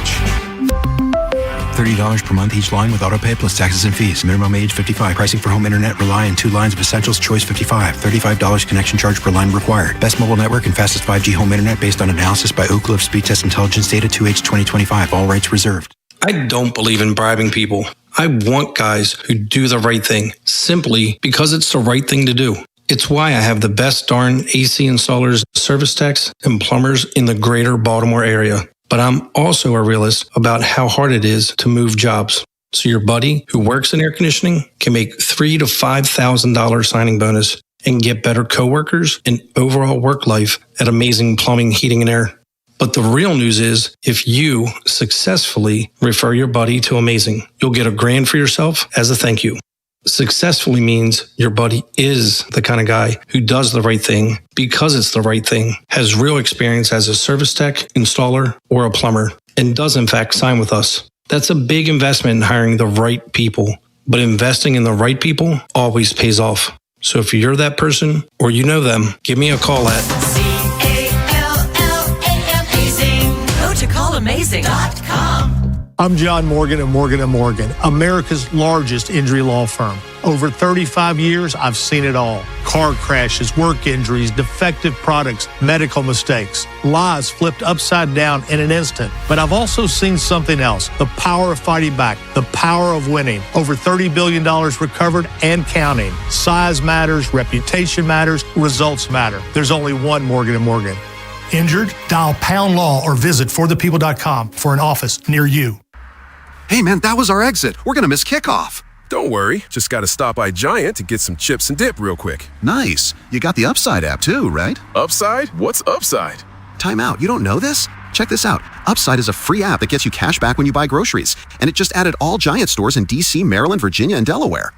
$30 per month each line with autopay plus taxes and fees. Minimum age 55. Pricing for home internet rely on 2 lines of essentials. Choice 55. $35 connection charge per line required. Best mobile network and fastest 5G home internet based on analysis by Ookla of Speed Test Intelligence Data 2H 2025. All rights reserved. I don't believe in bribing people. I want guys who do the right thing simply because it's the right thing to do. It's why I have the best darn AC installers, service techs, and plumbers in the greater Baltimore area. But I'm also a realist about how hard it is to move jobs. So your buddy who works in air conditioning can make $3,000 to $5,000 signing bonus and get better coworkers and overall work life at Amazing Plumbing, Heating, and Air. But the real news is, if you successfully refer your buddy to Amazing, you'll get $1,000 for yourself as a thank you. Successfully means your buddy is the kind of guy who does the right thing because it's the right thing, has real experience as a service tech, installer, or a plumber, and does in fact sign with us. That's a big investment in hiring the right people, but investing in the right people always pays off. So if you're that person or you know them, give me a call at CALLAMAZING. Go to callamazing.com. I'm John Morgan of Morgan & Morgan, America's largest injury law firm. Over 35 years, I've seen it all. Car crashes, work injuries, defective products, medical mistakes, lives flipped upside down in an instant. But I've also seen something else, the power of fighting back, the power of winning. Over $30 billion recovered and counting. Size matters, reputation matters, results matter. There's only one Morgan & Morgan. Injured? Dial Pound Law or visit forthepeople.com for an office near you. Hey, man, that was our exit. We're going to miss kickoff. Don't worry. Just got to stop by Giant to get some chips and dip real quick. Nice. You got the Upside app too, right? Upside? What's Upside? Time out. You don't know this? Check this out. Upside is a free app that gets you cash back when you buy groceries. And it just added all Giant stores in D.C., Maryland, Virginia, and Delaware.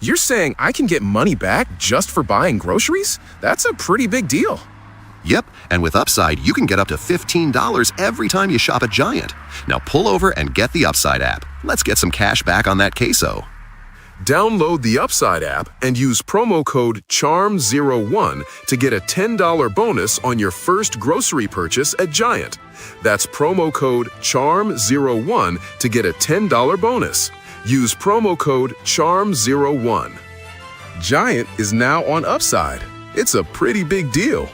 You're saying I can get money back just for buying groceries? That's a pretty big deal. Yep, and with Upside, you can get up to $15 every time you shop at Giant. Now pull over and get the Upside app. Let's get some cash back on that queso. Download the Upside app and use promo code CHARM01 to get a $10 bonus on your first grocery purchase at Giant. That's promo code CHARM01 to get a $10 bonus. Use promo code CHARM01. Giant is now on Upside. It's a pretty big deal.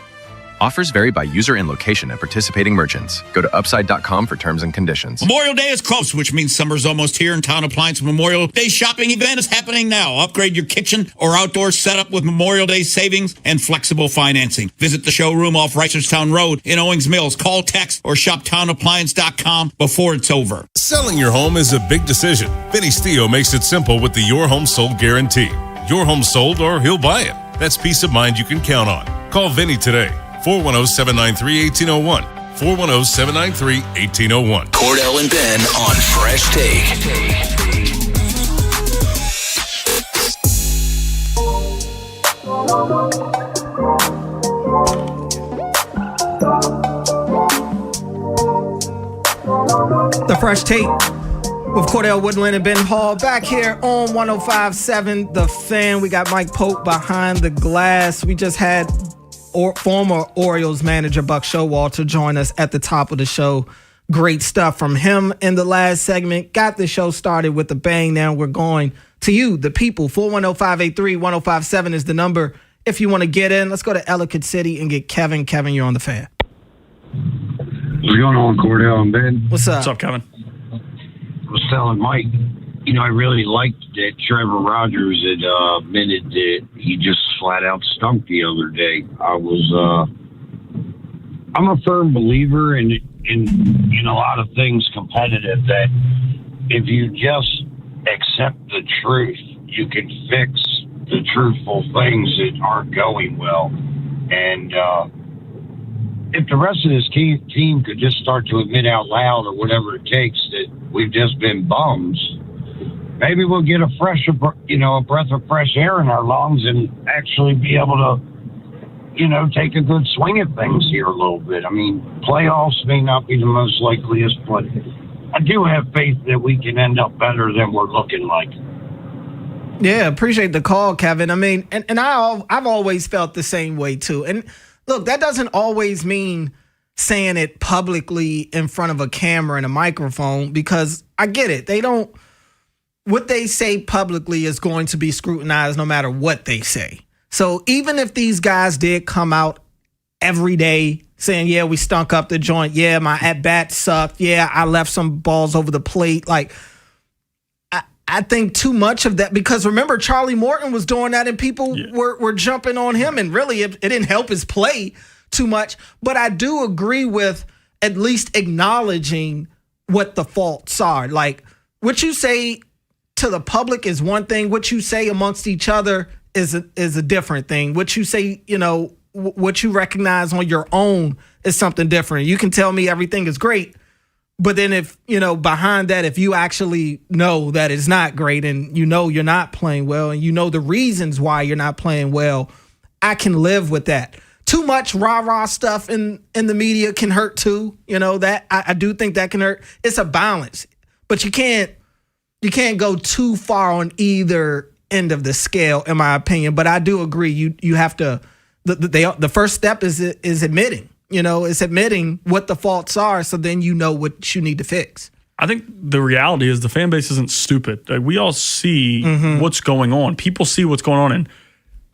Offers vary by user and location at participating merchants. Go to upside.com for terms and conditions. Memorial Day is close, which means summer's almost here, and Town Appliance Memorial Day shopping event is happening now. Upgrade your kitchen or outdoor setup with Memorial Day savings and flexible financing. Visit the showroom off Reisterstown Road in Owings Mills. Call, text, or shop townappliance.com before it's over. Selling your home is a big decision. Vinny Stio makes it simple with the Your Home Sold guarantee. Your home sold or he'll buy it. That's peace of mind you can count on. Call Vinny today. 410-793-1801. 410-793-1801. Cordell and Ben on Fresh Take. The Fresh Take with Cordell Woodland and Ben Hall back here on 105.7 The Fan. We got Mike Pope behind the glass. We just had former Orioles manager Buck Showalter join us at the top of the show. Great stuff from him in the last segment. Got the show started with a bang. Now we're going to you, the people. 410-583-1057 is the number if you want to get in. Let's go to Ellicott City and get Kevin. Kevin, you're on the Fan. What's going on, Cordell and Ben? What's up? What's up, Kevin? I was telling Mike, I really liked that Trevor Rogers had admitted that he just flat out stunk the other day. I'm a firm believer in a lot of things competitive that if you just accept the truth, you can fix the truthful things that aren't going well. And if the rest of this team could just start to admit out loud or whatever it takes that we've just been bums, maybe we'll get a breath of fresh air in our lungs and actually be able to, take a good swing at things here a little bit. I mean, playoffs may not be the most likeliest, but I do have faith that we can end up better than we're looking like. Yeah, appreciate the call, Kevin. I mean, and I've always felt the same way too. And look, that doesn't always mean saying it publicly in front of a camera and a microphone, because I get it. What they say publicly is going to be scrutinized no matter what they say. So even if these guys did come out every day saying, yeah, we stunk up the joint. Yeah, my at-bat sucked. Yeah, I left some balls over the plate. Like, I think too much of that, because remember, Charlie Morton was doing that and people were jumping on him, and really it didn't help his play too much. But I do agree with at least acknowledging what the faults are. Like, what you say to the public is one thing. What you say amongst each other is a different thing. What you say, what you recognize on your own is something different. You can tell me everything is great, but then if, behind that, if you actually know that it's not great and you're not playing well and the reasons why you're not playing well, I can live with that. Too much rah-rah stuff in the media can hurt too. That I do think that can hurt. It's a balance, but you can't go too far on either end of the scale, in my opinion. But I do agree. You have to, the first step is admitting. It's admitting what the faults are, so then what you need to fix. I think the reality is the fan base isn't stupid. Like, we all see what's going on. People see what's going on, and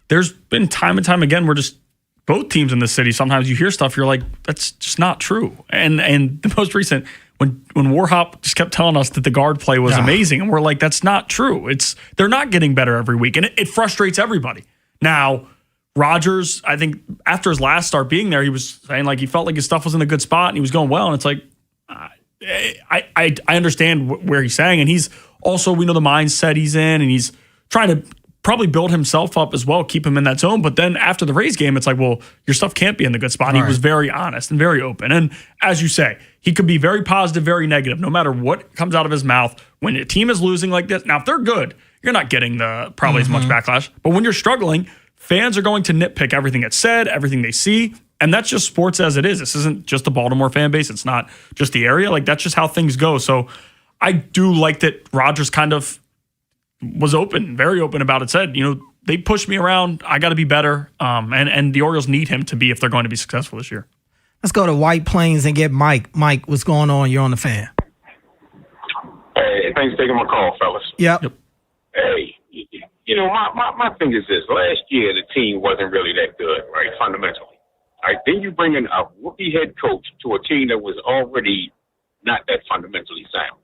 there's been time and time again where just both teams in the city, sometimes you hear stuff, you're like, that's just not true. And the most recent, when Warhop just kept telling us that the guard play was amazing, and we're like, that's not true. They're not getting better every week, and it frustrates everybody. Now, Rodgers, I think after his last start being there, he was saying like he felt like his stuff was in a good spot and he was going well. And it's like, I understand where he's saying. And he's also, we know the mindset he's in, and he's trying to probably build himself up as well, keep him in that zone. But then after the Rays game, it's like, well, your stuff can't be in the good spot. He was very honest and very open. And as you say, he could be very positive, very negative, no matter what comes out of his mouth. When a team is losing like this, now if they're good, you're not getting probably as much backlash. But when you're struggling, fans are going to nitpick everything that's said, everything they see, and that's just sports as it is. This isn't just the Baltimore fan base. It's not just the area. Like, that's just how things go. So I do like that Rodgers kind of was open, very open about it, said, they pushed me around. I got to be better. And the Orioles need him to be if they're going to be successful this year. Let's go to White Plains and get Mike. Mike, what's going on? You're on the Fan. Hey, thanks for taking my call, fellas. Yep. Hey, my thing is this. Last year, the team wasn't really that good, right, fundamentally. All right, then you bring in a rookie head coach to a team that was already not that fundamentally sound.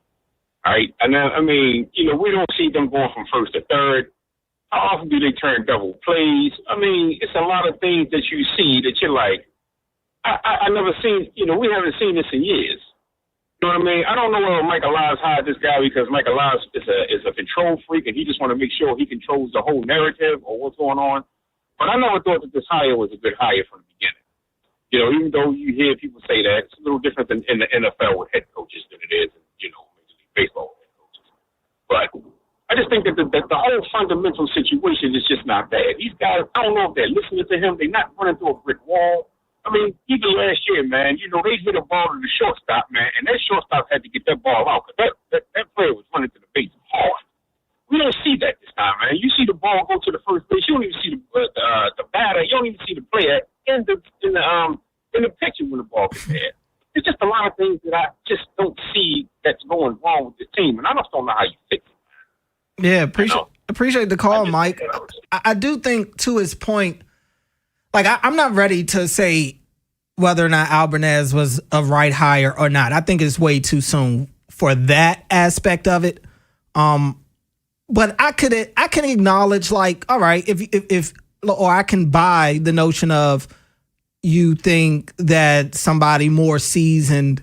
All right, and we don't see them going from first to third. How often do they turn double plays? It's a lot of things that you see that you're like, I never seen, we haven't seen this in years. You know what I mean? I don't know whether Mike Elias hired this guy because Mike Elias is a control freak and he just want to make sure he controls the whole narrative or what's going on. But I never thought that this hire was a good hire from the beginning. Even though you hear people say that, it's a little different than in the NFL with head coaches than it is in, Major League Baseball with head coaches. But I just think that the whole fundamental situation is just not bad. These guys, I don't know if they're listening to him. They're not running through a brick wall. Even last year, man, they hit a ball to the shortstop, man, and that shortstop had to get that ball out because that player was running to the base hard. We don't see that this time, man. You see the ball go to the first base. You don't even see the batter. You don't even see the player in the picture when the ball gets there. There's just a lot of things that I just don't see that's going wrong with the team, and I just don't know how you fix it. Yeah, appreciate the call, Mike. I do think, to his point, like, I'm not ready to say whether or not Albanese was a right hire or not. I think it's way too soon for that aspect of it. But I can acknowledge, like, all right, if or I can buy the notion of you think that somebody more seasoned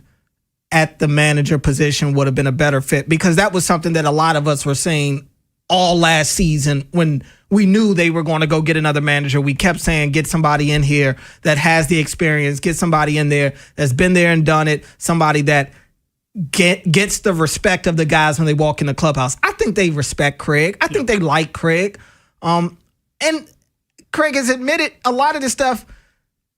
at the manager position would have been a better fit, because that was something that a lot of us were saying all last season when we knew they were going to go get another manager. We kept saying, get somebody in here that has the experience, get somebody in there that's been there and done it, somebody that gets the respect of the guys when they walk in the clubhouse. I think they respect Craig. I think they like Craig. And Craig has admitted a lot of this stuff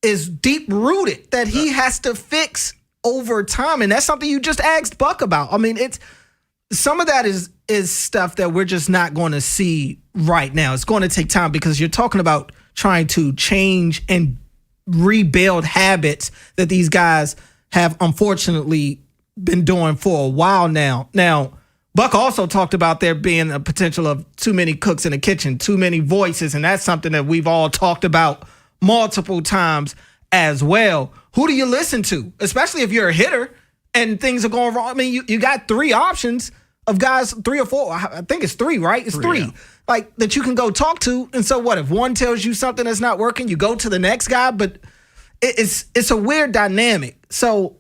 is deep rooted that he has to fix over time. And that's something you just asked Buck about. I mean, it's some of that is stuff that we're just not going to see right now. It's going to take time, because you're talking about trying to change and rebuild habits that these guys have unfortunately been doing for a while now. Now, Buck also talked about there being a potential of too many cooks in the kitchen, too many voices, and that's something that we've all talked about multiple times as well. Who do you listen to, especially if you're a hitter and things are going wrong? I mean, you got three options of guys, 3 or 4. I think it's 3, right? It's 3. Yeah. Like, that you can go talk to. And so what if one tells you something that's not working, you go to the next guy? But it's a weird dynamic. So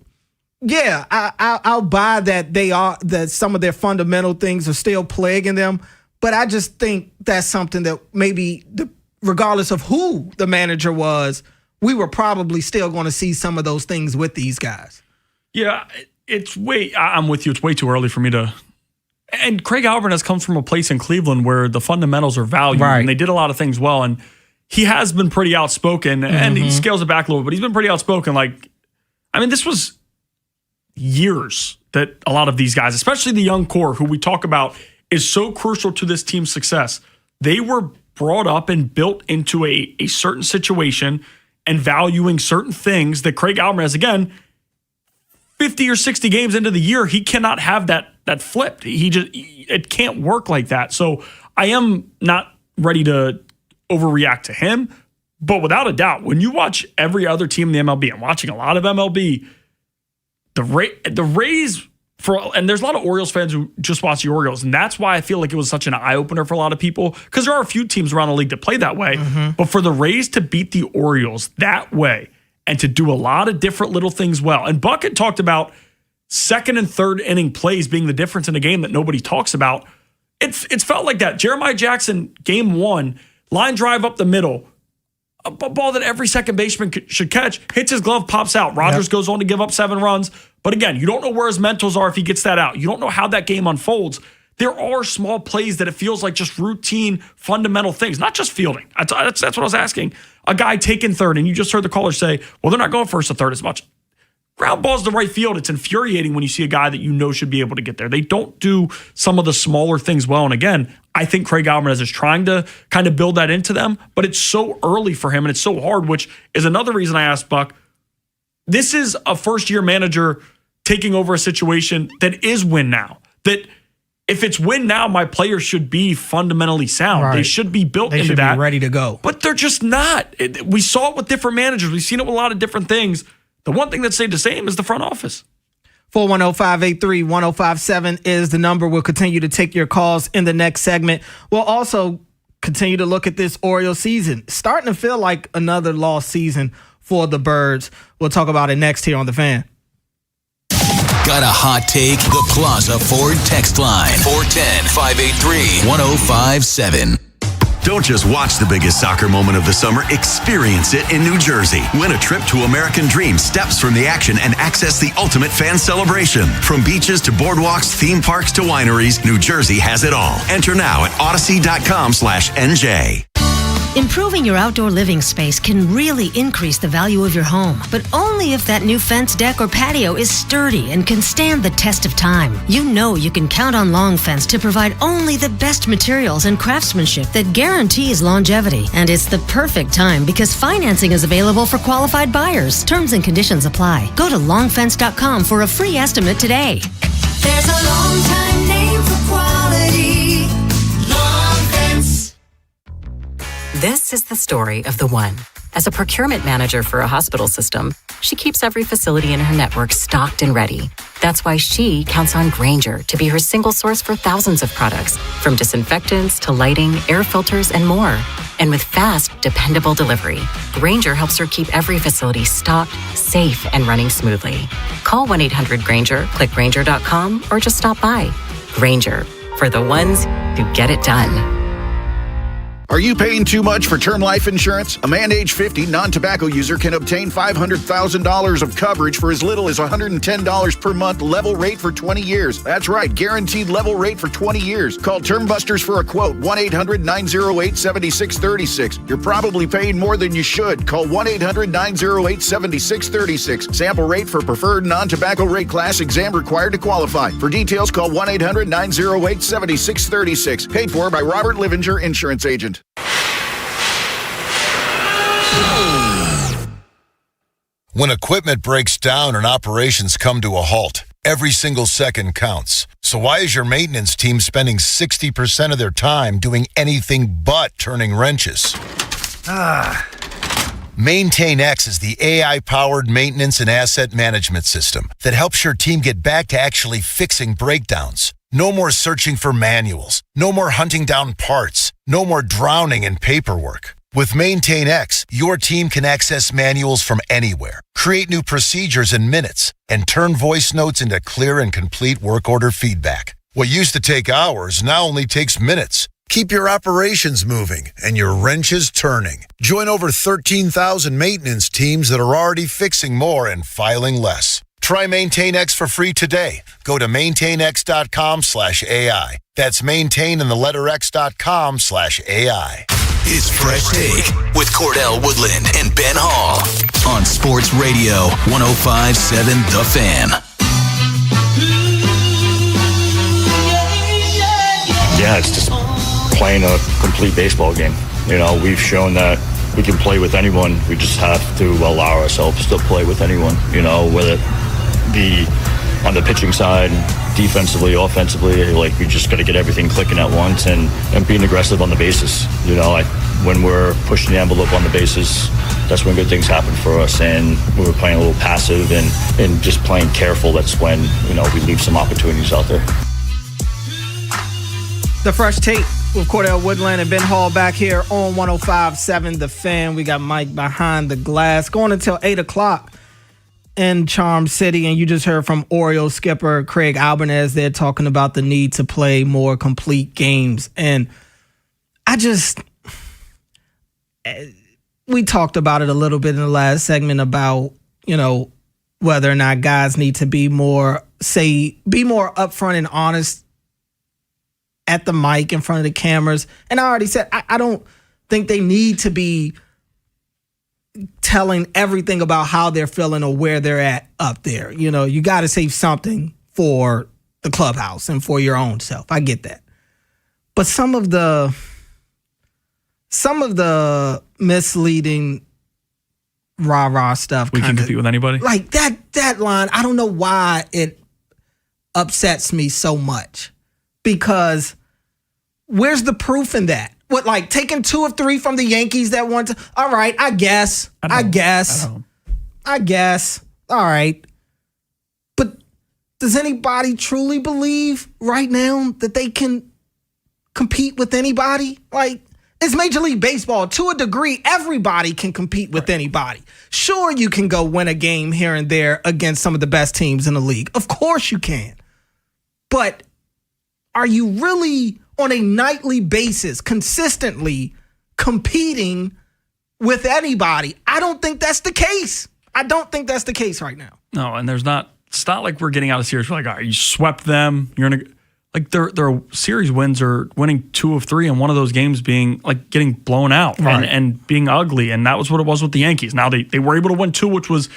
yeah, I'll buy that some of their fundamental things are still plaguing them, but I just think that's something that maybe regardless of who the manager was, we were probably still going to see some of those things with these guys. Yeah, I'm with you. It's way too early for me to. And Craig Alvarez comes from a place in Cleveland where the fundamentals are valued, right, and they did a lot of things well. And he has been pretty outspoken, and he scales it back a little bit, but he's been pretty outspoken. Like, I mean, this was years that a lot of these guys, especially the young core who we talk about is so crucial to this team's success, they were brought up and built into a certain situation and valuing certain things that Craig Alvarez, again, 50 or 60 games into the year, he cannot have that flipped. It can't work like that. So I am not ready to overreact to him, but without a doubt, when you watch every other team in the MLB, I'm watching a lot of MLB, the Rays, and there's a lot of Orioles fans who just watch the Orioles, and that's why I feel like it was such an eye-opener for a lot of people, because there are a few teams around the league that play that way, but for the Rays to beat the Orioles that way and to do a lot of different little things well, and Buck had talked about second and third inning plays being the difference in a game that nobody talks about. It's felt like that. Jeremiah Jackson, game 1, line drive up the middle, a ball that every second baseman should catch, hits his glove, pops out. Rogers goes on to give up 7 runs. But again, you don't know where his mentals are if he gets that out. You don't know how that game unfolds. There are small plays that it feels like just routine, fundamental things, not just fielding. That's what I was asking. A guy taking third, and you just heard the caller say, well, they're not going first to third as much. Ground balls to right field. It's infuriating when you see a guy that you know should be able to get there. They don't do some of the smaller things well. And again, I think Craig Alvarez is trying to kind of build that into them, but it's so early for him and it's so hard, which is another reason I asked Buck. This is a first-year manager taking over a situation that is win now. That if it's win now, my players should be fundamentally sound. Right. They should be built into that. They should be ready to go. But they're just not. We saw it with different managers. We've seen it with a lot of different things. The one thing that stayed the same is the front office. 410-583-1057 is the number. We'll continue to take your calls in the next segment. We'll also continue to look at this Orioles season. Starting to feel like another lost season for the Birds. We'll talk about it next here on The Fan. Got a hot take? The Plaza Ford text line. 410-583-1057. Don't just watch the biggest soccer moment of the summer, experience it in New Jersey. Win a trip to American Dream, steps from the action, and access the ultimate fan celebration. From beaches to boardwalks, theme parks to wineries, New Jersey has it all. Enter now at odyssey.com/NJ. Improving your outdoor living space can really increase the value of your home, but only if that new fence, deck, or patio is sturdy and can stand the test of time. You know you can count on Long Fence to provide only the best materials and craftsmanship that guarantees longevity. And it's the perfect time because financing is available for qualified buyers. Terms and conditions apply. Go to longfence.com for a free estimate today. There's a long time name for quality. Long Fence. This is the story of the one. As a procurement manager for a hospital system, she keeps every facility in her network stocked and ready. That's why she counts on Grainger to be her single source for thousands of products, from disinfectants to lighting, air filters, and more. And with fast, dependable delivery, Grainger helps her keep every facility stocked, safe, and running smoothly. Call 1-800-GRAINGER, click Grainger.com, or just stop by. Grainger, for the ones who get it done. Are you paying too much for term life insurance? A man age 50, non-tobacco user can obtain $500,000 of coverage for as little as $110 per month, level rate for 20 years. That's right, guaranteed level rate for 20 years. Call Term Busters for a quote, 1-800-908-7636. You're probably paying more than you should. Call 1-800-908-7636. Sample rate for preferred non-tobacco rate class, exam required to qualify. For details, call 1-800-908-7636. Paid for by Robert Livinger, Insurance Agent. When equipment breaks down and operations come to a halt, every single second counts. So why is your maintenance team spending 60% of their time doing anything but turning wrenches? Maintain X is the AI-powered maintenance and asset management system that helps your team get back to actually fixing breakdowns. No more searching for manuals. No more hunting down parts. No more drowning in paperwork. With Maintain X, your team can access manuals from anywhere, create new procedures in minutes, and turn voice notes into clear and complete work order feedback. What used to take hours now only takes minutes. Keep your operations moving and your wrenches turning. Join over 13,000 maintenance teams that are already fixing more and filing less. Try Maintain X for free today. Go to maintainx.com/AI. That's maintain and the letter x.com/AI. It's Fresh Take with Cordell Woodland and Ben Hall on Sports Radio 105.7 The Fan. Yeah, it's just playing a complete baseball game. You know, we've shown that we can play with anyone. We just have to allow ourselves to play with anyone, you know, whether it be on the pitching side, defensively, offensively. Like, we just got to get everything clicking at once and being aggressive on the bases. You know, when we're pushing the envelope on the bases, that's when good things happen for us. And when we're playing a little passive and just playing careful, that's when, you know, we leave some opportunities out there. The Fresh Take with Cordell Woodland and Ben Hall back here on 105.7 The Fan. We got Mike behind the glass going until 8 o'clock in Charm City. And you just heard from Orioles skipper Craig Albanese. They're talking about the need to play more complete games. And we talked about it a little bit in the last segment about, you know, whether or not guys need to be more upfront and honest at the mic in front of the cameras. And I already said, I don't think they need to be telling everything about how they're feeling or where they're at up there. You know, you got to save something for the clubhouse and for your own self. I get that. But some of the misleading rah-rah stuff. We can compete with anybody? Like that line, I don't know why it upsets me so much. Because where's the proof in that? What, like taking 2 of 3 from the Yankees that one time? All right, I guess. All right. But does anybody truly believe right now that they can compete with anybody? Like, it's Major League Baseball. To a degree, everybody can compete with anybody. Sure, you can go win a game here and there against some of the best teams in the league. Of course you can. But are you really on a nightly basis consistently competing with anybody? I don't think that's the case. I don't think that's the case right now. No, and it's not like we're getting out of series. We're like, all right, you swept them. You're in like their series wins are winning 2 of 3, and one of those games being like getting blown out and being ugly. And that was what it was with the Yankees. Now they were able to win 2, which was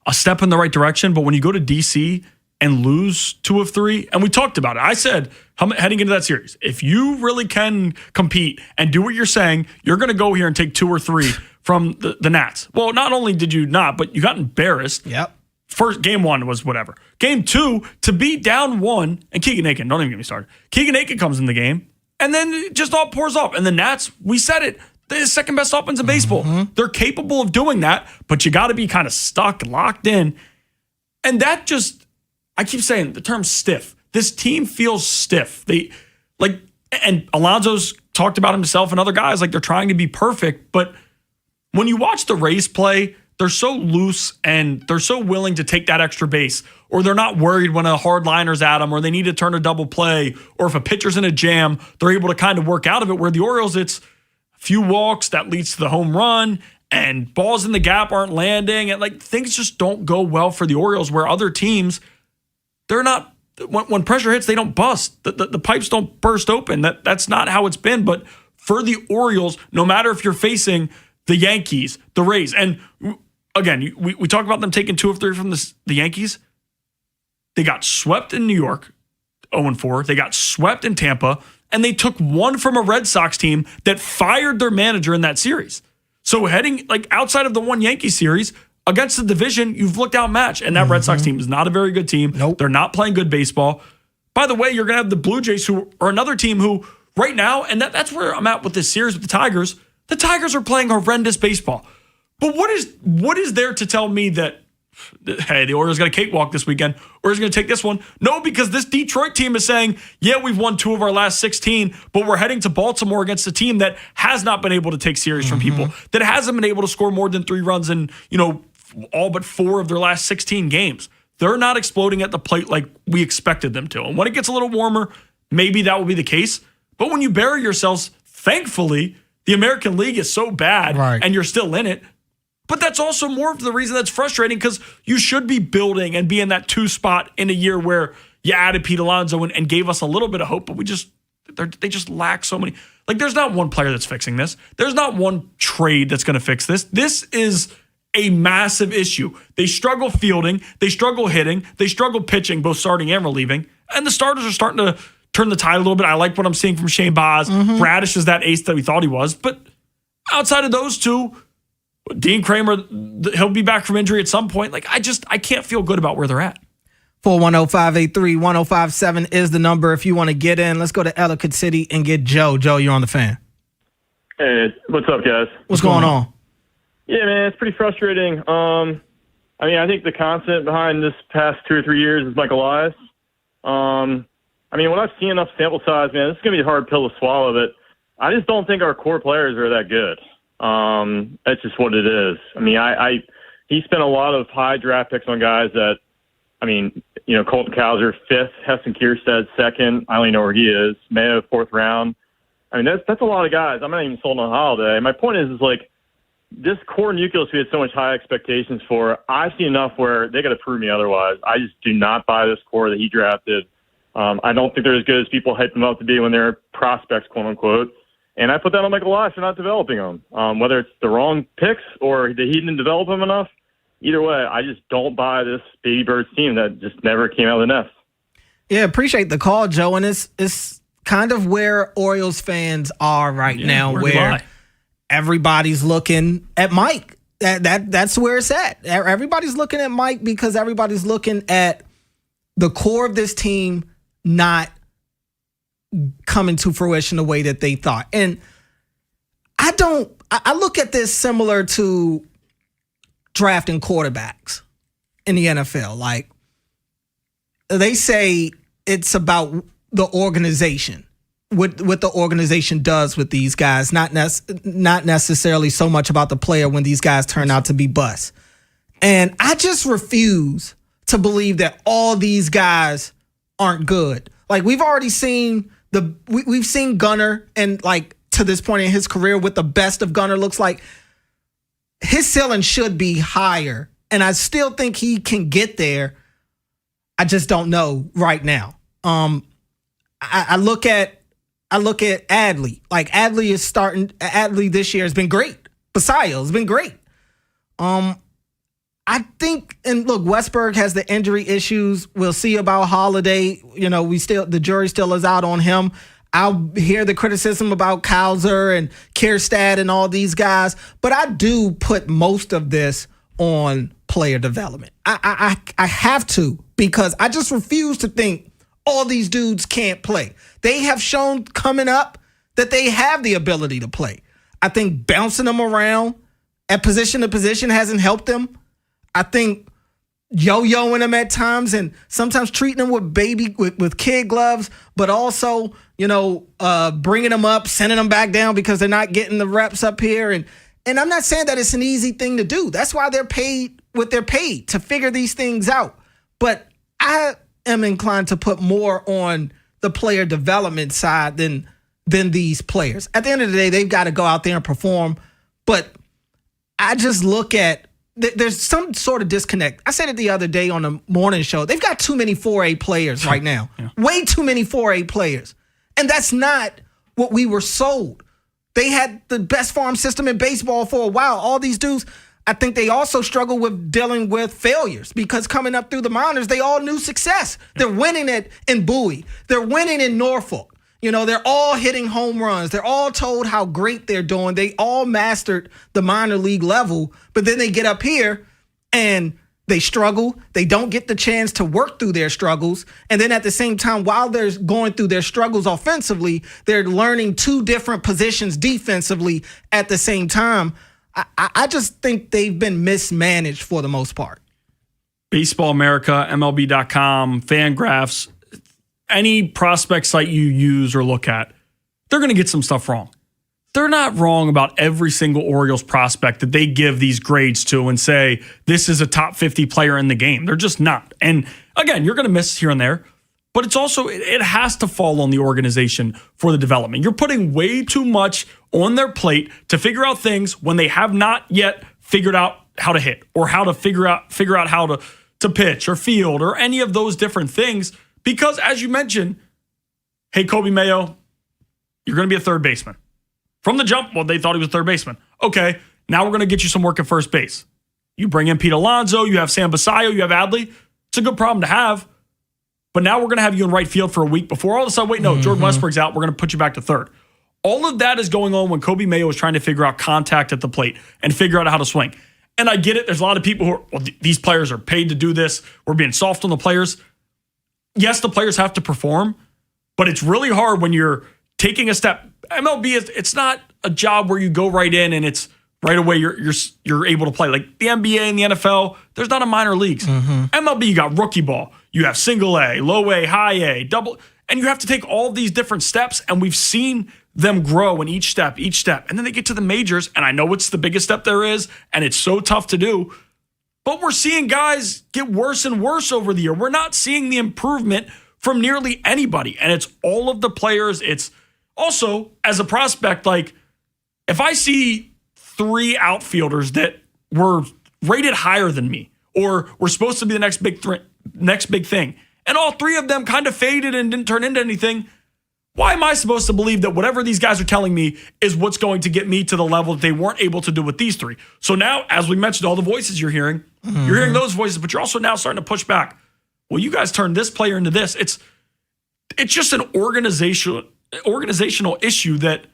a step in the right direction. But when you go to DC and lose 2 of 3, and we talked about it. I said, heading into that series, if you really can compete and do what you're saying, you're going to go here and take 2 or 3 from the Nats. Well, not only did you not, but you got embarrassed. Yep. First, game 1 was whatever. Game 2, to be down 1, and Keegan Aiken, don't even get me started. Keegan Aiken comes in the game, and then it just all pours off. And the Nats, we said it, They're the second best offense in baseball. They're capable of doing that, but you got to be kind of stuck, locked in. And that just, I keep saying the term stiff. This team feels stiff. And Alonso's talked about himself and other guys, like they're trying to be perfect. But when you watch the Rays play, they're so loose and they're so willing to take that extra base, or they're not worried when a hard liner's at them, or they need to turn a double play, or if a pitcher's in a jam, they're able to kind of work out of it. Where the Orioles, it's a few walks that leads to the home run, and balls in the gap aren't landing, and like things just don't go well for the Orioles. Where other teams, they're not. When pressure hits, they don't bust. The pipes don't burst open. That's not how it's been. But for the Orioles, no matter if you're facing the Yankees, the Rays, and again, we talk about them taking 2 of 3 from the Yankees. They got swept in New York, 0-4. They got swept in Tampa, and they took 1 from a Red Sox team that fired their manager in that series. So heading like outside of the one Yankee series, against the division, you've looked outmatched. And that Red Sox team is not a very good team. Nope. They're not playing good baseball. By the way, you're going to have the Blue Jays, who are another team who right now, and that's where I'm at with this series with the Tigers are playing horrendous baseball. But what is there to tell me that, hey, the Orioles got a cakewalk this weekend, or is going to take this one? No, because this Detroit team is saying, yeah, we've won 2 of our last 16, but we're heading to Baltimore against a team that has not been able to take series from people, that hasn't been able to score more than 3 runs in, all but 4 of their last 16 games. They're not exploding at the plate like we expected them to. And when it gets a little warmer, maybe that will be the case. But when you bury yourselves, thankfully, the American League is so bad and you're still in it. But that's also more of the reason that's frustrating, because you should be building and be in that 2 spot in a year where you added Pete Alonso and gave us a little bit of hope, but they just lack so many. Like, there's not one player that's fixing this. There's not one trade that's going to fix this. This is a massive issue. They struggle fielding, they struggle hitting, they struggle pitching, both starting and relieving. And the starters are starting to turn the tide a little bit. I like what I'm seeing from Shane Baz. Bradish is that ace that we thought he was. But outside of those two, Dean Kramer, he'll be back from injury at some point. Like, I can't feel good about where they're at. 410-583-1057 is the number if you want to get in. Let's go to Ellicott City and get Joe. Joe, you're on the Fan. Hey, what's up, guys? What's going on? Yeah, man, it's pretty frustrating. I think the constant behind this past 2 or 3 years is Michael Elias. When I've seen enough sample size, man, this is going to be a hard pill to swallow, but I just don't think our core players are that good. That's just what it is. He spent a lot of high draft picks on guys that, Colton Cowser 5th, Heston Kierstead 2nd. I don't even know where he is. Mayo 4th round. That's a lot of guys. I'm not even sold on Holiday. My point is this core nucleus we had so much high expectations for. I see enough where they got to prove me otherwise. I just do not buy this core that he drafted. I don't think they're as good as people hype them up to be when they're prospects, quote unquote. And I put that on Michael Elias for not developing them. Whether it's the wrong picks or that he didn't develop them enough, either way, I just don't buy this Baby Birds team that just never came out of the nest. Yeah, appreciate the call, Joe. And it's kind of where Orioles fans are right now, where everybody's looking at Mike. That's where it's at. Everybody's looking at Mike because everybody's looking at the core of this team not coming to fruition the way that they thought. And I look at this similar to drafting quarterbacks in the NFL. Like, they say it's about the organization, what the organization does with these guys, not necessarily so much about the player when these guys turn out to be busts. And I just refuse to believe that all these guys aren't good. Like, we've already seen we've seen Gunnar, and to this point in his career, what the best of Gunnar looks like. His ceiling should be higher, and I still think he can get there. I just don't know right now. I look at Adley. Adley this year has been great. Basayo has been great. I think, and look, Westberg has the injury issues. We'll see about Holiday. The jury still is out on him. I'll hear the criticism about Cowser and Kierstead and all these guys, but I do put most of this on player development. I have to, because I just refuse to think all these dudes can't play. They have shown coming up that they have the ability to play. I think bouncing them around at position to position hasn't helped them. I think yo-yoing them at times and sometimes treating them with kid gloves, but also, bringing them up, sending them back down because they're not getting the reps up here. And I'm not saying that it's an easy thing to do. That's why they're paid what they're paid, to figure these things out. But I am inclined to put more on the player development side than these players. At the end of the day, they've got to go out there and perform. But I just look at, there's some sort of disconnect. I said it the other day on the morning show. They've got too many 4A players right now. Yeah. Way too many 4A players. And that's not what we were sold. They had the best farm system in baseball for a while. All these dudes, I think they also struggle with dealing with failures because coming up through the minors, they all knew success. They're winning it in Bowie. They're winning in Norfolk. They're all hitting home runs. They're all told how great they're doing. They all mastered the minor league level, but then they get up here and they struggle. They don't get the chance to work through their struggles. And then at the same time, while they're going through their struggles offensively, they're learning two different positions defensively at the same time. I just think they've been mismanaged for the most part. Baseball America, MLB.com, Fangraphs, any prospect site you use or look at, they're going to get some stuff wrong. They're not wrong about every single Orioles prospect that they give these grades to and say, this is a top 50 player in the game. They're just not. And again, you're going to miss here and there, but it's also, it has to fall on the organization for the development. You're putting way too much on their plate to figure out things when they have not yet figured out how to hit or how to figure out how to pitch or field or any of those different things. Because as you mentioned, hey, Kobe Mayo, you're going to be a third baseman. From the jump, well, they thought he was a third baseman. Okay, now we're going to get you some work at first base. You bring in Pete Alonso, you have Sam Basayo, you have Adley. It's a good problem to have. But now we're going to have you in right field for a week before all of a sudden, wait, no, Jordan Westbrook's out. We're going to put you back to third. All of that is going on when Kobe Mayo is trying to figure out contact at the plate and figure out how to swing. And I get it. There's a lot of people who are, well, these players are paid to do this. We're being soft on the players. Yes, the players have to perform, but it's really hard when you're taking a step. MLB it's not a job where you go right in and it's right away you're able to play. Like the NBA and the NFL, there's not a minor leagues. MLB, you got rookie ball, you have single A, low A, high A, double, and you have to take all these different steps, and we've seen them grow in each step, and then they get to the majors, and I know it's the biggest step there is, and it's so tough to do, but we're seeing guys get worse and worse over the year. We're not seeing the improvement from nearly anybody, and it's all of the players. It's also, as a prospect, like, if I see 3 outfielders that were rated higher than me or were supposed to be the next big thing, and all 3 of them kind of faded and didn't turn into anything, why am I supposed to believe that whatever these guys are telling me is what's going to get me to the level that they weren't able to do with these 3? So now, as we mentioned, all the voices you're hearing those voices, but you're also now starting to push back. Well, you guys turned this player into this. It's just an organizational issue that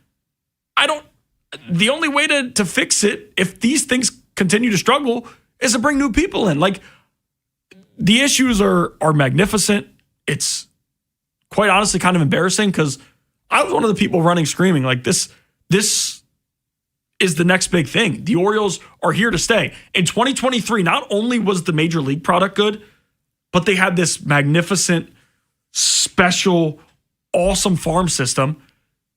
the only way to fix it, if these things continue to struggle, is to bring new people in. Like, the issues are magnificent. It's quite honestly kind of embarrassing because I was one of the people running screaming like this is the next big thing. The Orioles are here to stay. In 2023, not only was the major league product good, but they had this magnificent, special, awesome farm system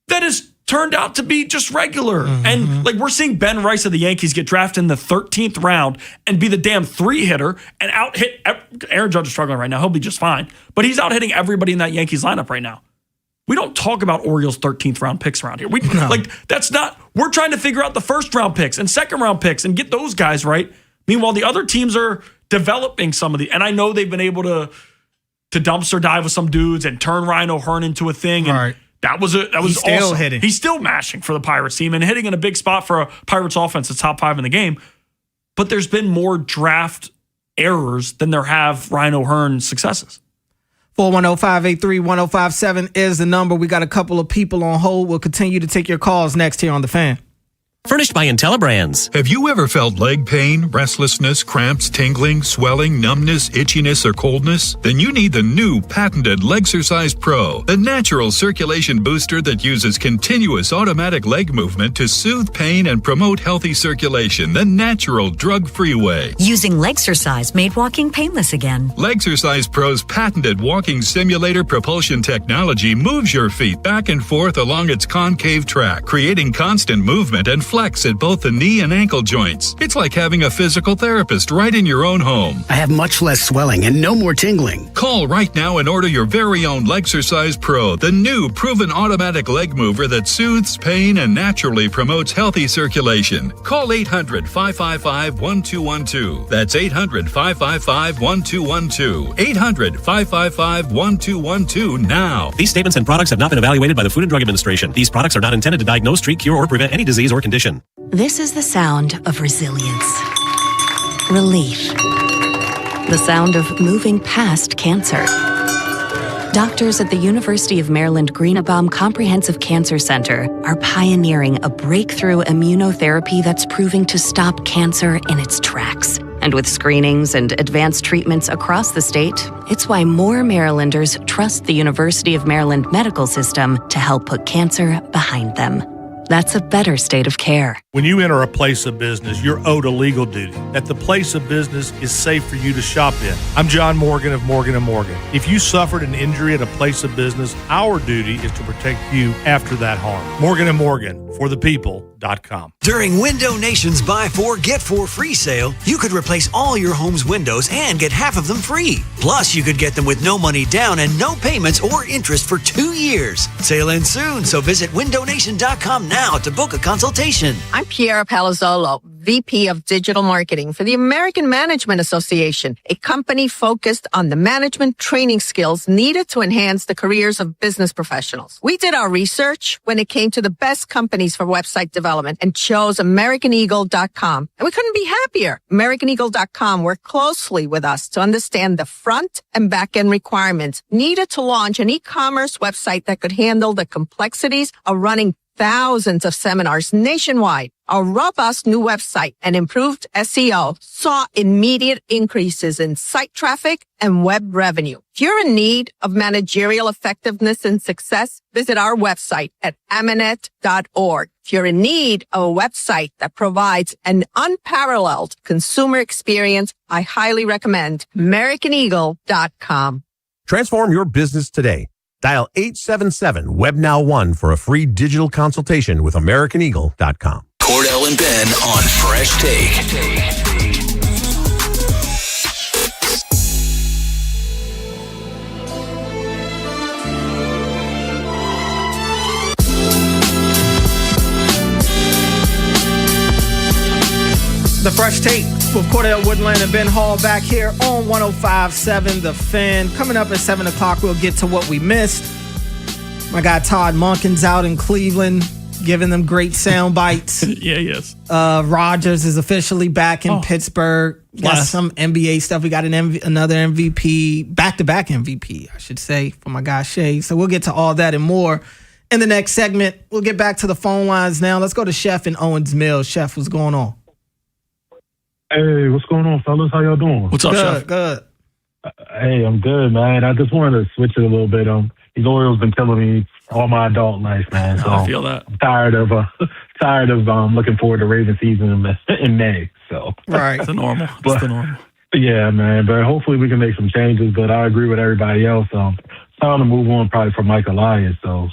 that has turned out to be just regular. And like, we're seeing Ben Rice of the Yankees get drafted in the 13th round and be the damn 3-hitter and out-hit. Aaron Judge is struggling right now. He'll be just fine. But he's out-hitting everybody in that Yankees lineup right now. We don't talk about Orioles 13th round picks around here. We're trying to figure out the first round picks and second round picks and get those guys right. Meanwhile, the other teams are developing some of the, and I know they've been able to dumpster dive with some dudes and turn Ryan O'Hearn into a thing. And that was He's still awesome. hitting. He's still mashing for the Pirates team and hitting in a big spot for a Pirates offense that's top 5 in the game. But there's been more draft errors than there have Ryan O'Hearn successes. 410-583-1057 is the number. We got a couple of people on hold. We'll continue to take your calls next here on The Fan. Furnished by IntelliBrands. Have you ever felt leg pain, restlessness, cramps, tingling, swelling, numbness, itchiness, or coldness? Then you need the new patented Legsercise Pro, the natural circulation booster that uses continuous automatic leg movement to soothe pain and promote healthy circulation the natural drug-free way. Using Legsercise made walking painless again. Legsercise Pro's patented walking simulator propulsion technology moves your feet back and forth along its concave track, creating constant movement and flex at both the knee and ankle joints. It's like having a physical therapist right in your own home. I have much less swelling and no more tingling. Call right now and order your very own Legsercise Pro, the new proven automatic leg mover that soothes pain and naturally promotes healthy circulation. Call 800-555-1212. That's 800-555-1212. 800-555-1212 now. These statements and products have not been evaluated by the Food and Drug Administration. These products are not intended to diagnose, treat, cure, or prevent any disease or condition. This is the sound of resilience. Relief. The sound of moving past cancer. Doctors at the University of Maryland Greenebaum Comprehensive Cancer Center are pioneering a breakthrough immunotherapy that's proving to stop cancer in its tracks. And with screenings and advanced treatments across the state, it's why more Marylanders trust the University of Maryland medical system to help put cancer behind them. That's a better state of care. When you enter a place of business, you're owed a legal duty that the place of business is safe for you to shop in. I'm John Morgan of Morgan & Morgan. If you suffered an injury at a place of business, our duty is to protect you after that harm. Morgan & Morgan, for the people.com. During Window Nation's Buy 4, Get 4 free sale, you could replace all your home's windows and get half of them free. Plus, you could get them with no money down and no payments or interest for 2 years. Sale ends soon, so visit windownation.com now to book a consultation. I'm Piera Palazzolo, VP of Digital Marketing for the American Management Association, a company focused on the management training skills needed to enhance the careers of business professionals. We did our research when it came to the best companies for website development and chose AmericanEagle.com. And we couldn't be happier. AmericanEagle.com worked closely with us to understand the front and back end requirements needed to launch an e-commerce website that could handle the complexities of running thousands of seminars nationwide. Our robust new website and improved SEO saw immediate increases in site traffic and web revenue. If you're in need of managerial effectiveness and success, visit our website at amanet.org. If you're in need of a website that provides an unparalleled consumer experience, I highly recommend AmericanEagle.com. Transform your business today. Dial 877-WEB-NOW-1 for a free digital consultation with AmericanEagle.com. Cordell and Ben on Fresh Take. The Fresh Take with Cordell Woodland and Ben Hall back here on 105.7 The Fan. Coming up at 7 o'clock, we'll get to what we missed. My guy Todd Monken's out in Cleveland, giving them great sound bites. Yeah, yes. Rodgers is officially back in Pittsburgh. Got some NBA stuff. We got another MVP, back-to-back MVP, I should say, for my guy Shay. So we'll get to all that and more in the next segment. We'll get back to the phone lines now. Let's go to Chef in Owens Mills. Chef, what's going on? Hey, what's going on, fellas? How y'all doing? What's up, Chef? Good. Hey, I'm good, man. I just wanted to switch it a little bit. These Orioles been killing me all my adult life, man. So I feel that. I'm tired of looking forward to Raven season in May. So right, it's the normal. It's the normal. Yeah, man. But hopefully we can make some changes. But I agree with everybody else. It's time to move on, probably for Mike Elias. But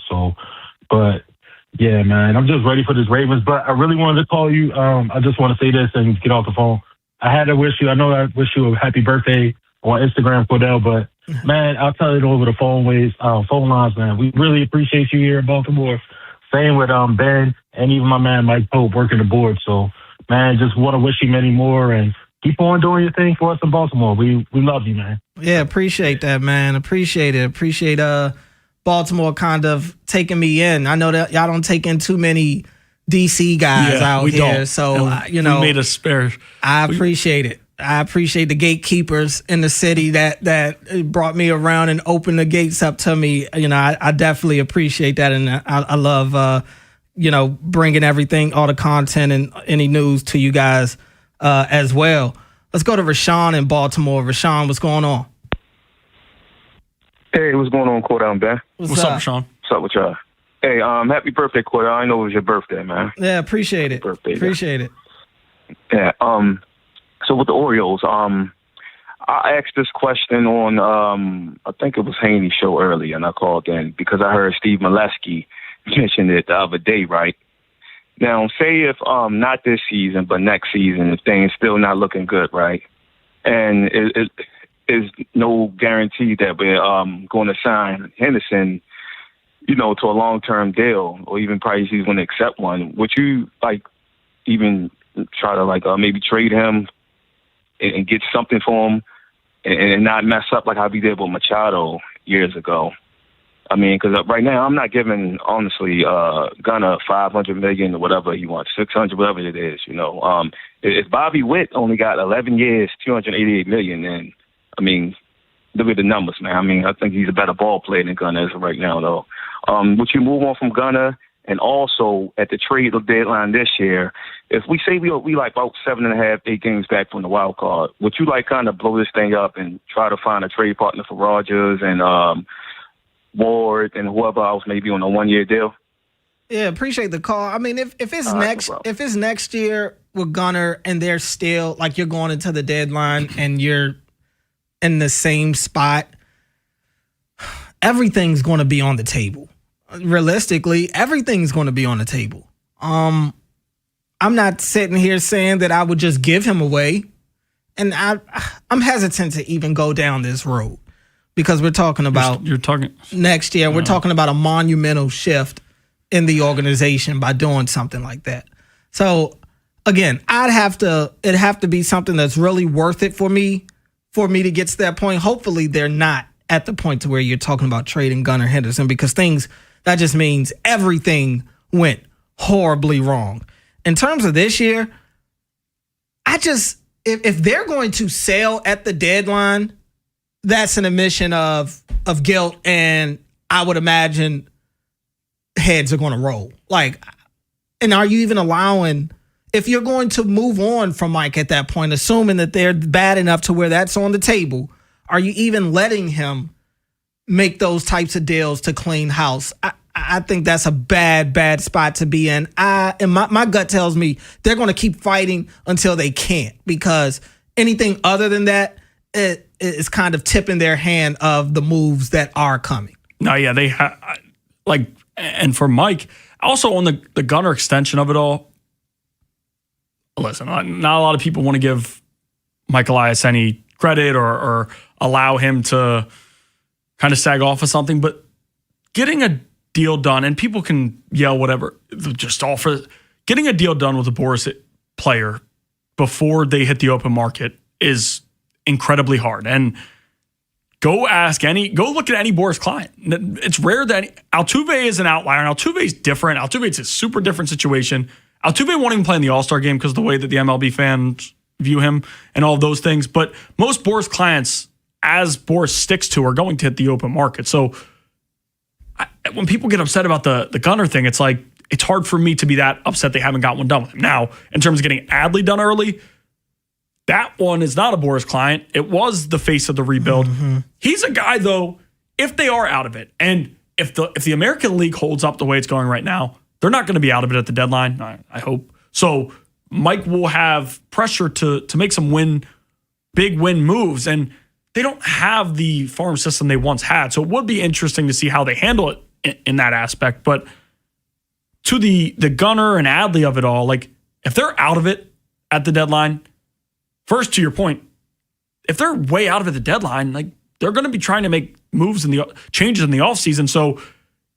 yeah, man, I'm just ready for this Ravens. But I really wanted to call you. I just want to say this and get off the phone. I had to wish you. I know I wish you a happy birthday on Instagram, Cordell. But man, I'll tell it over the phone lines, man. We really appreciate you here in Baltimore. Same with Ben and even my man Mike Pope working the board. So, man, just want to wish you many more and keep on doing your thing for us in Baltimore. We love you, man. Yeah, appreciate that, man. Appreciate it. Appreciate Baltimore kind of taking me in. I know that y'all don't take in too many DC guys out here. Don't. So, we made a spare. I appreciate it. I appreciate the gatekeepers in the city that brought me around and opened the gates up to me. I definitely appreciate that. And I love bringing everything, all the content and any news to you guys as well. Let's go to Rashawn in Baltimore. Rashawn, what's going on? Hey, what's going on, Cordell, Ben? What's up, Rashawn? What's up with y'all? Hey, happy birthday, Cordell. I know it was your birthday, man. Yeah, appreciate it. Appreciate it. Yeah. So with the Orioles, I asked this question on, I think it was Haynie's show earlier, and I called in because I heard Steve Molesky mention it the other day, right? Now, say if not this season, but next season, if things still not looking good, right? And it is no guarantee that we're going to sign Henderson, to a long-term deal, or even probably he's going to accept one. Would you even try to maybe trade him and get something for him and not mess up like how we did with Machado years ago? I mean, because right now I'm not giving, honestly, Gunnar $500 million or whatever he wants, $600, whatever it is. If Bobby Witt only got 11 years, $288 million, then I mean, look at the numbers, man. I mean, I think he's a better ball player than Gunnar is right now, though. Would you move on from Gunnar? And also at the trade deadline this year, if we say we about 7.5, 8 games back from the wild card, would you kind of blow this thing up and try to find a trade partner for Rogers and Ward and whoever else maybe on a 1-year deal? Yeah, appreciate the call. I mean, if it's next year with Gunnar and they're still you're going into the deadline and you're in the same spot, everything's going to be on the table. Realistically, everything's going to be on the table. I'm not sitting here saying that I would just give him away, and I'm hesitant to even go down this road because we're talking about next year. We're talking about a monumental shift in the organization by doing something like that. So again, it'd have to be something that's really worth it for me to get to that point. Hopefully, they're not at the point to where you're talking about trading Gunnar Henderson because that just means everything went horribly wrong. In terms of this year, if they're going to sell at the deadline, that's an admission of guilt, and I would imagine heads are going to roll. And are you even allowing, if you're going to move on from Mike at that point, assuming that they're bad enough to where that's on the table, are you even letting him make those types of deals to clean house? I think that's a bad spot to be in. And my gut tells me they're going to keep fighting until they can't, because anything other than that is kind of tipping their hand of the moves that are coming. No, yeah, they and for Mike, also on the Gunnar extension of it all, listen, not a lot of people want to give Mike Elias any credit or allow him to kind of sag off of something, but getting a deal done, and people can yell whatever, just all for getting a deal done with a Boris player before they hit the open market is incredibly hard. And go look at any Boris client. It's rare that Altuve is an outlier, and Altuve is different. Altuve is a super different situation. Altuve won't even play in the All-Star game because of the way that the MLB fans view him and all of those things. But most Boris clients, as Boris sticks to, are going to hit the open market. So when people get upset about the Gunnar thing, it's hard for me to be that upset they haven't got one done with him. Now, in terms of getting Adley done early, that one is not a Boris client. It was the face of the rebuild. Mm-hmm. He's a guy, though, if they are out of it, and if the American League holds up the way it's going right now, they're not going to be out of it at the deadline, I hope. So Mike will have pressure to make some big win moves, and they don't have the farm system they once had. So it would be interesting to see how they handle it in that aspect. But to the Gunnar and Adley of it all, if they're out of it at the deadline, first, to your point, if they're way out of it at the deadline, they're going to be trying to make moves changes in the offseason. So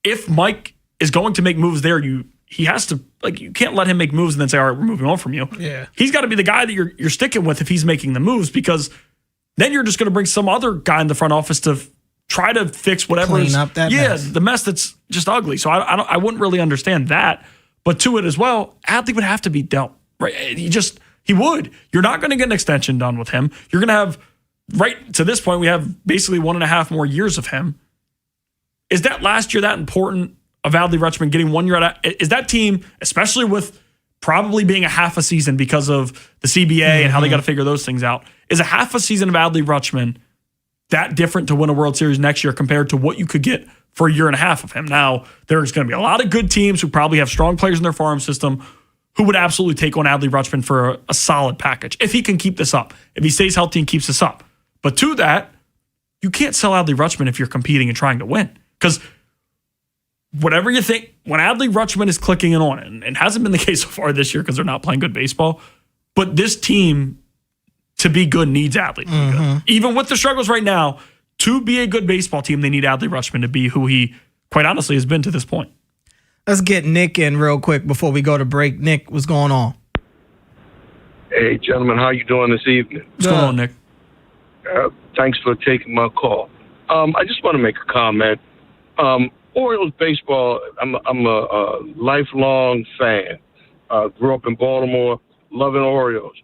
if Mike is going to make moves there, he has to, you can't let him make moves and then say, all right, we're moving on from you. Yeah. He's got to be the guy that you're sticking with if he's making the moves, because then you're just going to bring some other guy in the front office to try to fix whatever. Clean up that mess. The mess that's just ugly. So I wouldn't really understand that. But to it as well, Adley would have to be dealt, right? He would. You're not going to get an extension done with him. You're going to have, right to this point, we have basically 1.5 more years of him. Is that last year that important of Adley Rutschman getting 1 year out? Is that team, especially with probably being a half a season because of the CBA and how they got to figure those things out, is a half a season of Adley Rutschman that different to win a World Series next year compared to what you could get for a year and a half of him? Now, there's going to be a lot of good teams who probably have strong players in their farm system who would absolutely take on Adley Rutschman for a solid package if he can keep this up, if he stays healthy and keeps this up. But to that, you can't sell Adley Rutschman if you're competing and trying to win. Because whatever you think, when Adley Rutschman is clicking in on it, and it hasn't been the case so far this year because they're not playing good baseball, but this team, to be good, needs Adley to be good. Even with the struggles right now, to be a good baseball team, they need Adley Rutschman to be who he, quite honestly, has been to this point. Let's get Nick in real quick before we go to break. Nick, what's going on? Hey, gentlemen, how you doing this evening? What's going on, Nick? Thanks for taking my call. I just want to make a comment. Orioles baseball, I'm a lifelong fan. Grew up in Baltimore, loving Orioles.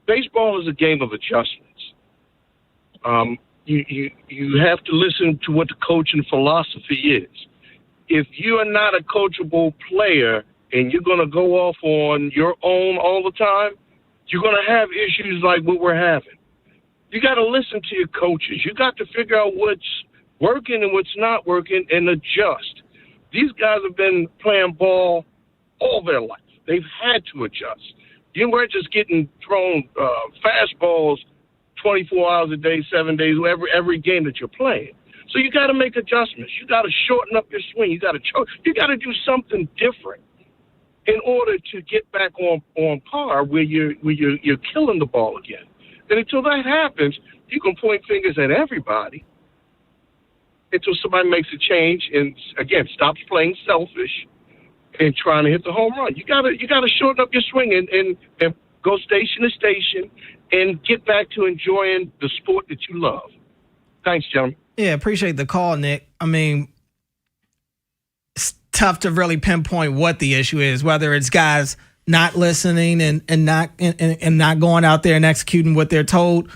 Baseball is a game of adjustments. You have to listen to what the coaching philosophy is. If you are not a coachable player and you're going to go off on your own all the time, you're going to have issues like what we're having. You got to listen to your coaches. You got to figure out what's working and what's not working and adjust. These guys have been playing ball all their life. They've had to adjust. You weren't just getting thrown fastballs 24 hours a day, 7 days, every game that you're playing. So you got to make adjustments. You got to shorten up your swing. You got to do something different in order to get back on par where you're killing the ball again. And until that happens, you can point fingers at everybody until somebody makes a change and again stops playing selfish and trying to hit the home run. You gotta shorten up your swing and go station to station and get back to enjoying the sport that you love. Thanks, gentlemen. Yeah, appreciate the call, Nick. I mean, it's tough to really pinpoint what the issue is, whether it's guys not listening and not going out there and executing what they're told,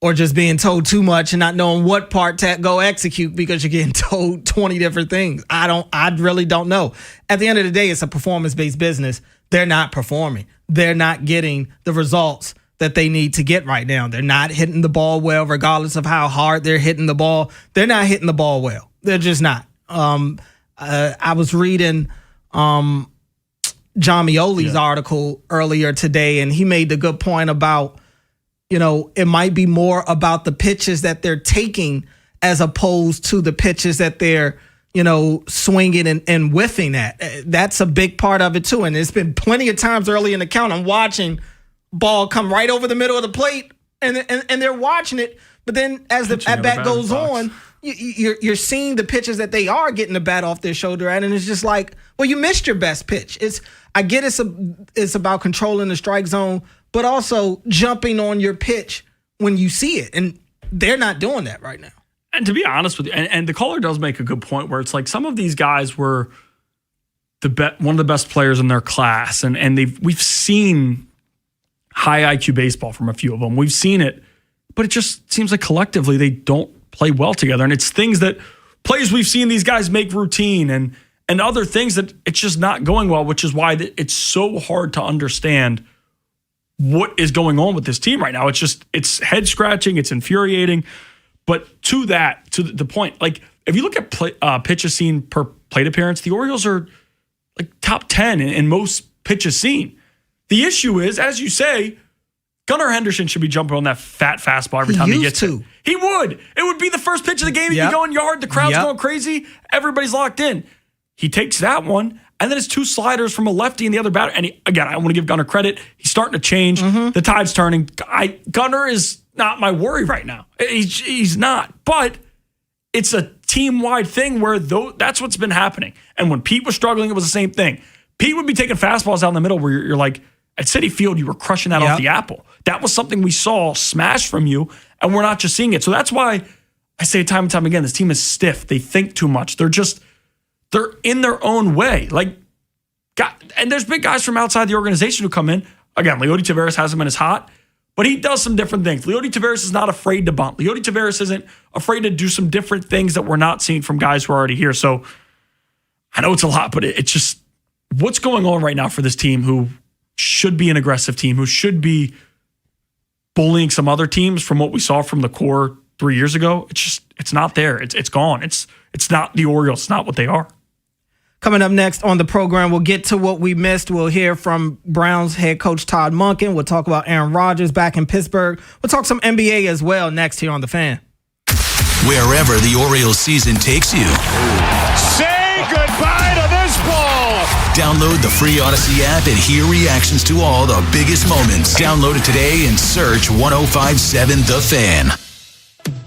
or just being told too much and not knowing what part to go execute because you're getting told 20 different things. I really don't know. At the end of the day, it's a performance-based business. They're not performing. They're not getting the results that they need to get right now. They're not hitting the ball well, regardless of how hard they're hitting the ball. They're not hitting the ball well. They're just not. I was reading John Mioli's article earlier today, and he made the good point about, it might be more about the pitches that they're taking as opposed to the pitches that they're, swinging and whiffing at. That's a big part of it too. And there's been plenty of times early in the count I'm watching ball come right over the middle of the plate and they're watching it. But then as the at-bat goes on, you're seeing the pitches that they are getting the bat off their shoulder at, and it's just like, well, you missed your best pitch. I get it's about controlling the strike zone, but also jumping on your pitch when you see it. And they're not doing that right now. And to be honest with you, and the caller does make a good point where it's like some of these guys were one of the best players in their class. And we've seen high IQ baseball from a few of them. We've seen it, but it just seems like collectively they don't play well together. And it's things that plays we've seen these guys make routine and other things that it's just not going well, which is why it's so hard to understand what is going on with this team right now. It's head scratching. It's infuriating. But to the point, like if you look at pitches seen per plate appearance, the Orioles are like top 10 in most pitches seen. The issue is, as you say, Gunnar Henderson should be jumping on that fat fastball every time he gets it. He would. It would be the first pitch of the game. He'd be going yard. The crowd's going crazy. Everybody's locked in. He takes that one, and then it's two sliders from a lefty and the other batter. And I want to give Gunnar credit. He's starting to change. The tide's turning. Gunnar is not my worry right now. He's not. But it's a team-wide thing where that's what's been happening. And when Pete was struggling, it was the same thing. Pete would be taking fastballs out in the middle where you're like, at Citi Field, you were crushing that off the apple. That was something we saw smash from you, and we're not just seeing it. So that's why I say time and time again, this team is stiff. They think too much. They're in their own way. And there's big guys from outside the organization who come in. Again, Leody Taveras hasn't been as hot, but he does some different things. Leody Taveras is not afraid to bunt. Leody Taveras isn't afraid to do some different things that we're not seeing from guys who are already here. So I know it's a lot, but it's just what's going on right now for this team who should be an aggressive team, who should be bullying some other teams from what we saw from the core 3 years ago. It's not there. It's gone. It's not the Orioles. It's not what they are. Coming up next on the program, we'll get to what we missed. We'll hear from Browns head coach Todd Monken. We'll talk about Aaron Rodgers back in Pittsburgh. We'll talk some NBA as well next here on The Fan. Wherever the Orioles season takes you. Say goodbye to this ball. Download the free Odyssey app and hear reactions to all the biggest moments. Download it today and search 105.7 The Fan.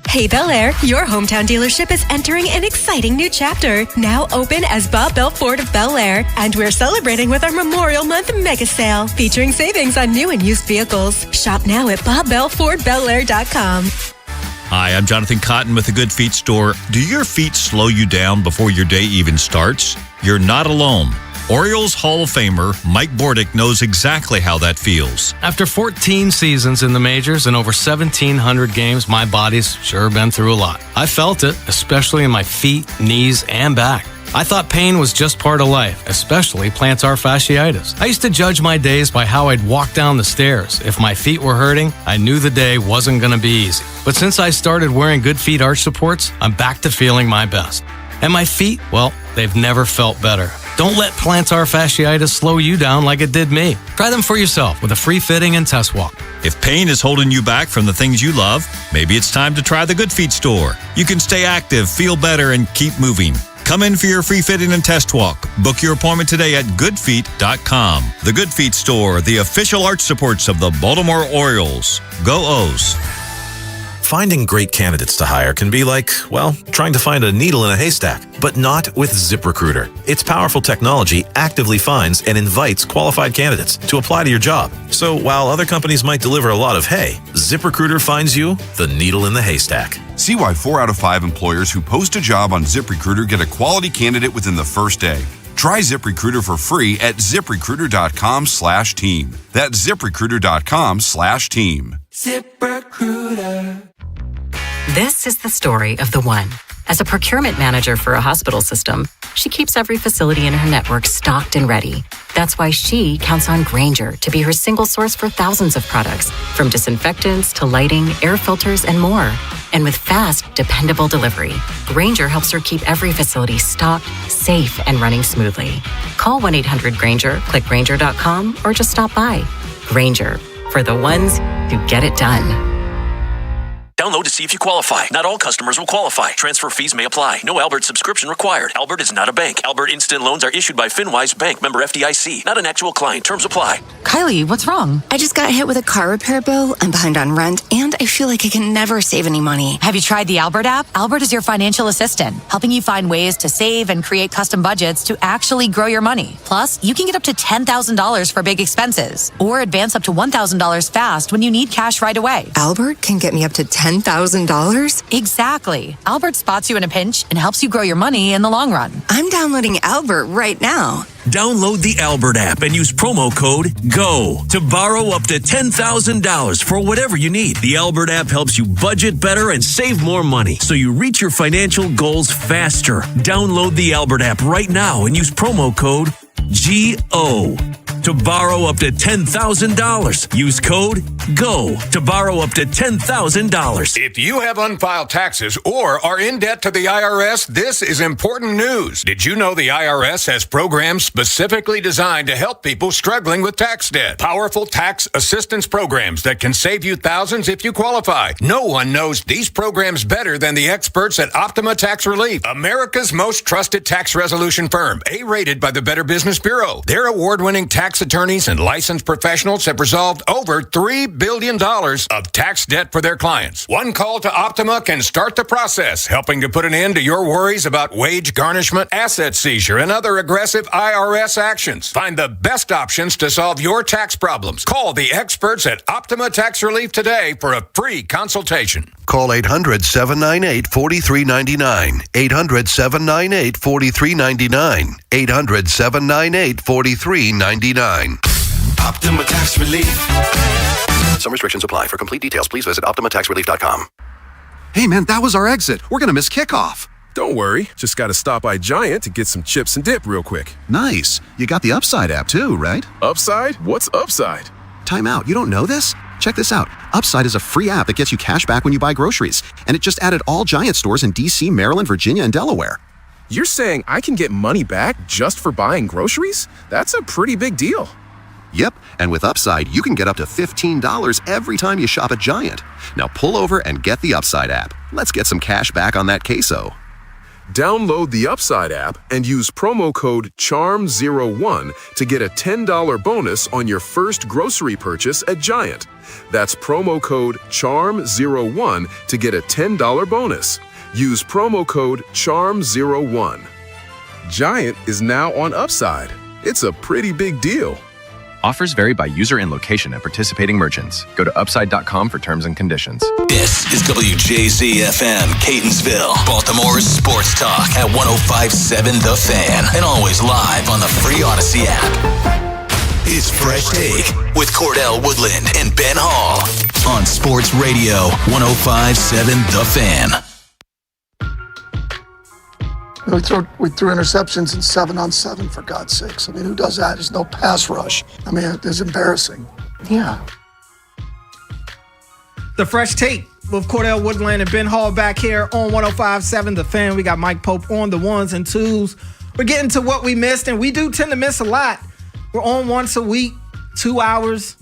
Hey Bel Air, your hometown dealership is entering an exciting new chapter. Now open as Bob Bell Ford of Bel Air. And we're celebrating with our Memorial Month mega sale, featuring savings on new and used vehicles. Shop now at BobBellFordBelAir.com. Hi, I'm Jonathan Cotton with the Good Feet Store. Do your feet slow you down before your day even starts? You're not alone. Orioles Hall of Famer Mike Bordick knows exactly how that feels. After 14 seasons in the majors and over 1,700 games, my body's sure been through a lot. I felt it, especially in my feet, knees, and back. I thought pain was just part of life, especially plantar fasciitis. I used to judge my days by how I'd walk down the stairs. If my feet were hurting, I knew the day wasn't going to be easy. But since I started wearing Good Feet arch supports, I'm back to feeling my best. And my feet, well, they've never felt better. Don't let plantar fasciitis slow you down like it did me. Try them for yourself with a free fitting and test walk. If pain is holding you back from the things you love, maybe it's time to try the Good Feet Store. You can stay active, feel better, and keep moving. Come in for your free fitting and test walk. Book your appointment today at goodfeet.com. The Good Feet Store, the official arch supports of the Baltimore Orioles. Go O's. Finding great candidates to hire can be like, well, trying to find a needle in a haystack, but not with ZipRecruiter. Its powerful technology actively finds and invites qualified candidates to apply to your job. So while other companies might deliver a lot of hay, ZipRecruiter finds you the needle in the haystack. See why 4 out of 5 employers who post a job on ZipRecruiter get a quality candidate within the first day. Try ZipRecruiter for free at ZipRecruiter.com/team. That's ZipRecruiter.com/team. ZipRecruiter. This is the story of the one. As a procurement manager for a hospital system, she keeps every facility in her network stocked and ready. That's why she counts on Grainger to be her single source for thousands of products, from disinfectants to lighting, air filters, and more. And with fast, dependable delivery, Grainger helps her keep every facility stocked, safe, and running smoothly. Call 1-800-GRAINGER, click Grainger.com, or just stop by. Grainger, for the ones who get it done. Download to see if you qualify. Not all customers will qualify. Transfer fees may apply. No Albert subscription required. Albert is not a bank. Albert Instant Loans are issued by FinWise Bank, member FDIC. Not an actual client. Terms apply. Kylie, what's wrong? I just got hit with a car repair bill. I'm behind on rent, and I feel like I can never save any money. Have you tried the Albert app? Albert is your financial assistant, helping you find ways to save and create custom budgets to actually grow your money. Plus, you can get up to $10,000 for big expenses, or advance up to $1,000 fast when you need cash right away. Albert can get me up to $10,000? Exactly. Albert spots you in a pinch and helps you grow your money in the long run. I'm downloading Albert right now. Download the Albert app and use promo code GO to borrow up to $10,000 for whatever you need. The Albert app helps you budget better and save more money so you reach your financial goals faster. Download the Albert app right now and use promo code GO to borrow up to $10,000. Use code GO to borrow up to $10,000. If you have unfiled taxes or are in debt to the IRS, this is important news. Did you know the IRS has programs specifically designed to help people struggling with tax debt? Powerful tax assistance programs that can save you thousands if you qualify. No one knows these programs better than the experts at Optima Tax Relief, America's most trusted tax resolution firm, A-rated by the Better Business Bureau. Their award-winning tax attorneys and licensed professionals have resolved over $3 billion of tax debt for their clients. One call to Optima can start the process, helping to put an end to your worries about wage garnishment, asset seizure, and other aggressive IRS actions. Find the best options to solve your tax problems. Call the experts at Optima Tax Relief today for a free consultation. Call 800-798-4399. 800-798-4399. 800-798-4399. Optima Tax Relief. Some restrictions apply. For complete details, please visit OptimaTaxRelief.com. Hey, man, that was our exit. We're going to miss kickoff. Don't worry. Just got to stop by Giant to get some chips and dip real quick. Nice. You got the Upside app too, right? Upside? What's Upside? Time out. You don't know this? Check this out. Upside is a free app that gets you cash back when you buy groceries. And it just added all Giant stores in D.C., Maryland, Virginia, and Delaware. You're saying I can get money back just for buying groceries? That's a pretty big deal. Yep, and with Upside, you can get up to $15 every time you shop at Giant. Now pull over and get the Upside app. Let's get some cash back on that queso. Download the Upside app and use promo code CHARM01 to get a $10 bonus on your first grocery purchase at Giant. That's promo code CHARM01 to get a $10 bonus. Use promo code CHARM01. Giant is now on Upside. It's a pretty big deal. Offers vary by user and location at participating merchants. Go to upside.com for terms and conditions. This is WJZ-FM, Catonsville, Baltimore's sports talk at 105.7 The Fan, and always live on the free Odyssey app. It's Fresh Take with Cordell Woodland and Ben Hall on Sports Radio 105.7 The Fan. We threw interceptions in 7-on-7, for God's sakes. I mean, who does that? There's no pass rush. I mean, it's embarrassing. Yeah. The Fresh Take with Cordell Woodland and Ben Hall back here on 105.7 The Fan. We got Mike Pope on the ones and twos. We're getting to what we missed, and we do tend to miss a lot. We're on once a week, 2 hours.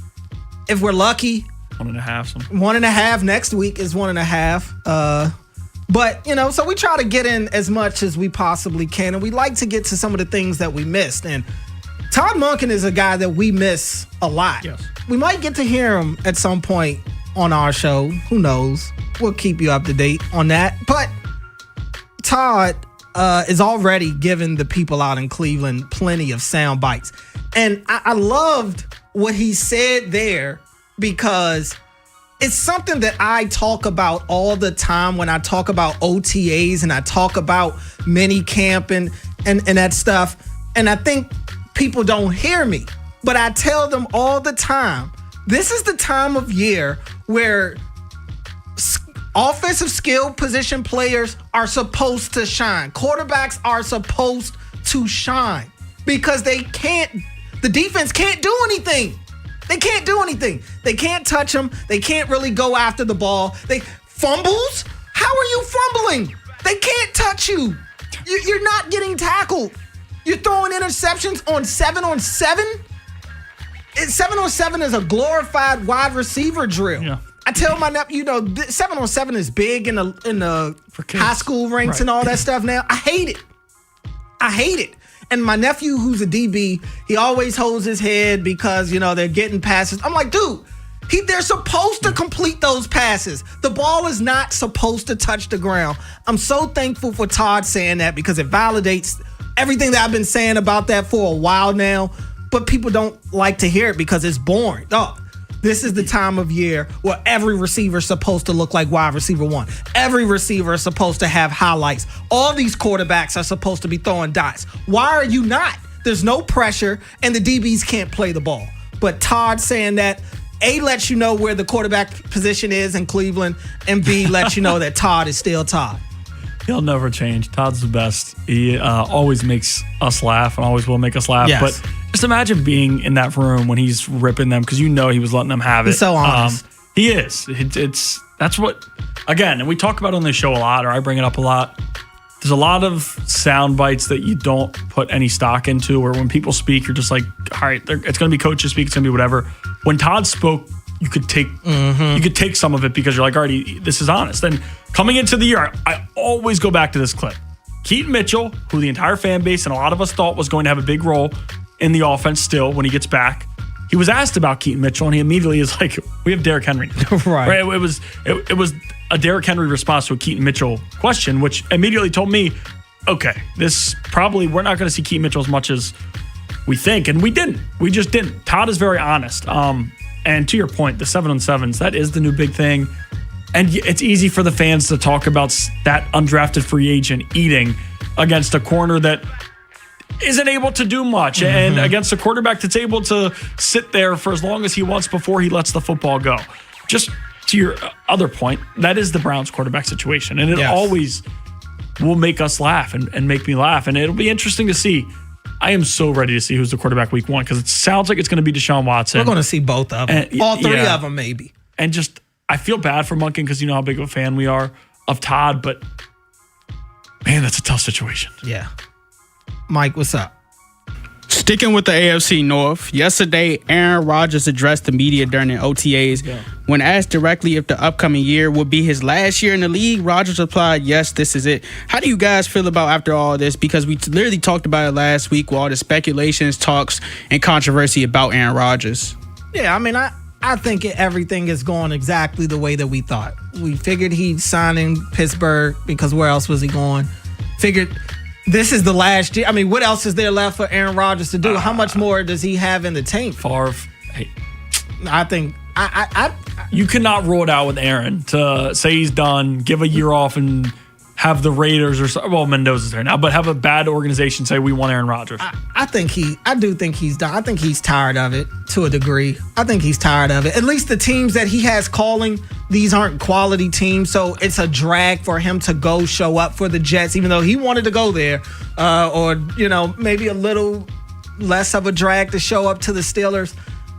If we're lucky. 1.5. 1.5. Next week is 1.5. But, so we try to get in as much as we possibly can, and we like to get to some of the things that we missed. And Todd Monken is a guy that we miss a lot. Yes. We might get to hear him at some point on our show. Who knows? We'll keep you up to date on that. But Todd is already giving the people out in Cleveland plenty of sound bites. And I loved what he said there because it's something that I talk about all the time when I talk about OTAs and I talk about mini camp and that stuff. And I think people don't hear me, but I tell them all the time, this is the time of year where offensive skill position players are supposed to shine. Quarterbacks are supposed to shine because the defense can't do anything. They can't do anything. They can't touch them. They can't really go after the ball. They fumbles? How are you fumbling? They can't touch you. You're not getting tackled. You're throwing interceptions on 7-on-7? 7-on-7 is a glorified wide receiver drill. Yeah. I tell my nephew, 7-on-7 is big in the high school ranks and all that stuff now. I hate it. And my nephew, who's a DB, he always holds his head because, they're getting passes. I'm like, dude, they're supposed to complete those passes. The ball is not supposed to touch the ground. I'm so thankful for Todd saying that because it validates everything that I've been saying about that for a while now. But people don't like to hear it because it's boring. Oh, this is the time of year where every receiver is supposed to look like wide receiver one. Every receiver is supposed to have highlights. All these quarterbacks are supposed to be throwing dots. Why are you not? There's no pressure, and the DBs can't play the ball. But Todd saying that, A, lets you know where the quarterback position is in Cleveland, and B, lets you know that Todd is still Todd. He'll never change. Todd's the best. He always makes us laugh and always will make us laugh. Yes. But just imagine being in that room when he's ripping them because he was letting them have it. He's so honest. He is. That's what, again, and we talk about it on this show a lot, or I bring it up a lot. There's a lot of sound bites that you don't put any stock into, or when people speak, you're just like, all right, it's going to be coaches speak, it's going to be whatever. When Todd spoke, you could take some of it because you're like, all right, this is honest. And coming into the year, I always go back to this clip. Keaton Mitchell, who the entire fan base and a lot of us thought was going to have a big role in the offense still when he gets back, he was asked about Keaton Mitchell, and he immediately is like, we have Derrick Henry. Right. It was a Derrick Henry response to a Keaton Mitchell question, which immediately told me, okay, we're not going to see Keaton Mitchell as much as we think, and we didn't. We just didn't. Todd is very honest. And to your point, the 7-on-7s, that is the new big thing. And it's easy for the fans to talk about that undrafted free agent eating against a corner that isn't able to do much and against a quarterback that's able to sit there for as long as he wants before he lets the football go. Just to your other point, that is the Browns quarterback situation. And it always will make us laugh and make me laugh. And it'll be interesting to see. I am so ready to see who's the quarterback week 1 because it sounds like it's going to be Deshaun Watson. We're going to see both of them. All three of them, maybe. And just, I feel bad for Monken because you know how big of a fan we are of Todd, but man, that's a tough situation. Yeah. Mike, what's up? Sticking with the AFC North, yesterday Aaron Rodgers addressed the media during the OTAs. Yeah. When asked directly if the upcoming year would be his last year in the league, Rodgers replied, yes, this is it. How do you guys feel about after all this? Because we literally talked about it last week with all the speculations, talks, and controversy about Aaron Rodgers. Yeah, I mean, I think everything is going exactly the way that we thought. We figured he'd sign in Pittsburgh because where else was he going? Figured this is the last year. I mean, what else is there left for Aaron Rodgers to do? How much more does he have in the tank? Favre. Hey. I think you cannot rule it out with Aaron to say he's done, give a year off, and have the Raiders Mendoza's there now, but have a bad organization say we want Aaron Rodgers. I do think he's done. I think he's tired of it to a degree. I think he's tired of it. At least the teams that he has calling, these aren't quality teams, so it's a drag for him to go show up for the Jets, even though he wanted to go there, or maybe a little less of a drag to show up to the Steelers.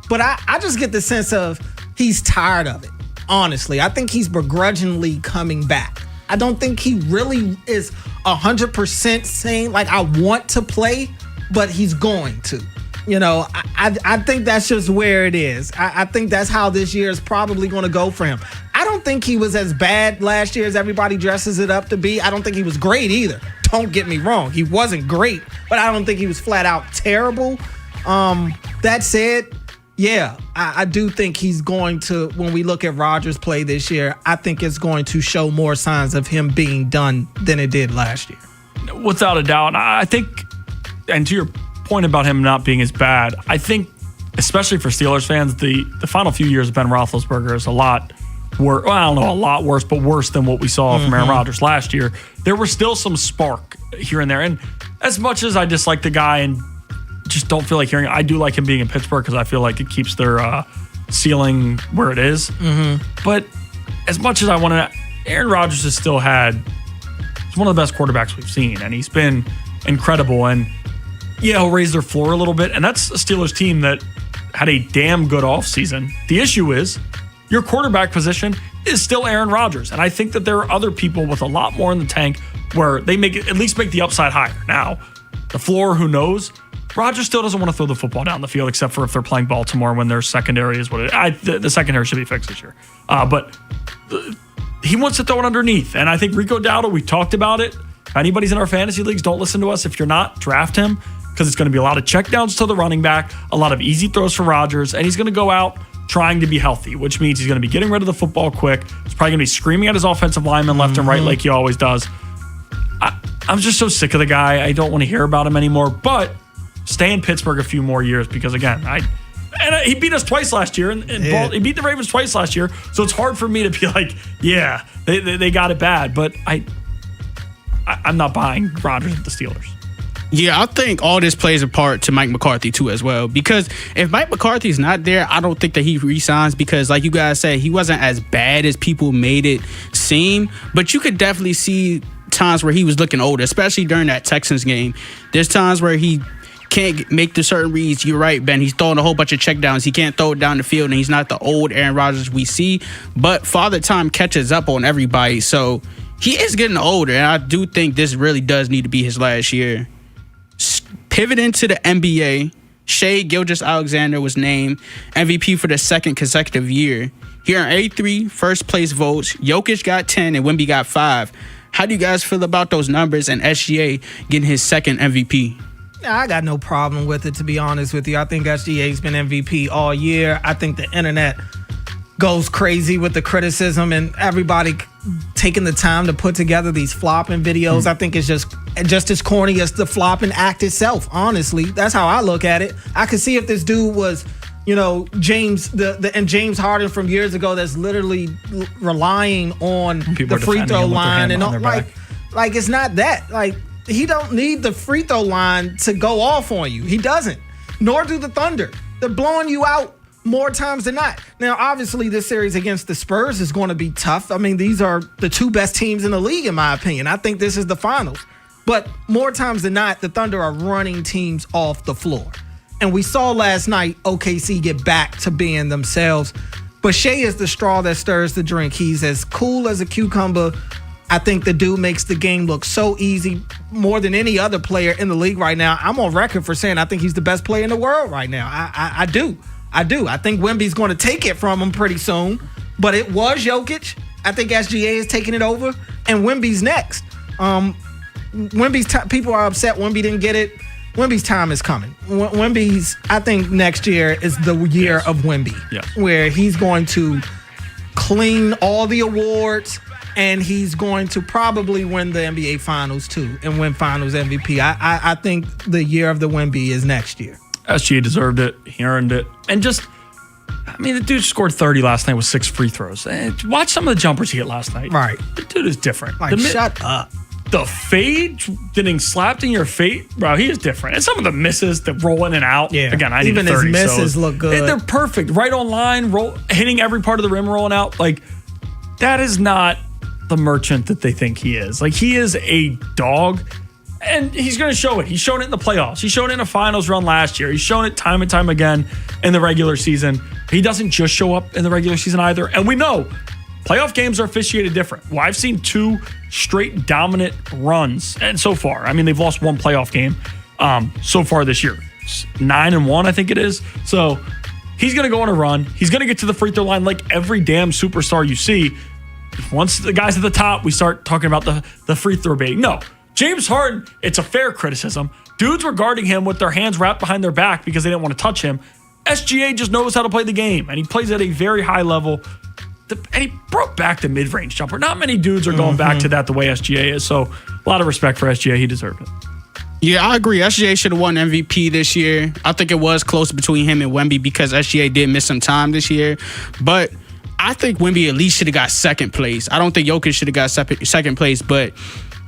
But I just get the sense of he's tired of it. Honestly, I think he's begrudgingly coming back. I don't think he really is 100% saying, like, I want to play, but he's going to. I think that's just where it is. I think that's how this year is probably going to go for him. I don't think he was as bad last year as everybody dresses it up to be. I don't think he was great either. Don't get me wrong. He wasn't great, but I don't think he was flat out terrible. That said, yeah, I do think he's going to, when we look at Rodgers' play this year, I think it's going to show more signs of him being done than it did last year. Without a doubt. I think, and to your point about him not being as bad, I think, especially for Steelers fans, the final few years of Ben Roethlisberger is a lot worse. Well, I don't know, a lot worse, but worse than what we saw from Aaron Rodgers last year. There was still some spark here and there. And as much as I dislike the guy and just don't feel like hearing it, I do like him being in Pittsburgh because I feel like it keeps their ceiling where it is. But as much as I want to, Aaron Rodgers has still he's one of the best quarterbacks we've seen, and he's been incredible. And yeah, he'll raise their floor a little bit, and that's a Steelers team that had a damn good offseason. The issue is your quarterback position is still Aaron Rodgers, and I think that there are other people with a lot more in the tank where they at least make the upside higher. Now, the floor, who knows? Rodgers still doesn't want to throw the football down the field, except for if they're playing Baltimore when their secondary is what it is. The secondary should be fixed this year. But he wants to throw it underneath. And I think Rico Dowdle, we talked about it. If anybody's in our fantasy leagues, don't listen to us. If you're not, draft him, because it's going to be a lot of checkdowns to the running back, a lot of easy throws for Rodgers, and he's going to go out trying to be healthy, which means he's going to be getting rid of the football quick. He's probably going to be screaming at his offensive linemen left and right like he always does. I'm just so sick of the guy. I don't want to hear about him anymore. But stay in Pittsburgh a few more years because, again, he beat us twice last year. He beat the Ravens twice last year. So it's hard for me to be like, yeah, they got it bad. But I'm not buying Rodgers at the Steelers. Yeah, I think all this plays a part to Mike McCarthy, too, as well. Because if Mike McCarthy's not there, I don't think that he re-signs because, like you guys said, he wasn't as bad as people made it seem. But you could definitely see times where he was looking older, especially during that Texans game. There's times where he can't make the certain reads. You're right, Ben. He's throwing a whole bunch of checkdowns. He can't throw it down the field, and he's not the old Aaron Rodgers we see. But Father Time catches up on everybody, so he is getting older, and I do think this really does need to be his last year. Pivoting to the NBA, Shai Gilgeous-Alexander was named MVP for the second consecutive year. He earned 83 first-place votes. Jokic got 10, and Wemby got 5. How do you guys feel about those numbers and SGA getting his second MVP? I got no problem with it, to be honest with you. I think SGA's been MVP all year. I think the internet goes crazy with the criticism and everybody taking the time to put together these flopping videos. I think it's just as corny as the flopping act itself, honestly. That's how I look at it. I could see if this dude was, James Harden from years ago that's literally relying on the free throw line and all, like it's not that. Like, he don't need the free throw line to go off on you. He doesn't. Nor do the Thunder. They're blowing you out more times than not. Now, obviously, this series against the Spurs is going to be tough. I mean, these are the two best teams in the league, in my opinion. I think this is the finals. But more times than not, the Thunder are running teams off the floor. And we saw last night OKC get back to being themselves. But Shea is the straw that stirs the drink. He's as cool as a cucumber. I think the dude makes the game look so easy, more than any other player in the league right now. I'm on record for saying I think he's the best player in the world right now. I do. I think Wemby's going to take it from him pretty soon. But it was Jokic. I think SGA is taking it over. And Wemby's next. People are upset Wemby didn't get it. Wemby's time is coming. I think next year is the year of Wemby. Yes. Where he's going to clean all the awards. And he's going to probably win the NBA Finals, too, and win Finals MVP. I think the year of the Wemby is next year. SGA deserved it. He earned it. And the dude scored 30 last night with 6 free throws. Watch some of the jumpers he hit last night. Right. The dude is different. Shut up. The fade, getting slapped in your face, bro, he is different. And some of the misses, the roll in and out. Yeah. Again, I need Even 30. his misses look good. They're perfect. Right on line, hitting every part of the rim, rolling out. That is not the merchant that they think he is. He is a dog, and he's going to show it. He's shown it in the playoffs. He's shown it in a finals run last year. He's shown it time and time again in the regular season. He doesn't just show up in the regular season either. And we know playoff games are officiated different. Well, I've seen 2 straight dominant runs, and so far, they've lost 1 playoff game so far this year. 9-1, I think it is. So he's going to go on a run. He's going to get to the free throw line like every damn superstar you see. Once the guys at the top, we start talking about the free throw baiting. No, James Harden, it's a fair criticism. Dudes were guarding him with their hands wrapped behind their back because they didn't want to touch him. SGA just knows how to play the game, and he plays at a very high level. And he broke back the mid-range jumper. Not many dudes are going back to that the way SGA is, so a lot of respect for SGA. He deserved it. Yeah, I agree. SGA should have won MVP this year. I think it was close between him and Wemby because SGA did miss some time this year. But I think Wemby at least should have got second place. I don't think Jokic should have got second place, but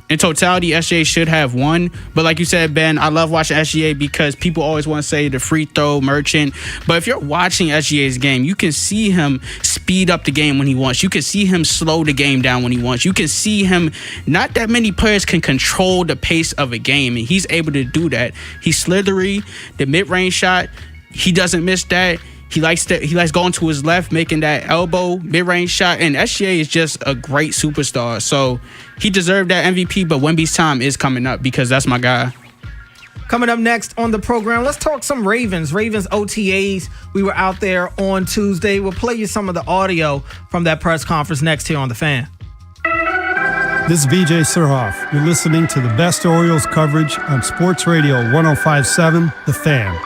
in totality, SGA should have won. But like you said, Ben, I love watching SGA because people always want to say the free throw merchant. But if you're watching SGA's game, you can see him speed up the game when he wants. You can see him slow the game down when he wants. You can see him, not that many players can control the pace of a game, and he's able to do that. He's slithery. The mid-range shot, he doesn't miss that. He likes going to his left, making that elbow mid-range shot. And SGA is just a great superstar. So he deserved that MVP, but Wemby's time is coming up because that's my guy. Coming up next on the program, let's talk some Ravens OTAs. We were out there on Tuesday. We'll play you some of the audio from that press conference next here on The Fan. This is VJ Surhoff. You're listening to the best Orioles coverage on Sports Radio 105.7 The Fan.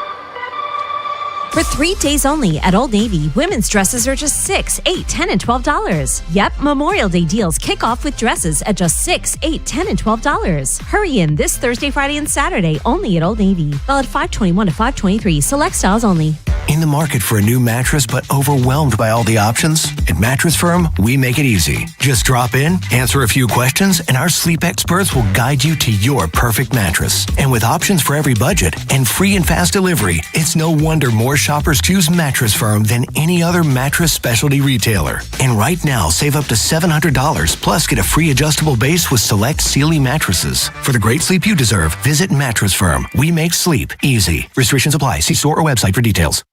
For 3 days only at Old Navy, women's dresses are just $6, $8, $10, and $12. Yep, Memorial Day deals kick off with dresses at just $6, $8, $10, and $12. Hurry in this Thursday, Friday, and Saturday only at Old Navy. Valid 5/21 to 5/23. Select styles only. In the market for a new mattress but overwhelmed by all the options? At Mattress Firm, we make it easy. Just drop in, answer a few questions, and our sleep experts will guide you to your perfect mattress. And with options for every budget and free and fast delivery, it's no wonder more shoppers choose Mattress Firm than any other mattress specialty retailer. And right now, save up to $700 plus get a free adjustable base with select Sealy mattresses. For the great sleep you deserve, visit Mattress Firm. We make sleep easy. Restrictions apply. See store or website for details.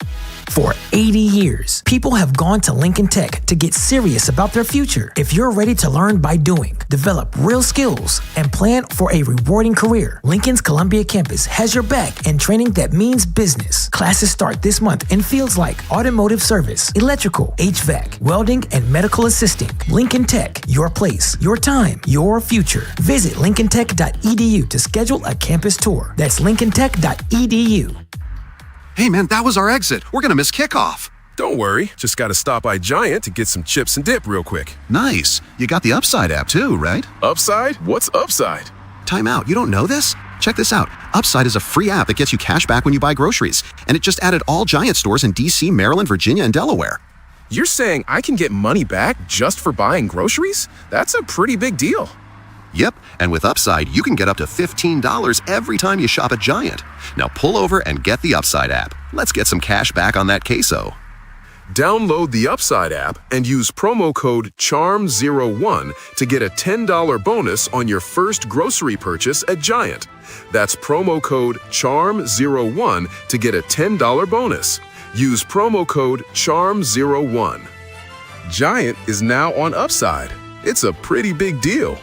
For 80 years, people have gone to Lincoln Tech to get serious about their future. If you're ready to learn by doing, develop real skills, and plan for a rewarding career, Lincoln's Columbia campus has your back in training that means business. Classes start this month in fields like automotive service, electrical, HVAC, welding, and medical assisting. Lincoln Tech, your place, your time, your future. Visit lincolntech.edu to schedule a campus tour. That's lincolntech.edu. Hey man, that was our exit. We're gonna miss kickoff. Don't worry, just gotta stop by Giant to get some chips and dip real quick. Nice. You got the Upside app too, right? Upside? What's Upside? Time out. You don't know this? Check this out. Upside is a free app that gets you cash back when you buy groceries. And it just added all Giant stores in DC, Maryland, Virginia, and Delaware. You're saying I can get money back just for buying groceries? That's a pretty big deal. Yep, and with Upside, you can get up to $15 every time you shop at Giant. Now pull over and get the Upside app. Let's get some cash back on that queso. Download the Upside app and use promo code CHARM01 to get a $10 bonus on your first grocery purchase at Giant. That's promo code CHARM01 to get a $10 bonus. Use promo code CHARM01. Giant is now on Upside. It's a pretty big deal.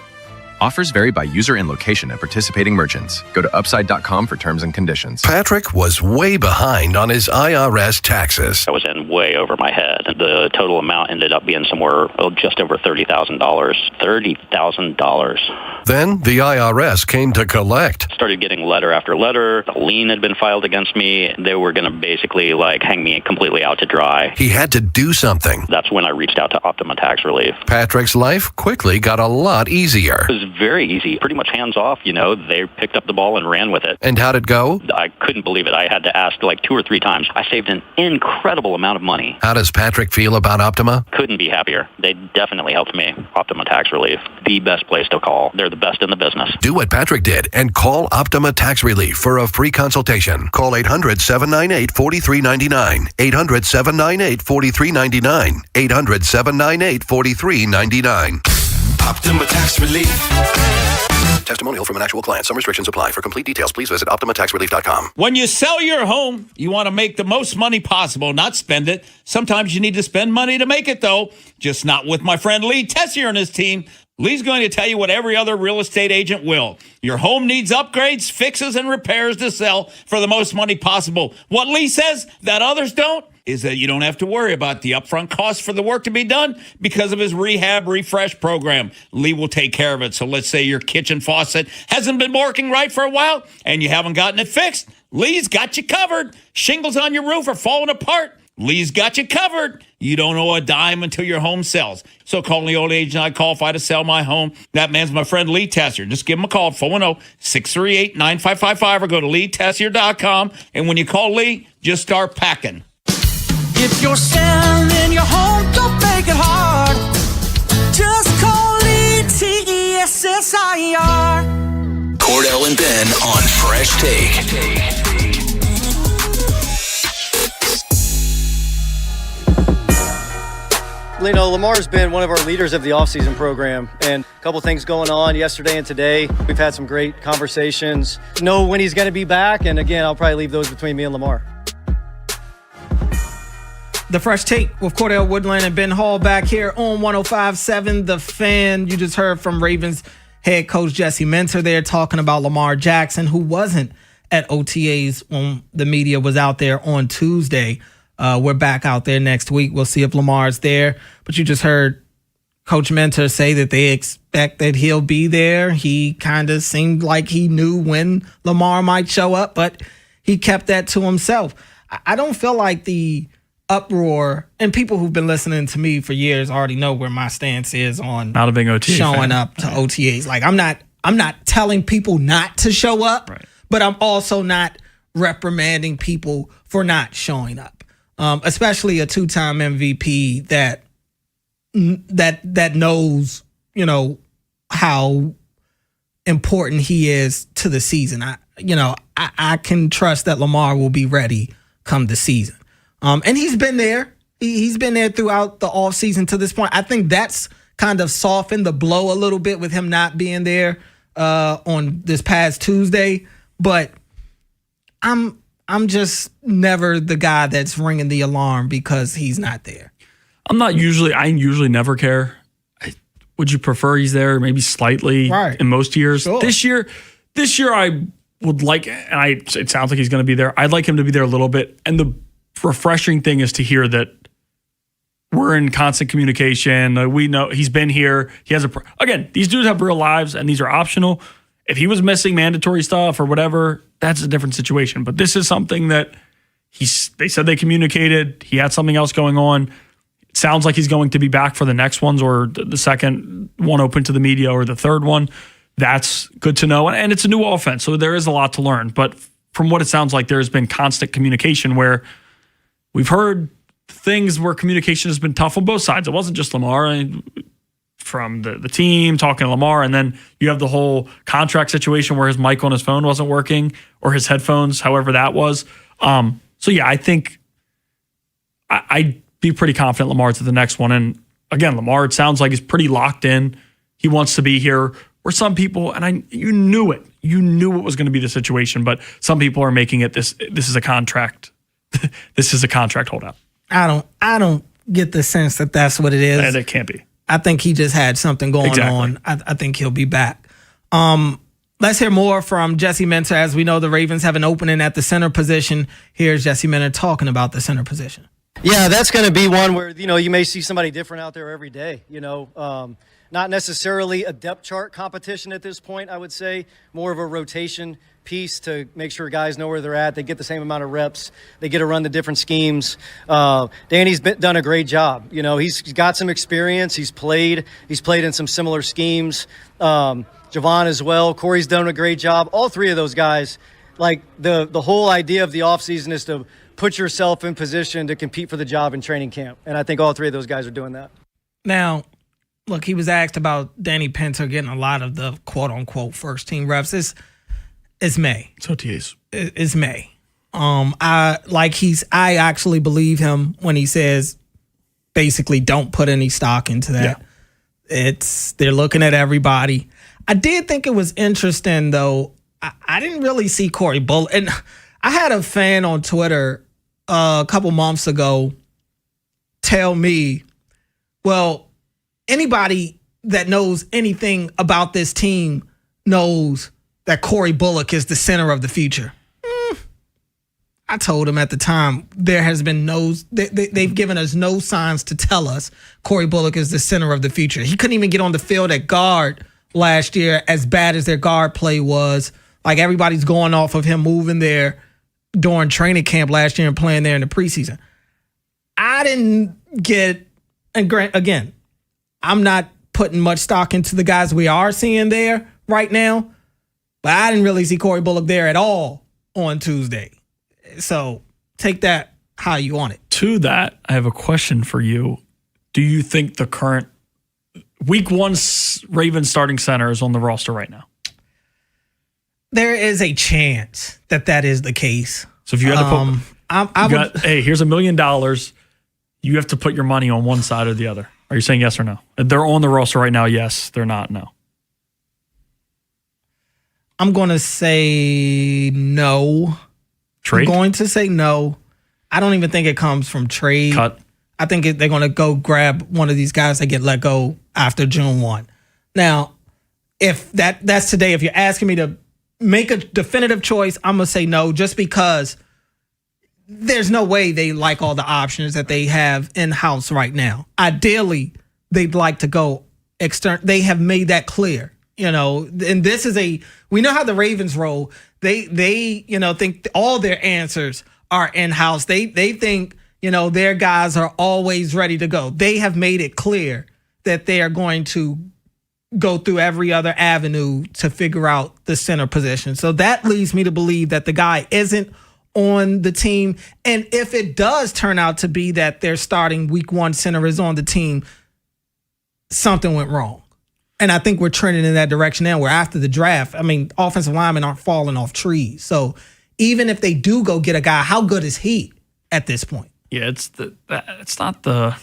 Offers vary by user and location at participating merchants. Go to upside.com for terms and conditions. Patrick was way behind on his IRS taxes. I was in way over my head. The total amount ended up being somewhere just over $30,000. $30,000. Then the IRS came to collect. Started getting letter after letter. A lien had been filed against me. They were going to basically hang me completely out to dry. He had to do something. That's when I reached out to Optima Tax Relief. Patrick's life quickly got a lot easier. It was very easy, pretty much hands off. They picked up the ball and ran with it. And how'd it go? I couldn't believe it. I had to ask 2 or 3 times. I saved an incredible amount of money. How does Patrick feel about Optima? Couldn't be happier. They definitely helped me. Optima Tax Relief, the best place to call. They're the best in the business. Do what Patrick did and call Optima Tax Relief for a free consultation. Call 800-798-4399. 800-798-4399. 800-798-4399. Optima Tax Relief. Testimonial from an actual client. Some restrictions apply. For complete details, please visit OptimaTaxRelief.com. When you sell your home, you want to make the most money possible, not spend it. Sometimes you need to spend money to make it, though. Just not with my friend Lee Tessier and his team. Lee's going to tell you what every other real estate agent will. Your home needs upgrades, fixes, and repairs to sell for the most money possible. What Lee says that others don't is that you don't have to worry about the upfront costs for the work to be done because of his rehab refresh program. Lee will take care of it. So let's say your kitchen faucet hasn't been working right for a while and you haven't gotten it fixed. Lee's got you covered. Shingles on your roof are falling apart. Lee's got you covered. You don't owe a dime until your home sells. So call the old agent I qualify to sell my home. That man's my friend Lee Tessier. Just give him a call at 410-638-9555 or go to LeeTessier.com. And when you call Lee, just start packing. If you're selling your home, don't make it hard. Just call ETSSIR. Cordell and Ben on Fresh Take. Lamar's been one of our leaders of the offseason program, and a couple things going on yesterday and today. We've had some great conversations. Know when he's going to be back, and again, I'll probably leave those between me and Lamar. The Fresh Take with Cordell Woodland and Ben Hall back here on 105.7 The Fan. You just heard from Ravens head coach Jesse Minter there talking about Lamar Jackson, who wasn't at OTAs when the media was out there on Tuesday. We're back out there next week. We'll see if Lamar's there. But you just heard Coach Minter say that they expect that he'll be there. He kind of seemed like he knew when Lamar might show up, but he kept that to himself. I don't feel like the uproar, and people who've been listening to me for years already know where my stance is on not a big OTA showing fan. up to OTAs. Like I'm not telling people not to show up, right, but I'm also not reprimanding people for not showing up. Especially a 2-time MVP that knows, how important he is to the season. I can trust that Lamar will be ready come the season. And he's been there. He's been there throughout the offseason to this point. I think that's kind of softened the blow a little bit with him not being there on this past Tuesday. But I'm just never the guy that's ringing the alarm because he's not there. I usually never care. Would you prefer he's there maybe slightly in most years? Sure. This year I would like, and it sounds like he's going to be there. I'd like him to be there a little bit. And the refreshing thing is to hear that we're in constant communication. We know he's been here. He has again, these dudes have real lives and these are optional. If he was missing mandatory stuff or whatever, that's a different situation. But this is something that they said they communicated. He had something else going on. It sounds like he's going to be back for the next ones or the second one open to the media or the third one. That's good to know. And it's a new offense, so there is a lot to learn. But from what it sounds like, there's been constant communication where we've heard things where communication has been tough on both sides. It wasn't just Lamar. From the team talking to Lamar, and then you have the whole contract situation where his mic on his phone wasn't working or his headphones, however that was. So yeah, I think I be pretty confident Lamar's at the next one. And again, Lamar, it sounds like he's pretty locked in. He wants to be here. Where some people, and you knew it. You knew it was going to be the situation, but some people are making it this is a contract. This is a contract holdout. I don't get the sense that that's what it is. And it can't be. I think he just had something going on. I think he'll be back. Let's hear more from Jesse Minter. As we know, the Ravens have an opening at the center position. Here's Jesse Minter talking about the center position. Yeah, that's going to be one where, you may see somebody different out there every day, Not necessarily a depth chart competition at this point, I would say. More of a rotation piece to make sure guys know where they're at. They get the same amount of reps. They get to run the different schemes. Danny's done a great job. He's got some experience. He's played in some similar schemes. Javon as well. Corey's done a great job. All three of those guys, like the whole idea of the offseason is to put yourself in position to compete for the job in training camp. And I think all three of those guys are doing that. Now, look, he was asked about Danny Pinter getting a lot of the quote-unquote first-team reps. It's May. It's OTAs. It's May. I actually believe him when he says basically don't put any stock into that. Yeah. They're looking at everybody. I did think it was interesting, though. I didn't really see Corey Bullock. And I had a fan on Twitter a couple months ago tell me, well, anybody that knows anything about this team knows that Corey Bullock is the center of the future. I told him at the time there has been they've given us no signs to tell us Corey Bullock is the center of the future. He couldn't even get on the field at guard last year, as bad as their guard play was. Like, everybody's going off of him moving there during training camp last year and playing there in the preseason. I didn't get, and again, I'm not putting much stock into the guys we are seeing there right now, but I didn't really see Corey Bullock there at all on Tuesday. So take that how you want it. To that, I have a question for you. Do you think the current Week 1 Ravens starting center is on the roster right now? There is a chance that is the case. So if you had to put, hey, here's $1 million. You have to put your money on one side or the other. Are you saying yes or no? They're on the roster right now. Yes. They're not. No. I'm going to say no. Trade? I'm going to say no. I don't even think it comes from trade. Cut. I think they're going to go grab one of these guys that get let go after June 1. Now, if that's today, if you're asking me to make a definitive choice, I'm going to say no, just because there's no way they like all the options that they have in-house right now. Ideally, they'd like to go external. They have made that clear, and this is we know how the Ravens roll. They think all their answers are in-house. They think, their guys are always ready to go. They have made it clear that they are going to go through every other avenue to figure out the center position. So that leads me to believe that the guy isn't on the team. And if it does turn out to be that their starting Week 1 center is on the team, something went wrong. And I think we're trending in that direction now, where after the draft, offensive linemen aren't falling off trees. So even if they do go get a guy, how good is he at this point? Yeah, it's not the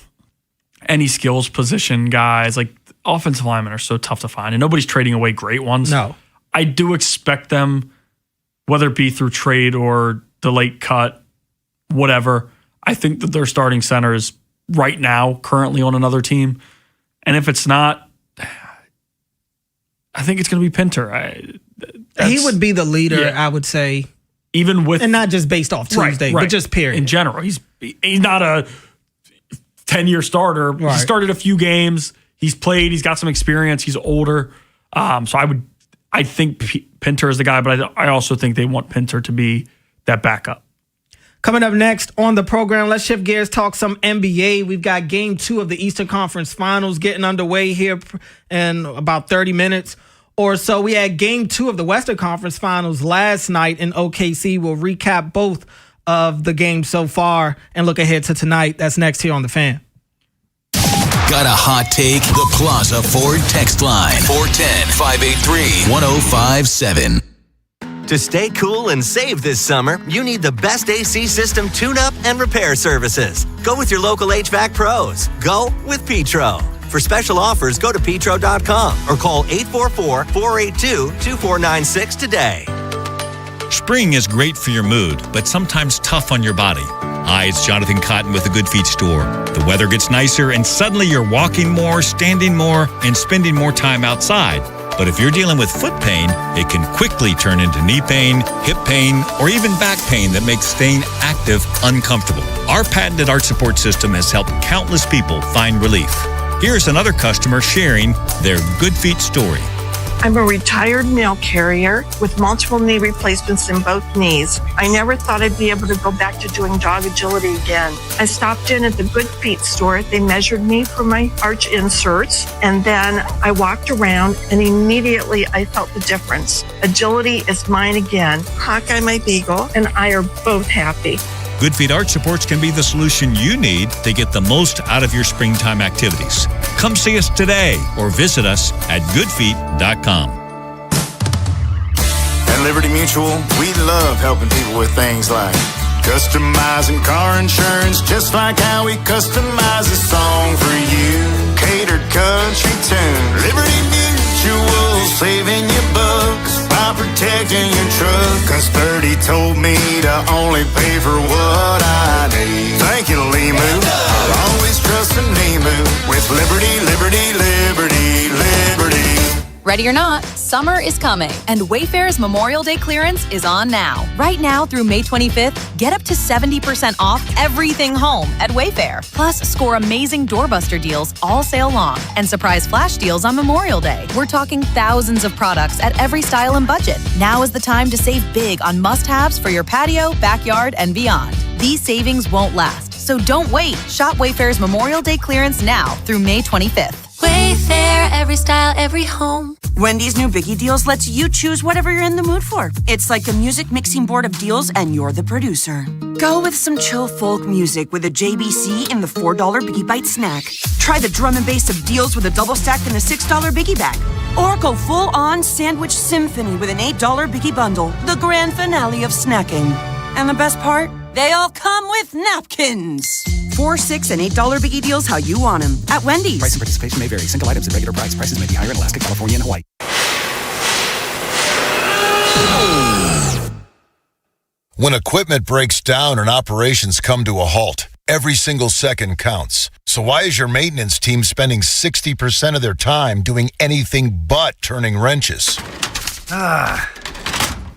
any skills position guys. Like, offensive linemen are so tough to find, and nobody's trading away great ones. No. I do expect them, whether it be through trade or the late cut, whatever, I think that their starting center is right now currently on another team. And if it's not, I think it's going to be Pinter. He would be the leader, I would say. Even with, and not just based off Tuesday, right. but just period. In general, he's not a 10-year starter. Right. He started a few games. He's played. He's got some experience. He's older. So I think Pinter is the guy, but I also think they want Pinter to be that backup. Coming up next on the program, let's shift gears, talk some NBA. We've got Game 2 of the Eastern Conference Finals getting underway here in about 30 minutes or so. We had Game 2 of the Western Conference Finals last night in OKC. We'll recap both of the games so far and look ahead to tonight. That's next here on The Fan. Got a hot take? The Plaza Ford text line, 410-583-1057. To stay cool and save this summer, you need the best AC system tune-up and repair services. Go with your local HVAC pros. Go with Petro. For special offers, go to petro.com or call 844-482-2496 today. Spring is great for your mood, but sometimes tough on your body. Hi, it's Jonathan Cotton with the Good Feet store. The weather gets nicer and suddenly you're walking more, standing more, and spending more time outside. But if you're dealing with foot pain, it can quickly turn into knee pain, hip pain, or even back pain that makes staying active uncomfortable. Our patented arch support system has helped countless people find relief. Here's another customer sharing their Good Feet story. I'm a retired mail carrier with multiple knee replacements in both knees. I never thought I'd be able to go back to doing dog agility again. I stopped in at the Good Feet store. They measured me for my arch inserts, and then I walked around, and immediately I felt the difference. Agility is mine again. Hawkeye, my beagle, and I are both happy. Good Feet Arch Supports can be the solution you need to get the most out of your springtime activities. Come see us today or visit us at goodfeet.com. At Liberty Mutual, we love helping people with things like customizing car insurance, just like how we customize a song for you. Catered country tune. Liberty Mutual, saving you bucks by protecting your truck. Cause 30 told me to only pay for what I need. Thank you, Limu. I'll always trust in Limu with Liberty, Liberty, Liberty, Liberty. Ready or not, summer is coming, and Wayfair's Memorial Day clearance is on now. Right now through May 25th, get up to 70% off everything home at Wayfair. Plus, score amazing doorbuster deals all sale long and surprise flash deals on Memorial Day. We're talking thousands of products at every style and budget. Now is the time to save big on must-haves for your patio, backyard, and beyond. These savings won't last, so don't wait. Shop Wayfair's Memorial Day clearance now through May 25th. Wayfair, every style, every home. Wendy's new Biggie Deals lets you choose whatever you're in the mood for. It's like a music mixing board of deals, and you're the producer. Go with some chill folk music with a JBC in the $4 Biggie Bite snack. Try the drum and bass of deals with a double stack in the $6 Biggie bag. Or go full-on sandwich symphony with an $8 Biggie bundle, the grand finale of snacking. And the best part? They all come with napkins. $4, $6, and $8 Biggie Deals how you want them at Wendy's. Price and participation may vary. Single items at regular price. Prices may be higher in Alaska, California, and Hawaii. When equipment breaks down and operations come to a halt, every single second counts. So why is your maintenance team spending 60% of their time doing anything but turning wrenches?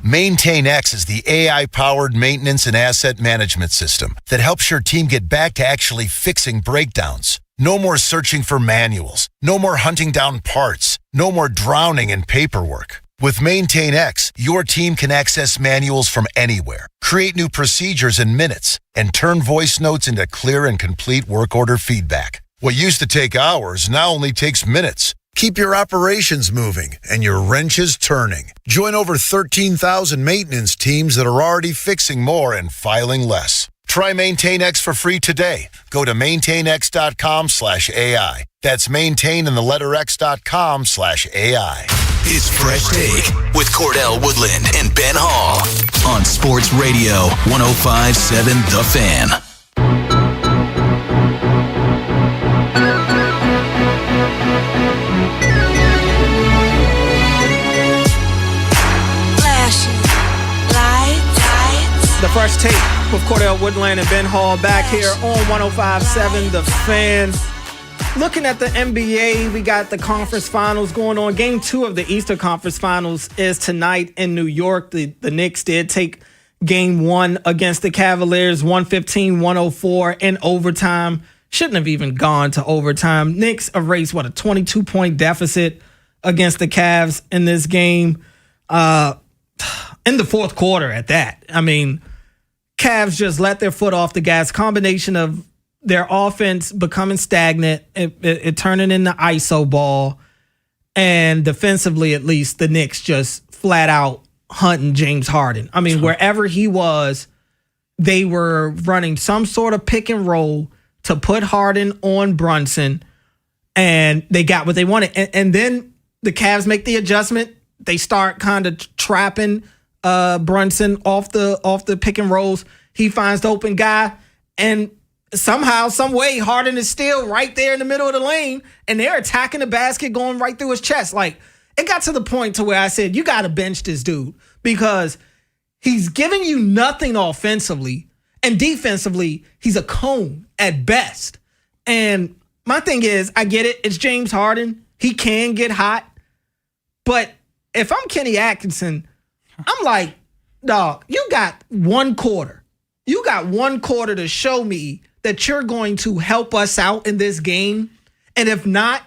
MaintainX is the AI-powered maintenance and asset management system that helps your team get back to actually fixing breakdowns. No more searching for manuals. No more hunting down parts. No more drowning in paperwork. With MaintainX, your team can access manuals from anywhere, create new procedures in minutes, and turn voice notes into clear and complete work order feedback. What used to take hours now only takes minutes. Keep your operations moving and your wrenches turning. Join over 13,000 maintenance teams that are already fixing more and filing less. Try MaintainX for free today. Go to maintainx.com/AI. That's maintain and the letter x.com/AI. It's Fresh Take with Cordell Woodland and Ben Hall on Sports Radio 105.7 The Fan. The Fresh Take with Cordell Woodland and Ben Hall back here on 105.7 The Fan. Looking at the NBA, we got the conference finals going on. Game 2 of the Eastern Conference Finals is tonight in New York. The Knicks did take game 1 against the Cavaliers, 115-104 in overtime. Shouldn't have even gone to overtime. Knicks erased, a 22-point deficit against the Cavs in this game. In the fourth quarter at that. I mean, Cavs just let their foot off the gas. Combination of their offense becoming stagnant, it turning into ISO ball, and defensively, at least, the Knicks just flat out hunting James Harden. I mean, wherever he was, they were running some sort of pick and roll to put Harden on Brunson, and they got what they wanted. And then the Cavs make the adjustment. They start kind of trapping Brunson off the pick and rolls. He finds the open guy, and somehow, some way, Harden is still right there in the middle of the lane, and they're attacking the basket, going right through his chest. Like, it got to the point to where I said, you got to bench this dude because he's giving you nothing offensively, and defensively, he's a cone at best. And my thing is, I get it. It's James Harden. He can get hot. But if I'm Kenny Atkinson, I'm like, dog, you got one quarter. You got one quarter to show me that you're going to help us out in this game. And if not,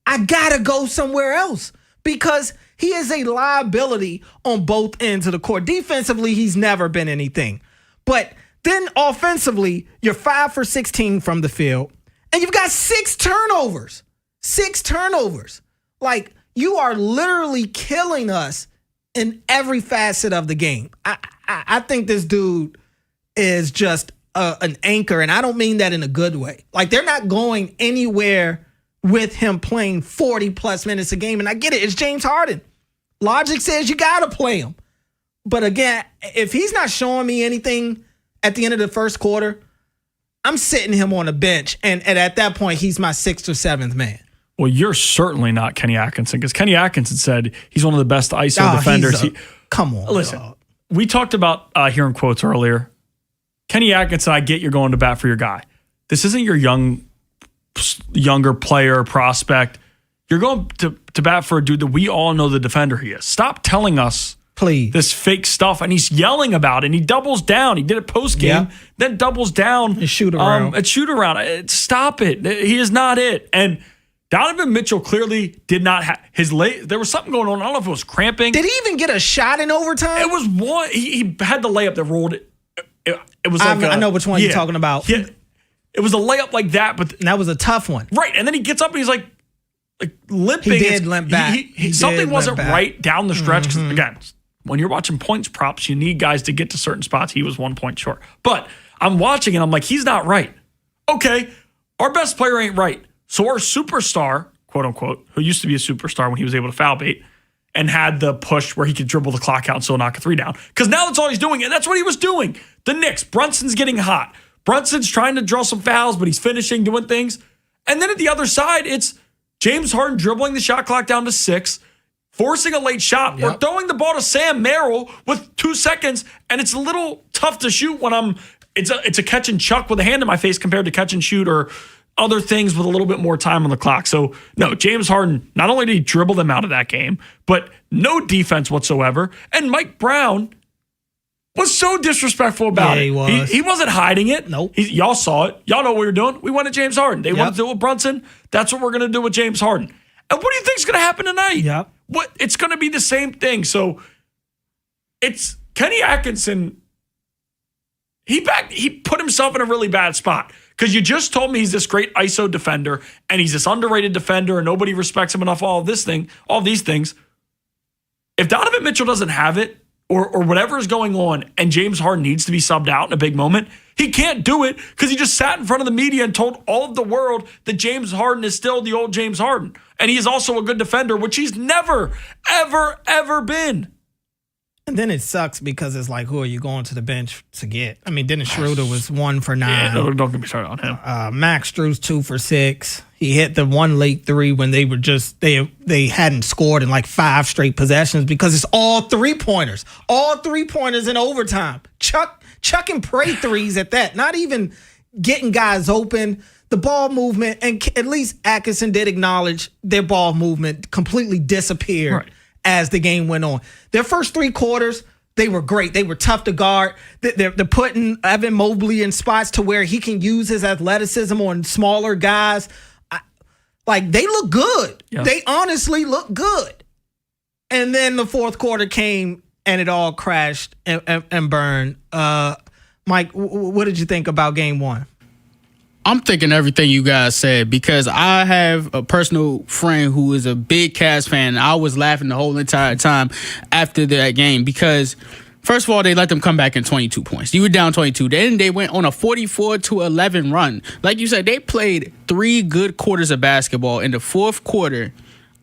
I got to go somewhere else because he is a liability on both ends of the court. Defensively, he's never been anything. But then offensively, you're 5 for 16 from the field, and you've got 6 turnovers. 6 turnovers. Like, you are literally killing us in every facet of the game. I think this dude is just an anchor, and I don't mean that in a good way. Like, they're not going anywhere with him playing 40-plus minutes a game, and I get it. It's James Harden. Logic says you got to play him. But again, if he's not showing me anything at the end of the first quarter, I'm sitting him on the bench, and at that point, he's my 6th or 7th man. Well, you're certainly not Kenny Atkinson because Kenny Atkinson said he's one of the best ISO defenders. Come on. Listen, dog. We talked about hearing quotes earlier. Kenny Atkinson, I get you're going to bat for your guy. This isn't your younger player prospect. You're going to bat for a dude that we all know the defender he is. Stop telling us please this fake stuff. And he's yelling about it. And he doubles down. He did it post-game, then doubles down. And shoot around. At shoot around. Stop it. He is not it. And Donovan Mitchell clearly did not have his there was something going on. I don't know if it was cramping. Did he even get a shot in overtime? It was one. He had the layup that rolled it. It was like I know which one you're talking about. Yeah, it was a layup like that, but that was a tough one. Right, and then he gets up and he's like limping. He did limp back. Something wasn't right down the stretch. Mm-hmm. Again, when you're watching points props, you need guys to get to certain spots. He was 1 point short. But I'm watching and I'm like, he's not right. Okay, our best player ain't right. So our superstar, quote unquote, who used to be a superstar when he was able to foul bait and had the push where he could dribble the clock out and still knock a 3 down. Because now that's all he's doing, and that's what he was doing. The Knicks, Brunson's getting hot. Brunson's trying to draw some fouls, but he's finishing, doing things. And then at the other side, it's James Harden dribbling the shot clock down to 6, forcing a late shot, or throwing the ball to Sam Merrill with 2 seconds, and it's a little tough to shoot when it's a catch and chuck with a hand in my face compared to catch and shoot or other things with a little bit more time on the clock. So, no, James Harden, not only did he dribble them out of that game, but no defense whatsoever. And Mike Brown was so disrespectful about it. He was. He wasn't hiding it. Nope. Y'all saw it. Y'all know what we were doing. We wanted James Harden. They wanted to do it with Brunson. That's what we're going to do with James Harden. And what do you think is going to happen tonight? Yep. It's going to be the same thing. So, it's Kenny Atkinson. He put himself in a really bad spot. Because you just told me he's this great ISO defender and he's this underrated defender and nobody respects him enough, all these things. If Donovan Mitchell doesn't have it or whatever is going on and James Harden needs to be subbed out in a big moment, he can't do it because he just sat in front of the media and told all of the world that James Harden is still the old James Harden. And he is also a good defender, which he's never, ever, ever been. And then it sucks because it's like, who are you going to the bench to get? I mean, Dennis Schroeder was 1 for 9. Yeah, don't get me started on him. Max Strus 2 for 6. He hit the one late 3 when they were just they hadn't scored in like 5 straight possessions because it's all 3-pointers. All 3-pointers in overtime. Chuck and pray threes at that. Not even getting guys open. The ball movement, and at least Atkinson did acknowledge their ball movement completely disappeared as the game went on. Their first 3 quarters, they were great. They were tough to guard. They're putting Evan Mobley in spots to where he can use his athleticism on smaller guys. They look good. Yeah. They honestly look good. And then the fourth quarter came and it all crashed and burned. Mike, what did you think about game 1? I'm thinking everything you guys said because I have a personal friend who is a big Cavs fan. I was laughing the whole entire time after that game because, first of all, they let them come back in 22 points. You were down 22. Then they went on a 44-11 run. Like you said, they played 3 good quarters of basketball. In the fourth quarter,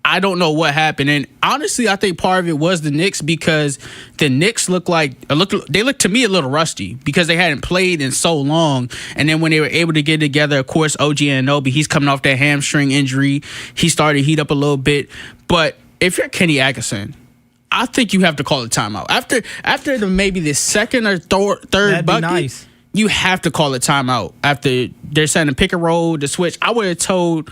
I don't know what happened. And honestly, I think part of it was the Knicks, because the Knicks looked to me a little rusty because they hadn't played in so long. And then when they were able to get together, of course, OG Anunoby, he's coming off that hamstring injury. He started to heat up a little bit. But if you're Kenny Atkinson, I think you have to call a timeout. After maybe the second or third bucket, nice. You have to call a timeout. After they're sending pick and roll, the switch, I would have told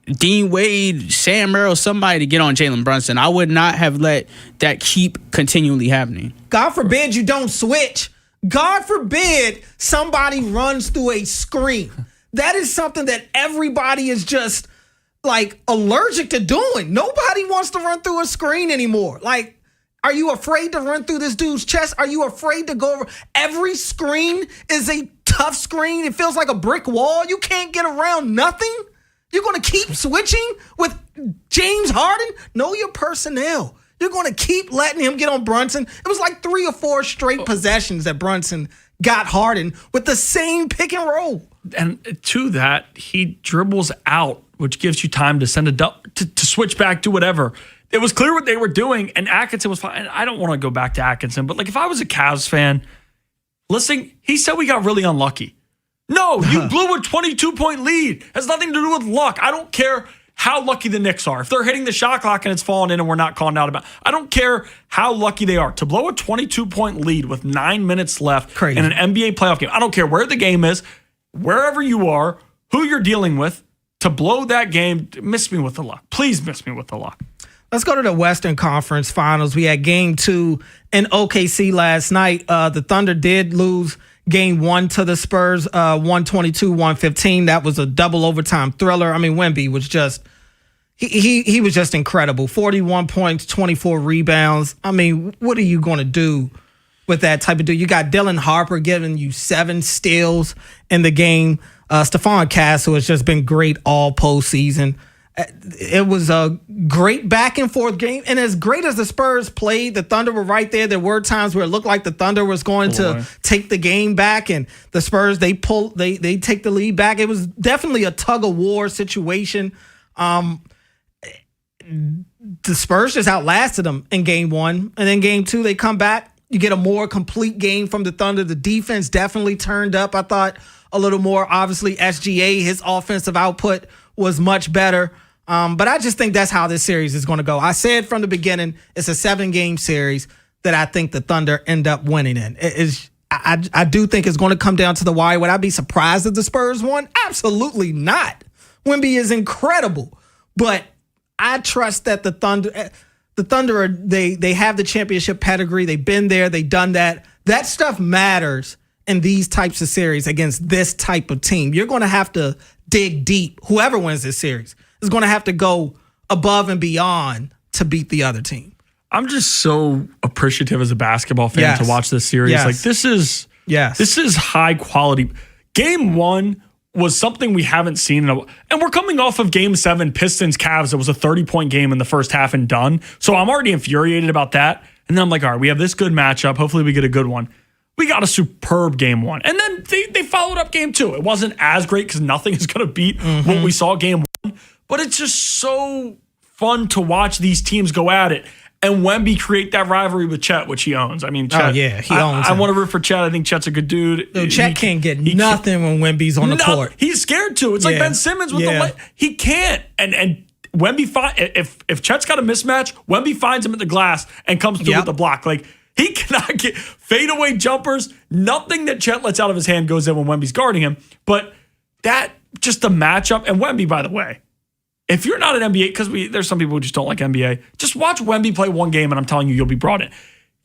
Dean Wade, Sam Merrill, somebody to get on Jalen Brunson. I would not have let that keep continually happening. God forbid you don't switch. God forbid somebody runs through a screen. That is something that everybody is just like allergic to doing. Nobody wants to run through a screen anymore. Like, are you afraid to run through this dude's chest? Are you afraid to go over? Every screen is a tough screen. It feels like a brick wall. You can't get around nothing. You're going to keep switching with James Harden? Know your personnel. You're going to keep letting him get on Brunson. It was like 3 or 4 straight possessions that Brunson got Harden with the same pick and roll. And to that, he dribbles out, which gives you time to send to switch back to whatever. It was clear what they were doing, and Atkinson was fine. And I don't want to go back to Atkinson, but like if I was a Cavs fan, listen, he said we got really unlucky. No, you blew a 22-point lead. It has nothing to do with luck. I don't care how lucky the Knicks are. If they're hitting the shot clock and it's falling in and we're not calling out about it, I don't care how lucky they are. To blow a 22-point lead with 9 minutes left in an NBA playoff game, I don't care where the game is, wherever you are, who you're dealing with, to blow that game, miss me with the luck. Please miss me with the luck. Let's go to the Western Conference Finals. We had Game 2 in OKC last night. The Thunder did lose Game 1 to the Spurs, 122-115. That was a double overtime thriller. I mean, Wemby was just he was just incredible. 41 points, 24 rebounds. I mean, what are you going to do with that type of dude? You got Dylan Harper giving you 7 steals in the game. Stephon Castle has just been great all postseason. It was a great back and forth game. And as great as the Spurs played, the Thunder were right there. There were times where it looked like the Thunder was going to take the game back, and the Spurs, they take the lead back. It was definitely a tug of war situation. The Spurs just outlasted them in Game 1. And then Game 2, they come back. You get a more complete game from the Thunder. The defense definitely turned up, I thought, a little more. Obviously, SGA, his offensive output was much better. But I just think that's how this series is going to go. I said from the beginning, it's a 7-game series that I think the Thunder end up winning in. I do think it's going to come down to the wire. Would I be surprised if the Spurs won? Absolutely not. Wemby is incredible. But I trust that the Thunder, they have the championship pedigree. They've been there. They've done that. That stuff matters in these types of series against this type of team. You're going to have to dig deep. Whoever wins this series is going to have to go above and beyond to beat the other team. I'm just so appreciative as a basketball fan to watch this series. Yes. Like this is high quality. Game 1 was something we haven't seen in a while. And we're coming off of Game 7, Pistons Cavs. It was a 30-point game in the first half and done. So I'm already infuriated about that. And then I'm like, all right, we have this good matchup. Hopefully we get a good one. We got a superb Game 1. And then they followed up Game 2. It wasn't as great because nothing is going to beat what we saw Game 1. But it's just so fun to watch these teams go at it. And Wemby create that rivalry with Chet, which he owns. I mean, Chet, he owns I him. want to root for Chet. I think Chet's a good dude. No, Chet can't get nothing when Wemby's on the court. He's scared to. It's like Ben Simmons with the he can't. And Wemby, if Chet's got a mismatch, Wemby finds him at the glass and comes through with the block. Like, he cannot get fadeaway jumpers. Nothing that Chet lets out of his hand goes in when Wemby's guarding him. But that, just the matchup. And Wemby, by the way, if you're not an NBA, because there's some people who just don't like NBA, just watch Wemby play one game, and I'm telling you, you'll be brought in.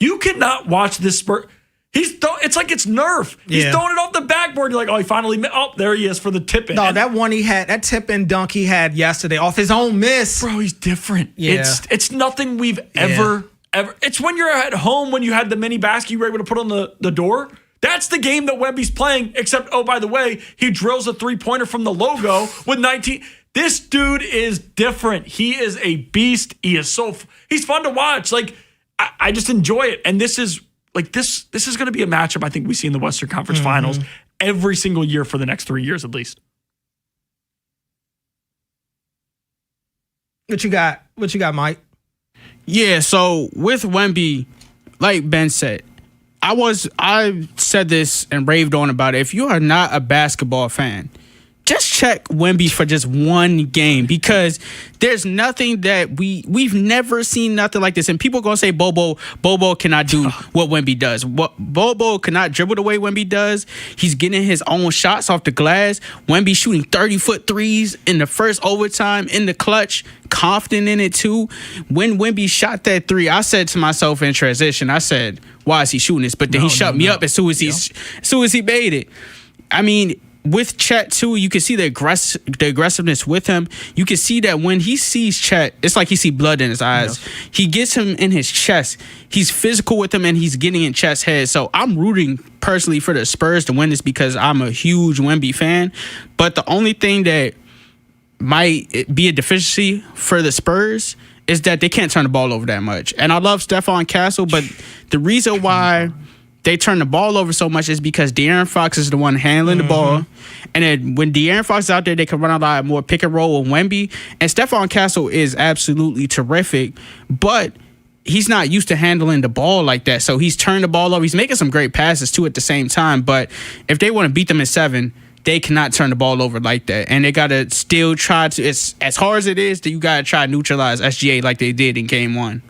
You cannot watch this spurt. It's like it's Nerf. He's throwing it off the backboard. You're like, oh, he finally, there he is for the tip-in. No, that one he had, that tip-in dunk he had yesterday off his own miss. Bro, he's different. Yeah. It's nothing we've ever. It's when you're at home, when you had the mini basket you were able to put on the door. That's the game that Wemby's playing, except, oh, by the way, he drills a three-pointer from the logo with 19. This dude is different. He is a beast. He is he's fun to watch. Like, I just enjoy it. And this is going to be a matchup I think we see in the Western Conference Finals every single year for the next 3 years at least. What you got, Mike? Yeah, so with Wemby, like Ben said, I said this and raved on about it. If you are not a basketball fan, just check Wemby for just one game, because there's nothing that we've never seen nothing like this. And people are gonna say Bobo cannot do what Wemby does. What Bobo cannot dribble the way Wemby does. He's getting his own shots off the glass. Wemby shooting 30-foot threes in the first overtime in the clutch, confident in it too. When Wemby shot that three, I said to myself in transition, I said, "Why is he shooting this?" But then he shut me up as soon as he made it. I mean, with Chet too, you can see the aggressiveness with him. You can see that when he sees Chet, it's like he sees blood in his eyes. Yes. He gets him in his chest. He's physical with him, and he's getting in Chet's head. So I'm rooting personally for the Spurs to win this because I'm a huge Wemby fan. But the only thing that might be a deficiency for the Spurs is that they can't turn the ball over that much. And I love Stephon Castle, but the reason why they turn the ball over so much is because De'Aaron Fox is the one handling the ball. And then when De'Aaron Fox is out there, they can run a lot more pick and roll with Wemby. And Stephon Castle is absolutely terrific, but he's not used to handling the ball like that. So he's turned the ball over. He's making some great passes too at the same time. But if they want to beat them in 7, they cannot turn the ball over like that. And they got to still try to, it's as hard as it is, that you got to try to neutralize SGA like they did in game 1.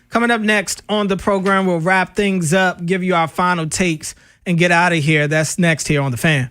Coming up next on the program, we'll wrap things up, give you our final takes, and get out of here. That's next here on The Fan.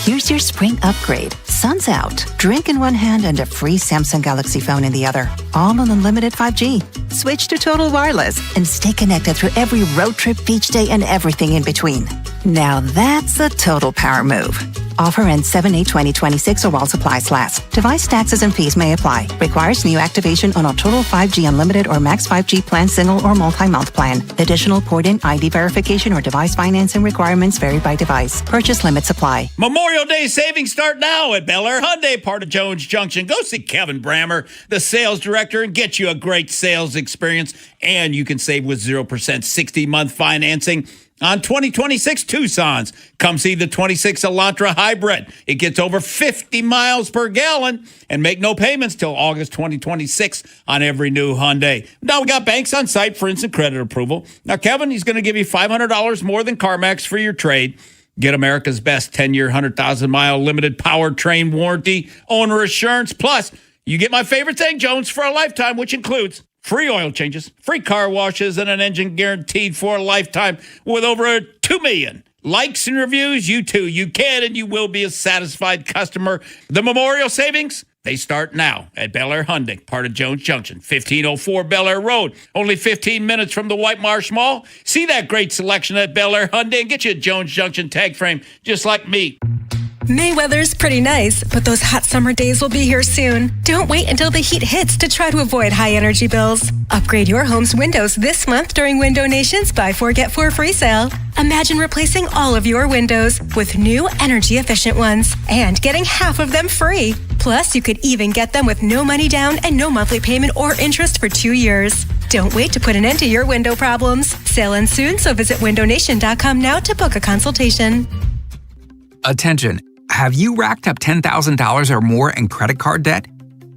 Here's your spring upgrade. Sun's out. Drink in one hand and a free Samsung Galaxy phone in the other. All on unlimited 5G. Switch to Total Wireless and stay connected through every road trip, beach day, and everything in between. Now that's a total power move. Offer ends 7/8/2026 or while supplies last. Device taxes and fees may apply. Requires new activation on a Total 5G Unlimited or Max 5G plan, single or multi-month plan. Additional port-in ID verification or device financing requirements vary by device. Purchase limits apply. Memorial Day savings start now at Bel Air Hyundai, part of Jones Junction. Go see Kevin Brammer, the sales director, and get you a great sales experience. And you can save with 0% 60-month financing on 2026 Tucsons. Come see the 26 Elantra Hybrid. It gets over 50 miles per gallon and make no payments till August 2026 on every new Hyundai. Now we got banks on site for instant credit approval. Now Kevin, he's going to give you $500 more than CarMax for your trade. Get America's best 10-year, 100,000-mile limited powertrain warranty, owner assurance. Plus, you get my favorite thing, Jones, for a lifetime, which includes free oil changes, free car washes, and an engine guaranteed for a lifetime with over 2 million likes and reviews. You too, you can and you will be a satisfied customer. The Memorial savings, they start now at Bel Air Hyundai, part of Jones Junction, 1504 Bel Air Road, only 15 minutes from the White Marsh Mall. See that great selection at Bel Air Hyundai and get you a Jones Junction tag frame just like me. May weather's pretty nice, but those hot summer days will be here soon. Don't wait until the heat hits to try to avoid high energy bills. Upgrade your home's windows this month during Window Nation's Buy 4 Get 4 free sale. Imagine replacing all of your windows with new energy efficient ones and getting half of them free. Plus, you could even get them with no money down and no monthly payment or interest for 2 years. Don't wait to put an end to your window problems. Sale ends soon, so visit windownation.com now to book a consultation. Attention. Have you racked up $10,000 or more in credit card debt?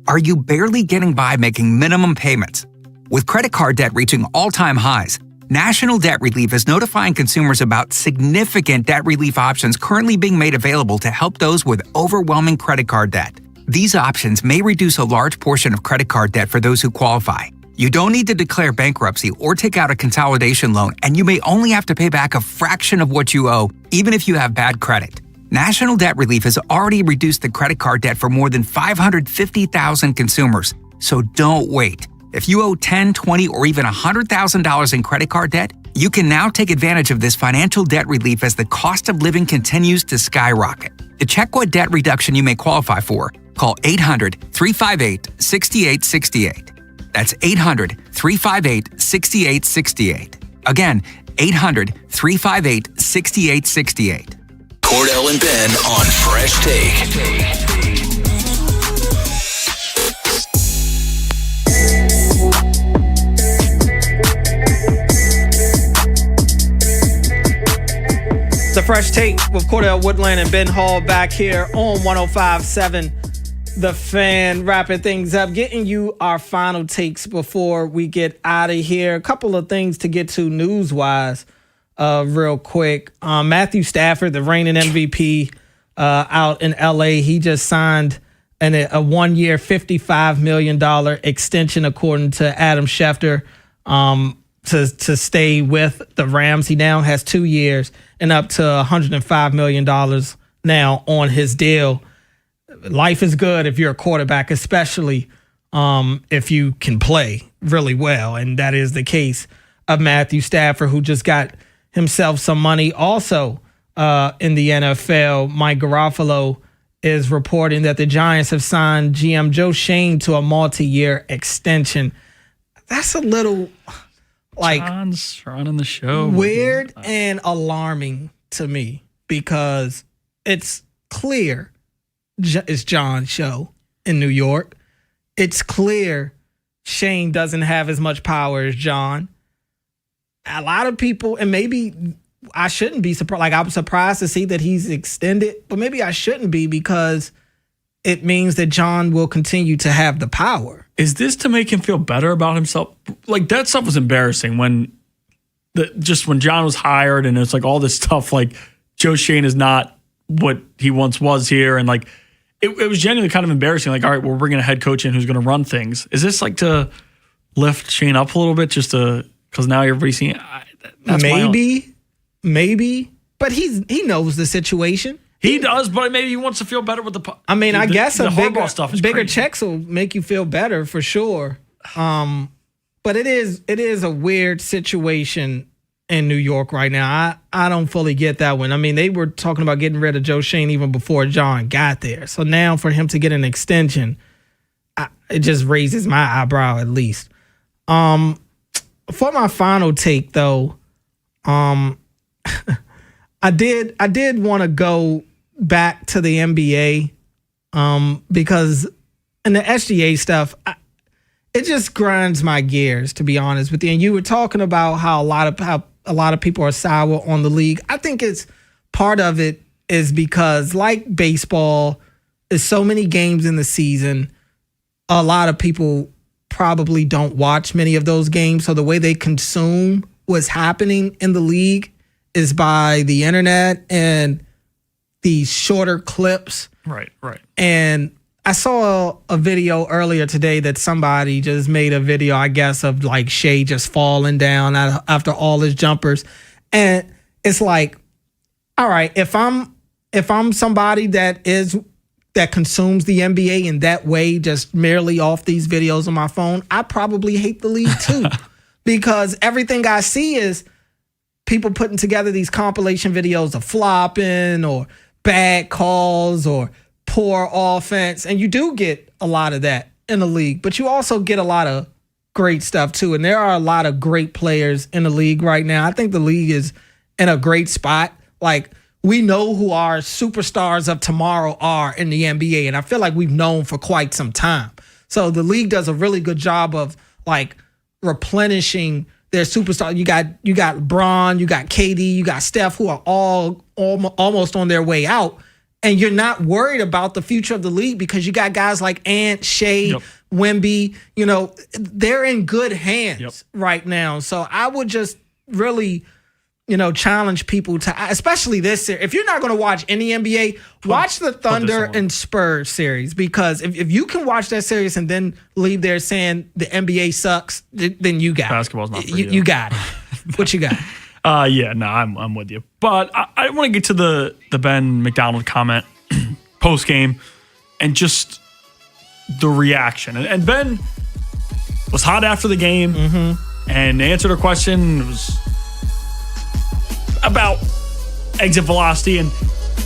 Are you barely getting by making minimum payments? With credit card debt reaching all-time highs, National Debt Relief is notifying consumers about significant debt relief options currently being made available to help those with overwhelming credit card debt. These options may reduce a large portion of credit card debt for those who qualify. You don't need to declare bankruptcy or take out a consolidation loan, and you may only have to pay back a fraction of what you owe, even if you have bad credit. National Debt Relief has already reduced the credit card debt for more than 550,000 consumers. So don't wait. If you owe $10,000, $20,000, or even $100,000 in credit card debt, you can now take advantage of this financial debt relief as the cost of living continues to skyrocket. To check what debt reduction you may qualify for, call 800-358-6868. That's 800-358-6868. Again, 800-358-6868. Cordell and Ben on Fresh Take. It's a Fresh Take with Cordell Woodland and Ben Hall back here on 105.7 The Fan, wrapping things up, getting you our final takes before we get out of here. A couple of things to get to news-wise real quick. Matthew Stafford, the reigning MVP out in L.A., he just signed a one-year, $55 million extension, according to Adam Schefter, to stay with the Rams. He now has 2 years and up to $105 million now on his deal. Life is good if you're a quarterback, especially if you can play really well. And that is the case of Matthew Stafford, who just got himself some money. Also in the NFL, Mike Garofalo is reporting that the Giants have signed GM Joe Shane to a multi-year extension. That's a little John's running the show. Weird and alarming to me, because it's clear it's John's show in New York. It's clear Shane doesn't have as much power as John. A lot of people, and maybe I shouldn't be surprised. Like, I'm surprised to see that he's extended, but maybe I shouldn't be, because it means that John will continue to have the power. Is this to make him feel better about himself? Like, that stuff was embarrassing when John was hired, and it's like all this stuff like Joe Shane is not what he once was here, and like it was genuinely kind of embarrassing. Like, all right, we're bringing a head coach in who's going to run things. Is this like to lift Shane up a little bit, just to, because now everybody's seeing? Maybe, but he knows the situation. He does, but maybe he wants to feel better with the. I mean, I guess the bigger stuff is bigger crazy. checks will make you feel better for sure. But it is a weird situation in New York right now. I don't fully get that one. I mean, they were talking about getting rid of Joe Shane even before John got there. So now for him to get an extension, it just raises my eyebrow at least. For my final take though, I did want to go back to the NBA because in the SGA stuff, it just grinds my gears, to be honest with you. And you were talking about how a lot of people are sour on the league. I think it's part of it is because, like baseball, there's so many games in the season. A lot of people probably don't watch many of those games. So the way they consume what's happening in the league is by the internet and these shorter clips. Right. And I saw a video earlier today that somebody just made a video, I guess, of like Shea just falling down after all his jumpers. And it's like, all right, if I'm somebody that consumes the NBA in that way, just merely off these videos on my phone, I probably hate the league too. Because everything I see is people putting together these compilation videos of flopping or bad calls or poor offense. And you do get a lot of that in the league, but you also get a lot of great stuff too. And there are a lot of great players in the league right now. I think the league is in a great spot. Like, we know who our superstars of tomorrow are in the NBA. And I feel like we've known for quite some time. So the league does a really good job of like replenishing their superstars. You got LeBron, you got KD, you got Steph, who are all almost on their way out. And you're not worried about the future of the league because you got guys like Ant, Shea, Wemby. You know, they're in good hands right now. So I would just really, challenge people to, especially this series. If you're not going to watch any NBA, watch the Thunder and Spurs series, because if you can watch that series and then leave there saying the NBA sucks, then you got basketball's not for you. You got it. What you got? I'm with you. But I want to get to the Ben McDonald comment post game and just the reaction. And Ben was hot after the game and answered a question. It was about exit velocity and,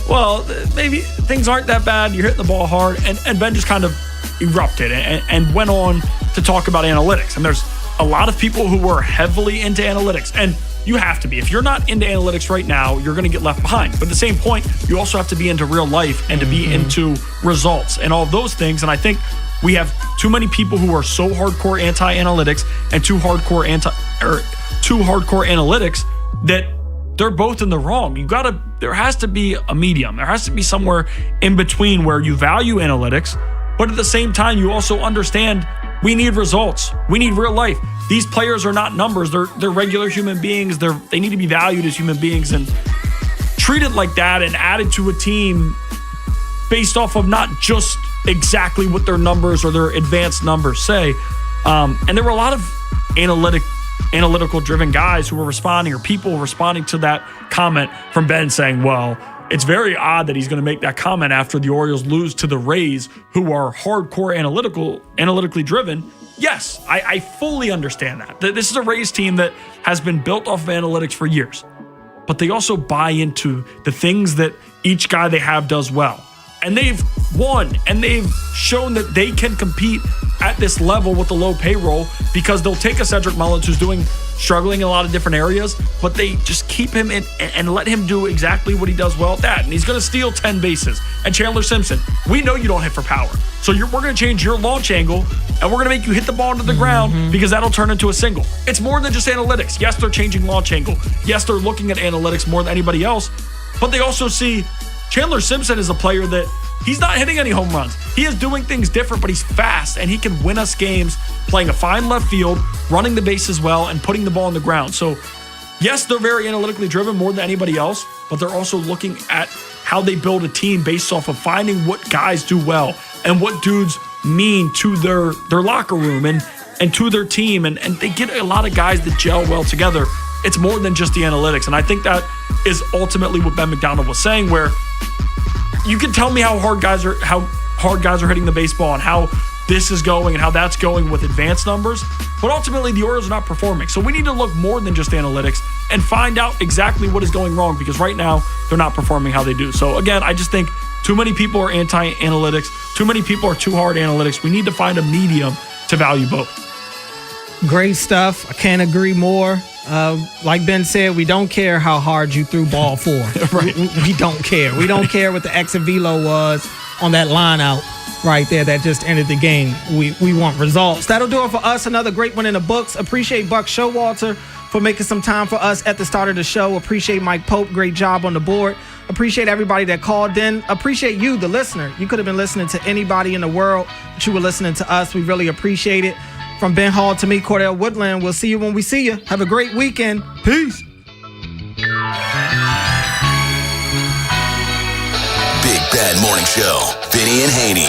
well, maybe things aren't that bad. You're hitting the ball hard. And Ben just kind of erupted and went on to talk about analytics. And there's a lot of people who were heavily into analytics. And you have to be. If you're not into analytics right now, you're going to get left behind. But at the same point, you also have to be into real life and to be into results and all of those things. And I think we have too many people who are so hardcore anti-analytics and too hardcore analytics that they're both in the wrong. There has to be a medium. There has to be somewhere in between where you value analytics, But at the same time, you also understand we need results. We need real life. These players are not numbers. They're regular human beings. They need to be valued as human beings and treated like that and added to a team based off of not just exactly what their numbers or their advanced numbers say. And there were a lot of analytical driven guys who were responding, or people responding to that comment from Ben saying, well, it's very odd that he's going to make that comment after the Orioles lose to the Rays, who are hardcore analytically driven. Yes, I fully understand that. This is a Rays team that has been built off of analytics for years, but they also buy into the things that each guy they have does well. And they've won, and they've shown that they can compete at this level with the low payroll, because they'll take a Cedric Mullins who's struggling in a lot of different areas, but they just keep him in and let him do exactly what he does well at that. And he's going to steal 10 bases. And Chandler Simpson, we know you don't hit for power. So we're going to change your launch angle, and we're going to make you hit the ball into the ground, because that'll turn into a single. It's more than just analytics. Yes, they're changing launch angle. Yes, they're looking at analytics more than anybody else, but they also see Chandler Simpson is a player that he's not hitting any home runs. He is doing things different, but he's fast, and he can win us games playing a fine left field, running the bases well, and putting the ball on the ground. So, yes, they're very analytically driven more than anybody else, but they're also looking at how they build a team based off of finding what guys do well and what dudes mean to their locker room and to their team. And they get a lot of guys that gel well together. It's more than just the analytics. And I think that is ultimately what Ben McDonald was saying, where you can tell me how hard guys are hitting the baseball and how this is going and how that's going with advanced numbers, but ultimately the Orioles are not performing. So we need to look more than just analytics and find out exactly what is going wrong, because right now they're not performing how they do. So again, I just think too many people are anti-analytics. Too many people are too hard analytics. We need to find a medium to value both. Great stuff. I can't agree more. Like Ben said, we don't care how hard you threw ball four. Right. We don't care. We don't care what the exit velo was on that line out right there that just ended the game. We want results. That'll do it for us. Another great one in the books. Appreciate Buck Showalter for making some time for us at the start of the show. Appreciate Mike Pope. Great job on the board. Appreciate everybody that called in. Appreciate you, the listener. You could have been listening to anybody in the world, but you were listening to us. We really appreciate it. From Ben Hall to me, Cordell Woodland, we'll see you when we see you. Have a great weekend. Peace. Big Bad Morning Show. Vinny and Haynie.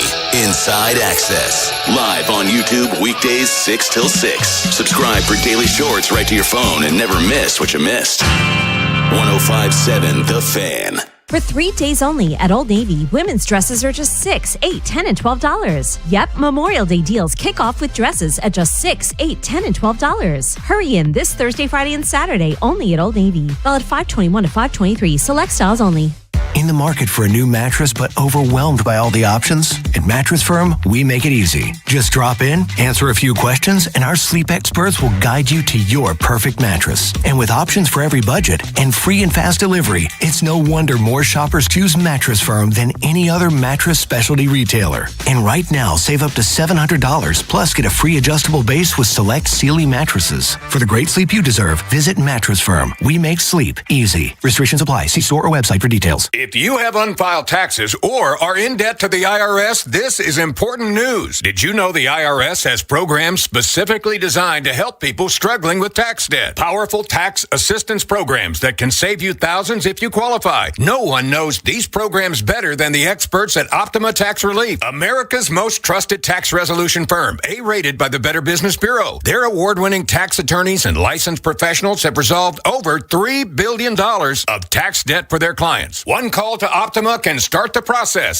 Inside Access. Live on YouTube weekdays 6 till 6. Subscribe for daily shorts right to your phone and never miss what you missed. 105.7 The Fan. For 3 days only at Old Navy, women's dresses are just $6, $8, $10, and $12. Yep, Memorial Day deals kick off with dresses at just $6, $8, $10, and $12. Hurry in this Thursday, Friday, and Saturday only at Old Navy. Valid 5/21 to 5/23. Select styles only. In the market for a new mattress but overwhelmed by all the options? At Mattress Firm, we make it easy. Just drop in, answer a few questions, and our sleep experts will guide you to your perfect mattress. And with options for every budget and free and fast delivery, it's no wonder more shoppers choose Mattress Firm than any other mattress specialty retailer. And right now, save up to $700, plus get a free adjustable base with select Sealy mattresses. For the great sleep you deserve, visit Mattress Firm. We make sleep easy. Restrictions apply. See store or website for details. If you have unfiled taxes or are in debt to the IRS, this is important news. Did you know the IRS has programs specifically designed to help people struggling with tax debt? Powerful tax assistance programs that can save you thousands if you qualify. No one knows these programs better than the experts at Optima Tax Relief, America's most trusted tax resolution firm, A-rated by the Better Business Bureau. Their award-winning tax attorneys and licensed professionals have resolved over $3 billion of tax debt for their clients. One call to Optima can start the process.